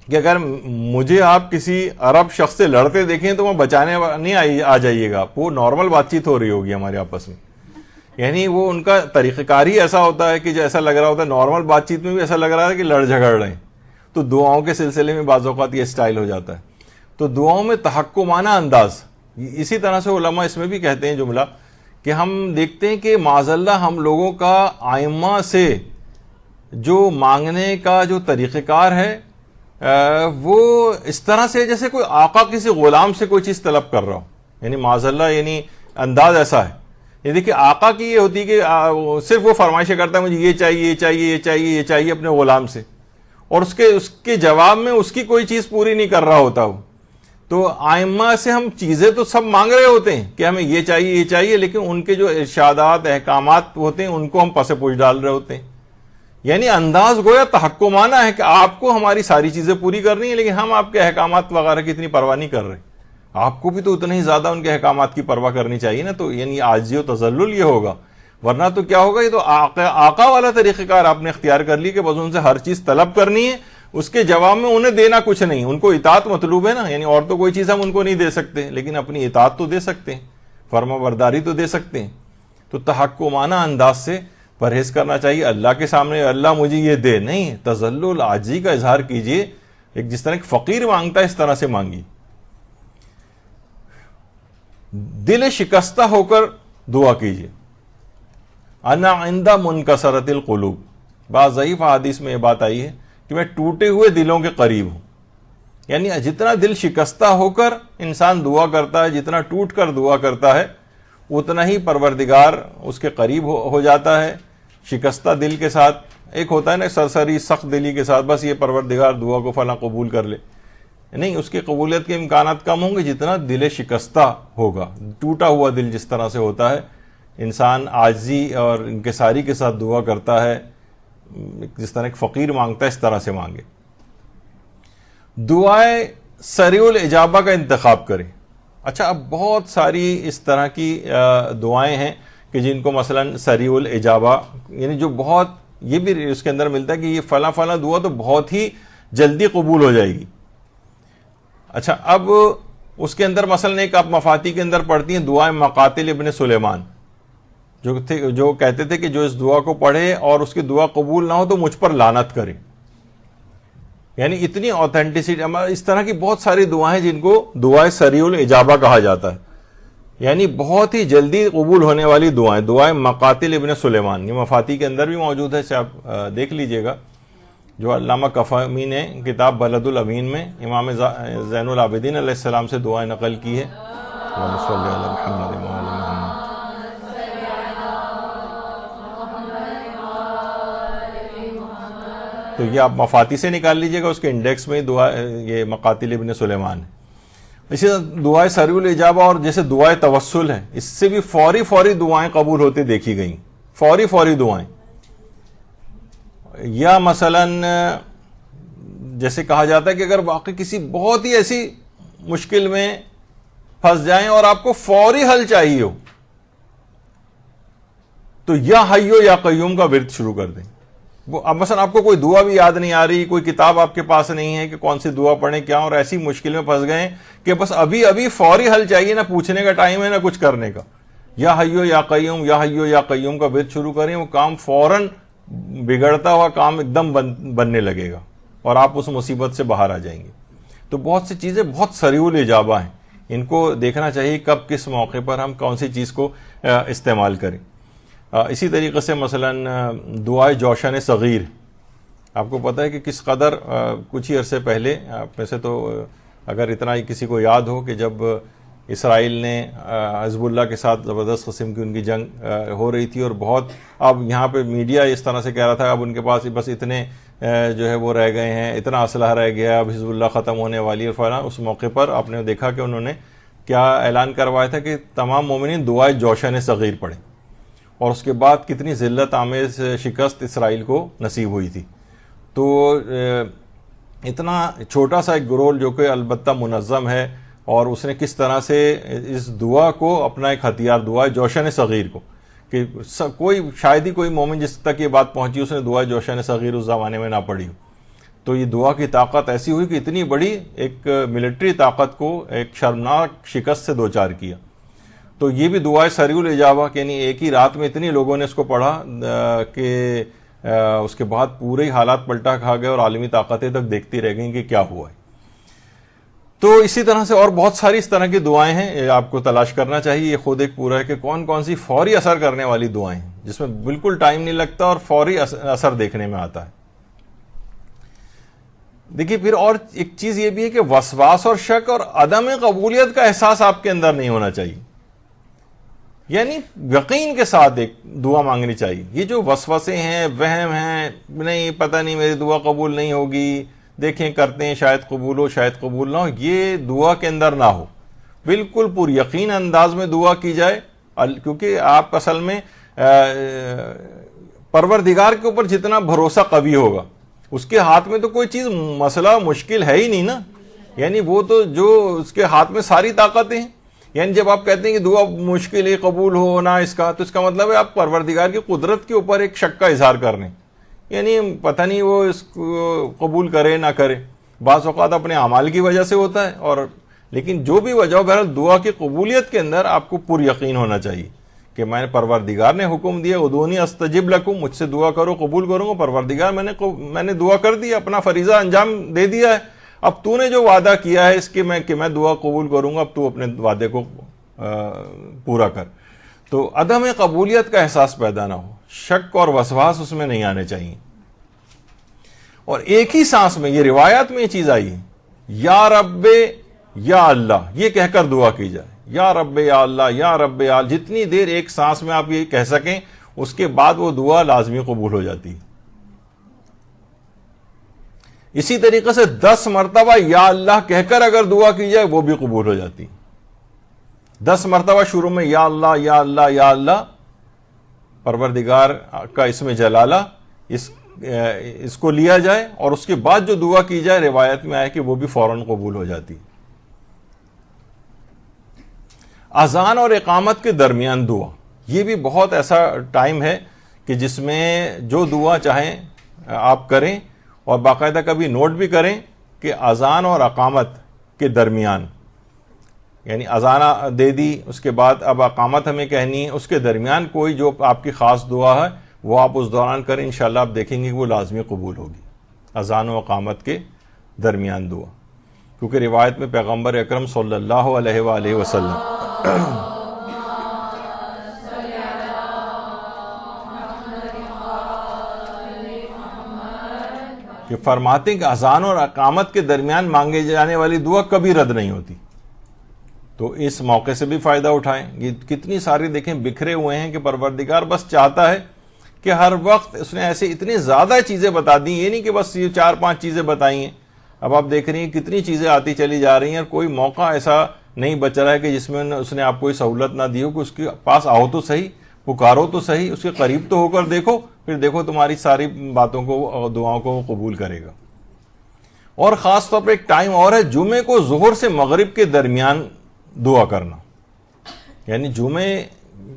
کہ اگر مجھے آپ کسی عرب شخص سے لڑتے دیکھیں تو وہ بچانے نہیں آ جائیے گا، وہ نارمل بات چیت ہو رہی ہوگی ہمارے آپس میں۔ یعنی وہ ان کا طریقہ کار ہی ایسا ہوتا ہے کہ جو ایسا لگ رہا ہوتا ہے نارمل بات چیت میں بھی ایسا لگ رہا ہے کہ لڑ جھگڑ رہے ہیں، تو دعاؤں کے سلسلے میں بعض اوقات یہ اسٹائل ہو جاتا ہے۔ تو دعاؤں میں تحکمانہ انداز، اسی طرح سے علماء اس میں بھی کہتے ہیں جملہ کہ ہم دیکھتے ہیں کہ معاذ اللہ ہم لوگوں کا ائمہ سے جو مانگنے کا جو طریقہ کار ہے وہ اس طرح سے جیسے کوئی آقا کسی غلام سے کوئی چیز طلب کر رہا ہو، یعنی معاذ اللہ یعنی انداز ایسا ہے۔ یہ دیکھیے آقا کی یہ ہوتی ہے کہ صرف وہ فرمائشیں کرتا ہے مجھے یہ چاہیے یہ چاہیے یہ چاہیے یہ چاہیے اپنے غلام سے، اور اس کے جواب میں اس کی کوئی چیز پوری نہیں کر رہا ہوتا وہ۔ تو ائمہ سے ہم چیزیں تو سب مانگ رہے ہوتے ہیں کہ ہمیں یہ چاہیے یہ چاہیے، لیکن ان کے جو ارشادات احکامات ہوتے ہیں ان کو ہم پس پوچھ ڈال رہے ہوتے ہیں۔ یعنی انداز گویا تحکمانہ ہے کہ آپ کو ہماری ساری چیزیں پوری کرنی ہے، لیکن ہم آپ کے احکامات وغیرہ کی اتنی پرواہ نہیں کر رہے، آپ کو بھی تو اتنا ہی زیادہ ان کے احکامات کی پرواہ کرنی چاہیے نا۔ تو یعنی عاجزی و تذلل یہ ہوگا۔ ورنہ تو کیا ہوگا, یہ تو آقا والا طریقہ کار آپ نے اختیار کر لی کہ بس ان سے ہر چیز طلب کرنی ہے, اس کے جواب میں انہیں دینا کچھ نہیں. ان کو اطاعت مطلوب ہے نا, یعنی اور تو کوئی چیز ہم ان کو نہیں دے سکتے, لیکن اپنی اطاعت تو دے سکتے ہیں, فرما برداری تو دے سکتے ہیں. تو تحکمانہ انداز سے پرہیز کرنا چاہیے. اللہ کے سامنے اللہ مجھے یہ دے نہیں, تذلل عاجزی کا اظہار کیجیے, ایک جس طرح ایک فقیر مانگتا ہے اس طرح سے مانگی. دل شکستہ ہو کر دعا کیجیے. انا عند منکسرۃ القلوب, بعض ضعیف حدیث میں یہ بات آئی ہے کہ میں ٹوٹے ہوئے دلوں کے قریب ہوں. یعنی جتنا دل شکستہ ہو کر انسان دعا کرتا ہے, جتنا ٹوٹ کر دعا کرتا ہے, اتنا ہی پروردگار اس کے قریب ہو جاتا ہے. شکستہ دل کے ساتھ ایک ہوتا ہے نا سرسری سخت دلی کے ساتھ, بس یہ پروردگار دعا کو فلاں قبول کر لے, نہیں, اس کی قبولیت کے امکانات کم ہوں گے جتنا دل شکستہ ہوگا. ٹوٹا ہوا دل جس طرح سے ہوتا ہے, انسان عاجزی اور انکساری کے ساتھ دعا کرتا ہے, جس طرح ایک فقیر مانگتا ہے اس طرح سے مانگے. دعائیں سریع الاجابہ کا انتخاب کریں. اچھا, اب بہت ساری اس طرح کی دعائیں ہیں کہ جن کو مثلا سریع الاجابہ, یعنی جو بہت, یہ بھی اس کے اندر ملتا ہے کہ یہ فلاں فلاں دعا تو بہت ہی جلدی قبول ہو جائے گی. اچھا, اب اس کے اندر مثلا ایک آپ مفاتی کے اندر پڑھتی ہیں دعائیں مقاتل ابن سلیمان, جو کہتے تھے کہ جو اس دعا کو پڑھے اور اس کی دعا قبول نہ ہو تو مجھ پر لعنت کرے. یعنی اتنی آتھینٹسٹی, اس طرح کی بہت ساری دعائیں جن کو دعائیں سریع الاجابہ کہا جاتا ہے, یعنی بہت ہی جلدی قبول ہونے والی دعائیں. دعائیں مقاتل ابن سلیمان, یہ مفاتی کے اندر بھی موجود ہے, آپ دیکھ لیجئے گا, جو علامہ کفامی نے کتاب بلد الامین میں امام زین العابدین علیہ السلام سے دعائیں نقل کی ہے. اللہم صلی علی محمد و آل محمد. تو یہ آپ مفاتی سے نکال لیجئے گا, اس کے انڈیکس میں دعا یہ مقاتل ابن سلیمان ہے. اسی طرح دعائیں سریع الاجابہ اور جیسے دعائیں توسل ہے, اس سے بھی فوری دعائیں قبول ہوتے دیکھی گئیں, فوری دعائیں. یا مثلا جیسے کہا جاتا ہے کہ اگر واقعی کسی بہت ہی ایسی مشکل میں پھنس جائیں اور آپ کو فوری حل چاہیے ہو, تو یا حیو یا قیوم کا ورد شروع کر دیں. اب مثلا آپ کو کوئی دعا بھی یاد نہیں آ رہی, کوئی کتاب آپ کے پاس نہیں ہے کہ کون سی دعا پڑھیں کیا, اور ایسی مشکل میں پھنس گئے کہ بس ابھی فوری حل چاہیے, نہ پوچھنے کا ٹائم ہے نہ کچھ کرنے کا, یا حیو یا قیوم, یا حیو یا قیوم کا ورد شروع کریں. وہ کام فوراً بگڑتا ہوا کام ایک دم بننے لگے گا اور آپ اس مصیبت سے باہر آ جائیں گے. تو بہت سی چیزیں بہت سریع الاجابہ ہیں, ان کو دیکھنا چاہیے کب کس موقع پر ہم کون سی چیز کو استعمال کریں. اسی طریقے سے مثلا دعائے جوشن صغیر, آپ کو پتہ ہے کہ کس قدر کچھ ہی عرصے پہلے, ویسے تو اگر اتنا ہی کسی کو یاد ہو کہ جب اسرائیل نے حزب اللہ کے ساتھ زبردست قسم کی ان کی جنگ ہو رہی تھی, اور بہت اب یہاں پہ میڈیا اس طرح سے کہہ رہا تھا اب ان کے پاس بس اتنے جو ہے وہ رہ گئے ہیں, اتنا اسلحہ رہ گیا, اب حزب اللہ ختم ہونے والی ہے فلاں. اس موقع پر آپ نے دیکھا کہ انہوں نے کیا اعلان کروایا تھا کہ تمام مومنین دعائے جوشن صغیر پڑھیں, اور اس کے بعد کتنی ذلت آمیز شکست اسرائیل کو نصیب ہوئی تھی. تو اتنا چھوٹا سا ایک گروہ جو کہ البتہ منظم ہے, اور اس نے کس طرح سے اس دعا کو اپنا ایک ہتھیار, دعا جوشن صغیر کو, کہ کوئی شاید ہی کوئی مومن جس تک یہ بات پہنچی اس نے دعا جوشن صغیر اس زمانے میں نہ پڑھی ہو. تو یہ دعا کی طاقت ایسی ہوئی کہ اتنی بڑی ایک ملٹری طاقت کو ایک شرمناک شکست سے دوچار کیا. تو یہ بھی دعائیں سریع الاجابہ, یعنی ایک ہی رات میں اتنی لوگوں نے اس کو پڑھا کہ اس کے بعد پورے ہی حالات پلٹا کھا گئے اور عالمی طاقتیں تک دیکھتی رہ گئیں کہ کیا ہوا ہے. تو اسی طرح سے اور بہت ساری اس طرح کی دعائیں ہیں, آپ کو تلاش کرنا چاہیے. یہ خود ایک پورا ہے کہ کون سی فوری اثر کرنے والی دعائیں ہیں جس میں بالکل ٹائم نہیں لگتا اور فوری اثر دیکھنے میں آتا ہے. دیکھیے پھر اور ایک چیز یہ بھی ہے کہ وسواس اور شک اور عدم قبولیت کا احساس آپ کے اندر نہیں ہونا چاہیے, یعنی یقین کے ساتھ ایک دعا مانگنی چاہیے. یہ جو وسوسے ہیں, وہم ہیں, نہیں پتہ نہیں میری دعا قبول نہیں ہوگی, دیکھیں کرتے ہیں شاید قبول ہو شاید قبول نہ ہو, یہ دعا کے اندر نہ ہو. بالکل پر یقین انداز میں دعا کی جائے, کیونکہ آپ اصل میں پروردگار کے اوپر جتنا بھروسہ قوی ہوگا, اس کے ہاتھ میں تو کوئی چیز مسئلہ مشکل ہے ہی نہیں نا, یعنی وہ تو جو اس کے ہاتھ میں ساری طاقتیں ہیں. یعنی جب آپ کہتے ہیں کہ دعا مشکل ہے قبول ہونا اس کا، تو اس کا مطلب ہے آپ پروردگار کی قدرت کے اوپر ایک شک کا اظہار کر رہے ہیں، یعنی پتہ نہیں وہ اس کو قبول کرے نہ کرے. بعض اوقات اپنے اعمال کی وجہ سے ہوتا ہے، اور لیکن جو بھی وجہ ہو، بہرحال دعا کی قبولیت کے اندر آپ کو پر یقین ہونا چاہیے کہ میں نے پروردگار نے حکم دیا ادعونی استجب لکم، مجھ سے دعا کرو قبول کروں گا. پروردگار میں نے دعا کر دی، اپنا فریضہ انجام دے دیا ہے، اب تو نے جو وعدہ کیا ہے اس کے کہ میں دعا قبول کروں گا، اب تو اپنے وعدے کو پورا کر. تو عدم قبولیت کا احساس پیدا نہ ہو، شک اور وسواس اس میں نہیں آنے چاہیے. اور ایک ہی سانس میں، یہ روایات میں یہ چیز آئی ہے، یا رب یا اللہ یہ کہہ کر دعا کی جائے. یا رب یا اللہ، یا رب یا اللہ، جتنی دیر ایک سانس میں آپ یہ کہہ سکیں اس کے بعد وہ دعا لازمی قبول ہو جاتی ہے. اسی طریقے سے 10 مرتبہ یا اللہ کہہ کر اگر دعا کی جائے وہ بھی قبول ہو جاتی. 10 مرتبہ شروع میں یا اللہ یا اللہ یا اللہ، پروردگار کا اسم جلالہ اس کو لیا جائے، اور اس کے بعد جو دعا کی جائے روایت میں آئے کہ وہ بھی فوراً قبول ہو جاتی. اذان اور اقامت کے درمیان دعا، یہ بھی بہت ایسا ٹائم ہے کہ جس میں جو دعا چاہیں آپ کریں، اور باقاعدہ کبھی نوٹ بھی کریں کہ اذان اور اقامت کے درمیان، یعنی اذان دے دی اس کے بعد اب اقامت ہمیں کہنی ہے، اس کے درمیان کوئی جو آپ کی خاص دعا ہے وہ آپ اس دوران کریں، انشاءاللہ آپ دیکھیں گے کہ وہ لازمی قبول ہوگی. اذان و اقامت کے درمیان دعا، کیونکہ روایت میں پیغمبر اکرم صلی اللہ علیہ وآلہ وسلم کہ فرماتے ہیں کہ اذان اور اقامت کے درمیان مانگے جانے والی دعا کبھی رد نہیں ہوتی. تو اس موقع سے بھی فائدہ اٹھائیں. یہ کتنی ساری دیکھیں بکھرے ہوئے ہیں کہ پروردگار بس چاہتا ہے کہ ہر وقت اس نے ایسے اتنی زیادہ چیزیں بتا دی، یہ نہیں کہ بس یہ 4-5 چیزیں بتائی ہیں. اب آپ دیکھ رہی ہیں کتنی چیزیں آتی چلی جا رہی ہیں، اور کوئی موقع ایسا نہیں بچ رہا ہے کہ جس میں اس نے آپ کو سہولت نہ دی ہو کہ اس کے پاس آؤ تو صحیح، پکارو تو صحیح، اس کے قریب تو ہو کر دیکھو، پھر دیکھو تمہاری ساری باتوں کو، دعاؤں کو قبول کرے گا. اور خاص طور پہ ایک ٹائم اور ہے، جمعے کو ظہر سے مغرب کے درمیان دعا کرنا. یعنی جمعے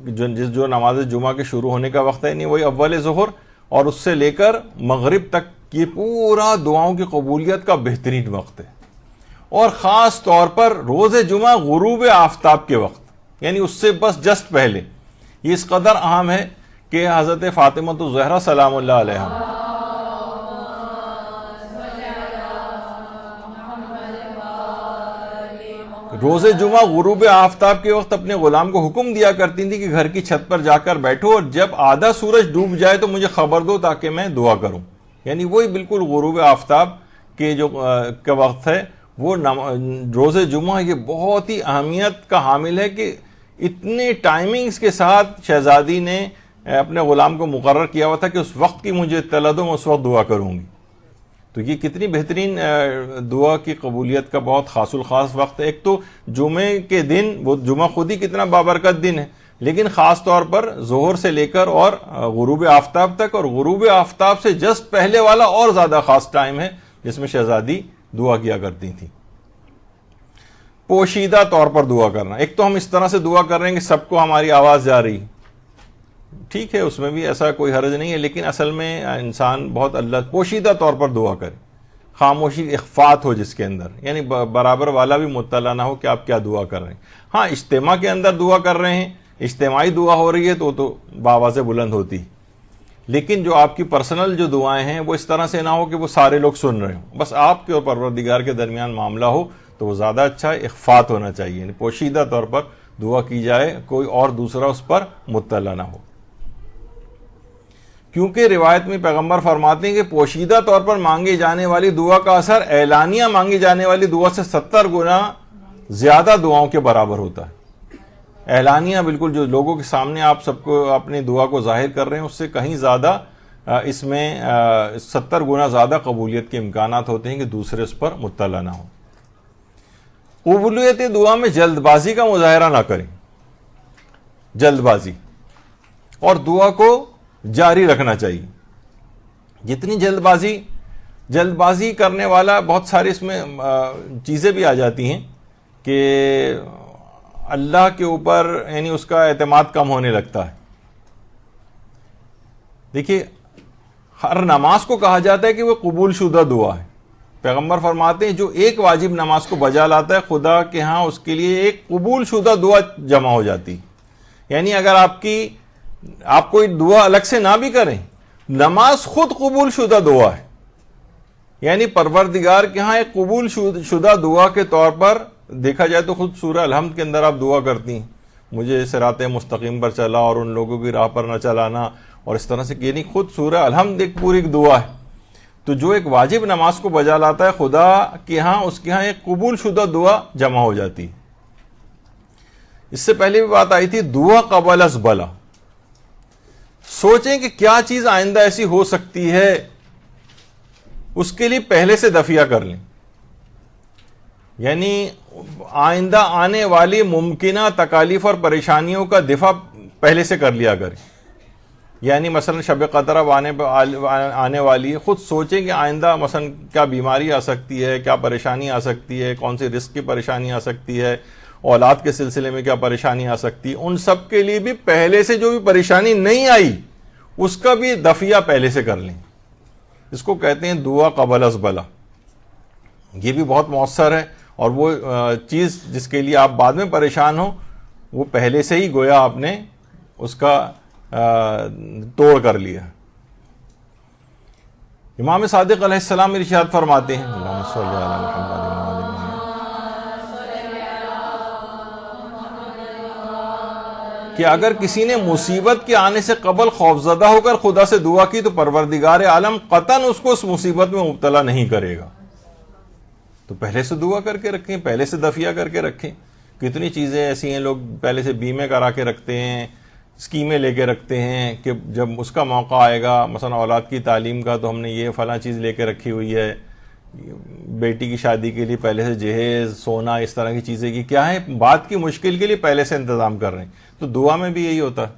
جو نماز جمعہ کے شروع ہونے کا وقت ہے، یعنی وہی اول ظہر، اور اس سے لے کر مغرب تک یہ پورا دعاؤں کی قبولیت کا بہترین وقت ہے. اور خاص طور پر روز جمعہ غروب آفتاب کے وقت، یعنی اس سے بس جسٹ پہلے، یہ اس قدر اہم ہے کہ حضرت فاطمہ الزہرا سلام اللہ علیہا روز جمعہ غروب آفتاب کے وقت اپنے غلام کو حکم دیا کرتی تھی کہ گھر کی چھت پر جا کر بیٹھو، اور جب آدھا سورج ڈوب جائے تو مجھے خبر دو تاکہ میں دعا کروں. یعنی وہی بالکل غروب آفتاب کے جو کا وقت ہے، وہ روز جمعہ یہ بہت ہی اہمیت کا حامل ہے کہ اتنے ٹائمنگز کے ساتھ شہزادی نے اپنے غلام کو مقرر کیا ہوا تھا کہ اس وقت کی مجھے اطلاع دو، میں اس وقت دعا کروں گی. تو یہ کتنی بہترین دعا کی قبولیت کا بہت خاص الخاص وقت ہے. ایک تو جمعے کے دن، وہ جمعہ خود ہی کتنا بابرکت دن ہے، لیکن خاص طور پر ظہر سے لے کر اور غروب آفتاب تک، اور غروب آفتاب سے جسٹ پہلے والا اور زیادہ خاص ٹائم ہے جس میں شہزادی دعا کیا کرتی تھی. پوشیدہ طور پر دعا کرنا. ایک تو ہم اس طرح سے دعا کر رہے ہیں کہ سب کو ہماری آواز جا رہی، ٹھیک ہے، اس میں بھی ایسا کوئی حرج نہیں ہے، لیکن اصل میں انسان بہت اللہ پوشیدہ طور پر دعا کرے، خاموشی اخفات ہو جس کے اندر، یعنی برابر والا بھی مطلع نہ ہو کہ آپ کیا دعا کر رہے ہیں. ہاں اجتماع کے اندر دعا کر رہے ہیں، اجتماعی دعا ہو رہی ہے تو بآواز بلند ہوتی، لیکن جو آپ کی پرسنل جو دعائیں ہیں وہ اس طرح سے نہ ہو کہ وہ سارے لوگ سن رہے ہوں، بس آپ کے اور پروردگار کے درمیان معاملہ ہو تو وہ زیادہ اچھا ہے. اخفات ہونا چاہیے، یعنی پوشیدہ طور پر دعا کی جائے، کوئی اور دوسرا اس پر مطلع نہ ہو. کیونکہ روایت میں پیغمبر فرماتے ہیں کہ پوشیدہ طور پر مانگی جانے والی دعا کا اثر اعلانیہ مانگی جانے والی دعا سے 70 گنا زیادہ دعاؤں کے برابر ہوتا ہے. اعلانیہ بالکل جو لوگوں کے سامنے آپ سب کو اپنی دعا کو ظاہر کر رہے ہیں، اس سے کہیں زیادہ اس میں 70 گنا زیادہ قبولیت کے امکانات ہوتے ہیں کہ دوسرے اس پر مطلع نہ ہو. قبولیت دعا میں جلد بازی کا مظاہرہ نہ کریں، جلد بازی، اور دعا کو جاری رکھنا چاہیے. جتنی جلد بازی کرنے والا، بہت ساری اس میں چیزیں بھی آ جاتی ہیں کہ اللہ کے اوپر یعنی اس کا اعتماد کم ہونے لگتا ہے. دیکھیے ہر نماز کو کہا جاتا ہے کہ وہ قبول شدہ دعا ہے. پیغمبر فرماتے ہیں جو ایک واجب نماز کو بجا لاتا ہے خدا کے ہاں اس کے لیے ایک قبول شدہ دعا جمع ہو جاتی. یعنی اگر آپ کوئی دعا الگ سے نہ بھی کریں, نماز خود قبول شدہ دعا ہے. یعنی پروردگار کے ہاں ایک قبول شدہ دعا کے طور پر دیکھا جائے تو خود سورہ الحمد کے اندر آپ دعا کرتی ہیں, مجھے صراط مستقیم پر چلا اور ان لوگوں کی راہ پر نہ چلانا, اور اس طرح سے, یعنی خود سورہ الحمد ایک پوری دعا ہے. تو جو ایک واجب نماز کو بجا لاتا ہے خدا کے ہاں اس کے ہاں ایک قبول شدہ دعا جمع ہو جاتی. اس سے پہلے بھی بات آئی تھی دعا قبل از بلا. سوچیں کہ کیا چیز آئندہ ایسی ہو سکتی ہے, اس کے لیے پہلے سے دفیہ کر لیں. یعنی آئندہ آنے والی ممکنہ تکالیف اور پریشانیوں کا دفاع پہلے سے کر لیا کریں. یعنی مثلا شب قدر اب آنے والی ہے, خود سوچیں کہ آئندہ مثلا کیا بیماری آ سکتی ہے, کیا پریشانی آ سکتی ہے, کون سی رزق کی پریشانی آ سکتی ہے, اولاد کے سلسلے میں کیا پریشانی آ سکتی ہے. ان سب کے لیے بھی پہلے سے جو بھی پریشانی نہیں آئی اس کا بھی دفیہ پہلے سے کر لیں. اس کو کہتے ہیں دعا قبل از بلا. یہ بھی بہت مؤثر ہے, اور وہ چیز جس کے لیے آپ بعد میں پریشان ہو وہ پہلے سے ہی گویا آپ نے اس کا توڑ کر لیا. امام صادق علیہ السلام ارشاد فرماتے ہیں اللہم صلی علی محمد کہ اگر کسی نے مصیبت کے آنے سے قبل خوفزدہ ہو کر خدا سے دعا کی تو پروردگار عالم قطعاً اس کو اس مصیبت میں مبتلا نہیں کرے گا. تو پہلے سے دعا کر کے رکھیں, پہلے سے دفیہ کر کے رکھیں. کتنی چیزیں ایسی ہیں لوگ پہلے سے بیمے کرا کے رکھتے ہیں, اسکیمیں لے کے رکھتے ہیں کہ جب اس کا موقع آئے گا, مثلا اولاد کی تعلیم کا تو ہم نے یہ فلاں چیز لے کے رکھی ہوئی ہے, بیٹی کی شادی کے لیے پہلے سے جہیز سونا اس طرح کی چیزیں کی کیا ہے بات کی مشکل کے لیے پہلے سے انتظام کر رہے ہیں. تو دعا میں بھی یہی ہوتا ہے.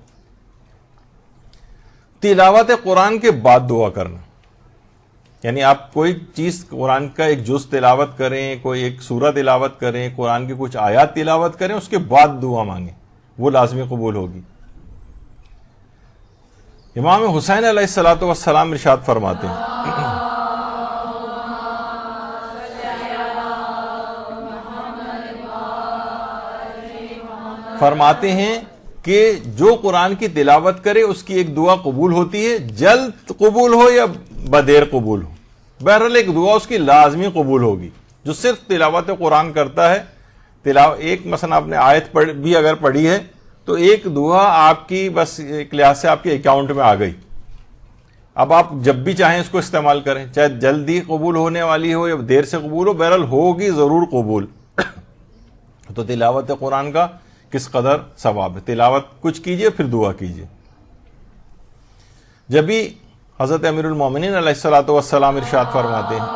تلاوت قرآن کے بعد دعا کرنا, یعنی آپ کوئی چیز قرآن کا ایک جز تلاوت کریں, کوئی ایک سورہ تلاوت کریں, قرآن کی کچھ آیات تلاوت کریں, اس کے بعد دعا مانگیں, وہ لازمی قبول ہوگی. امام حسین علیہ السلام ارشاد فرماتے ہیں کہ جو قرآن کی تلاوت کرے اس کی ایک دعا قبول ہوتی ہے, جلد قبول ہو یا بدیر قبول ہو, بہرحال ایک دعا اس کی لازمی قبول ہوگی. جو صرف تلاوت قرآن کرتا ہے, ایک مثلا آپ نے آیت بھی اگر پڑھی ہے تو ایک دعا آپ کی بس ایک لحاظ سے آپ کے اکاؤنٹ میں آ گئی. اب آپ جب بھی چاہیں اس کو استعمال کریں, چاہے جلدی قبول ہونے والی ہو یا دیر سے قبول ہو, بہرحال ہوگی ضرور قبول. تو تلاوت قرآن کا کس قدر ثواب ہے. تلاوت کچھ کیجئے پھر دعا کیجئے. جب بھی حضرت امیر المومنین علیہ السلام ارشاد فرماتے ہیں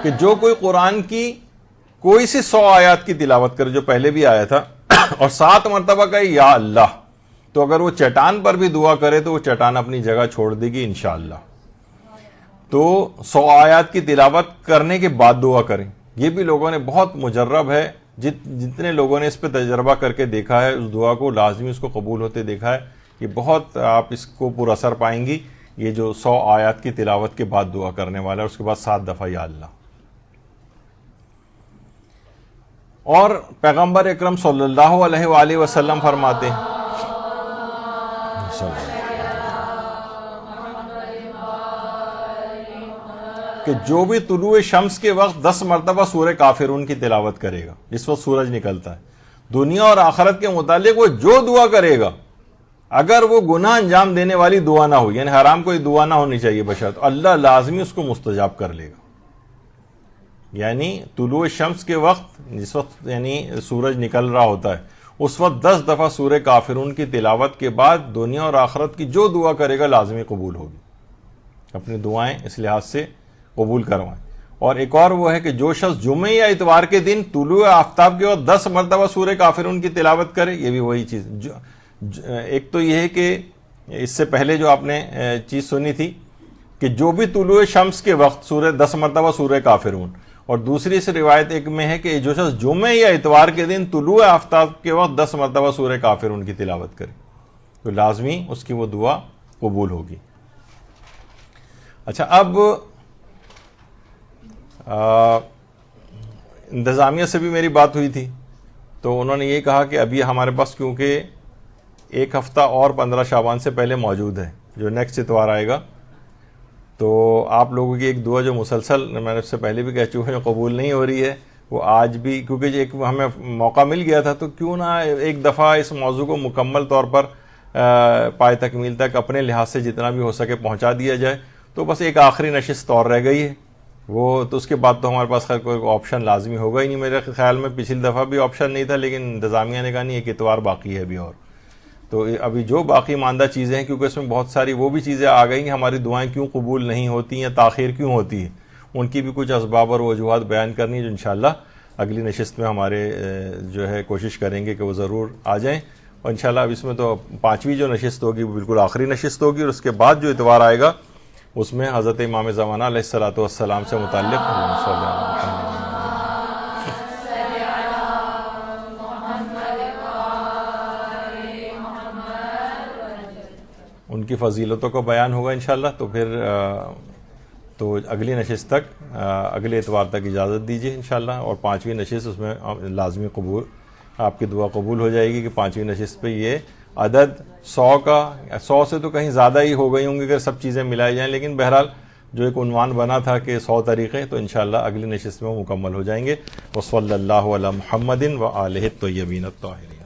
کہ جو کوئی قرآن کی کوئی سی 100 آیات کی تلاوت کرے, جو پہلے بھی آیا تھا, اور 7 مرتبہ کہے یا اللہ, تو اگر وہ چٹان پر بھی دعا کرے تو وہ چٹان اپنی جگہ چھوڑ دے گی انشاءاللہ. تو 100 آیات کی تلاوت کرنے کے بعد دعا کریں. یہ بھی لوگوں نے بہت مجرب ہے, جتنے لوگوں نے اس پہ تجربہ کر کے دیکھا ہے, اس دعا کو لازمی اس کو قبول ہوتے دیکھا ہے, یہ بہت آپ اس کو پر اثر پائیں گی. یہ جو 100 آیات کی تلاوت کے بعد دعا کرنے والا ہے, اس کے بعد 7 دفعہ یا اللہ. اور پیغمبر اکرم صلی اللہ علیہ وآلہ وسلم فرماتے ہیں کہ جو بھی طلوع شمس کے وقت 10 مرتبہ سورہ کافرون کی تلاوت کرے گا, جس وقت سورج نکلتا ہے, دنیا اور آخرت کے متعلق وہ جو دعا کرے گا, اگر وہ گناہ انجام دینے والی دعا نہ ہو, یعنی حرام کوئی دعا نہ ہونی چاہیے بشرط, اللہ لازمی اس کو مستجاب کر لے گا. یعنی طلوع شمس کے وقت, جس وقت یعنی سورج نکل رہا ہوتا ہے, اس وقت 10 دفعہ سورہ کافرون کی تلاوت کے بعد دنیا اور آخرت کی جو دعا کرے گا لازمی قبول ہوگی. اپنی دعائیں اس لحاظ سے قبول کروائیں. اور ایک اور وہ ہے کہ جو شخص جمعے یا اتوار کے دن طلوع آفتاب کے وقت 10 مرتبہ سورہ کافرون کی تلاوت کرے, یہ بھی وہی چیز. ایک تو یہ ہے کہ اس سے پہلے جو آپ نے چیز سنی تھی کہ جو بھی طلوع شمس کے وقت سورہ 10 مرتبہ سورہ کافرون، اور دوسری اس روایت ایک میں ہے کہ جو شخص جمعہ یا اتوار کے دن طلوع آفتاب کے وقت 10 مرتبہ سورہ کافرون کی تلاوت کرے تو لازمی اس کی وہ دعا قبول ہوگی۔ اچھا، اب انتظامیہ سے بھی میری بات ہوئی تھی، تو انہوں نے یہ کہا کہ ابھی ہمارے پاس کیونکہ ایک ہفتہ اور 15 شعبان سے پہلے موجود ہے، جو نیکسٹ اتوار آئے گا، تو آپ لوگوں کی ایک دعا جو مسلسل میں نے اس سے پہلے بھی کہہ چکا ہوں قبول نہیں ہو رہی ہے، وہ آج بھی کیونکہ ایک ہمیں موقع مل گیا تھا، تو کیوں نہ ایک دفعہ اس موضوع کو مکمل طور پر پائے تکمیل تک اپنے لحاظ سے جتنا بھی ہو سکے پہنچا دیا جائے۔ تو بس ایک آخری نشست اور رہ گئی ہے، وہ تو اس کے بعد تو ہمارے پاس خیر کوئی آپشن لازمی ہوگا ہی نہیں۔ میرے خیال میں پچھلی دفعہ بھی آپشن نہیں تھا، لیکن انتظامیہ نے کہا نہیں، ایک اتوار باقی ہے ابھی اور، تو ابھی جو باقی ماندہ چیزیں ہیں، کیونکہ اس میں بہت ساری وہ بھی چیزیں آ گئی ہیں، ہماری دعائیں کیوں قبول نہیں ہوتی یا تاخیر کیوں ہوتی ہے، ان کی بھی کچھ اسباب اور وجوہات بیان کرنی ہے، جو انشاءاللہ اگلی نشست میں ہمارے جو ہے کوشش کریں گے کہ وہ ضرور آ جائیں۔ اور انشاءاللہ اب اس میں تو 5ویں جو نشست ہوگی وہ بالکل آخری نشست ہوگی، اور اس کے بعد جو اتوار آئے گا اس میں حضرت امام زمانہ علیہ الصلوۃ والسلام سے متعلق ان کی فضیلتوں کا بیان ہوگا انشاءاللہ۔ تو پھر تو اگلی نشست تک اگلے اتوار تک اجازت دیجیے انشاءاللہ، اور 5ویں نشست اس میں لازمی قبول، آپ کی دعا قبول ہو جائے گی کہ 5ویں نشست پہ یہ عدد 100 سے تو کہیں زیادہ ہی ہو گئی ہوں گی اگر سب چیزیں ملائی جائیں، لیکن بہرحال جو ایک عنوان بنا تھا کہ 100 طریقے، تو انشاءاللہ اگلی نشست میں وہ مکمل ہو جائیں گے۔ وصلی اللہ علی محمد وآلہ الطیبین الطاہرین۔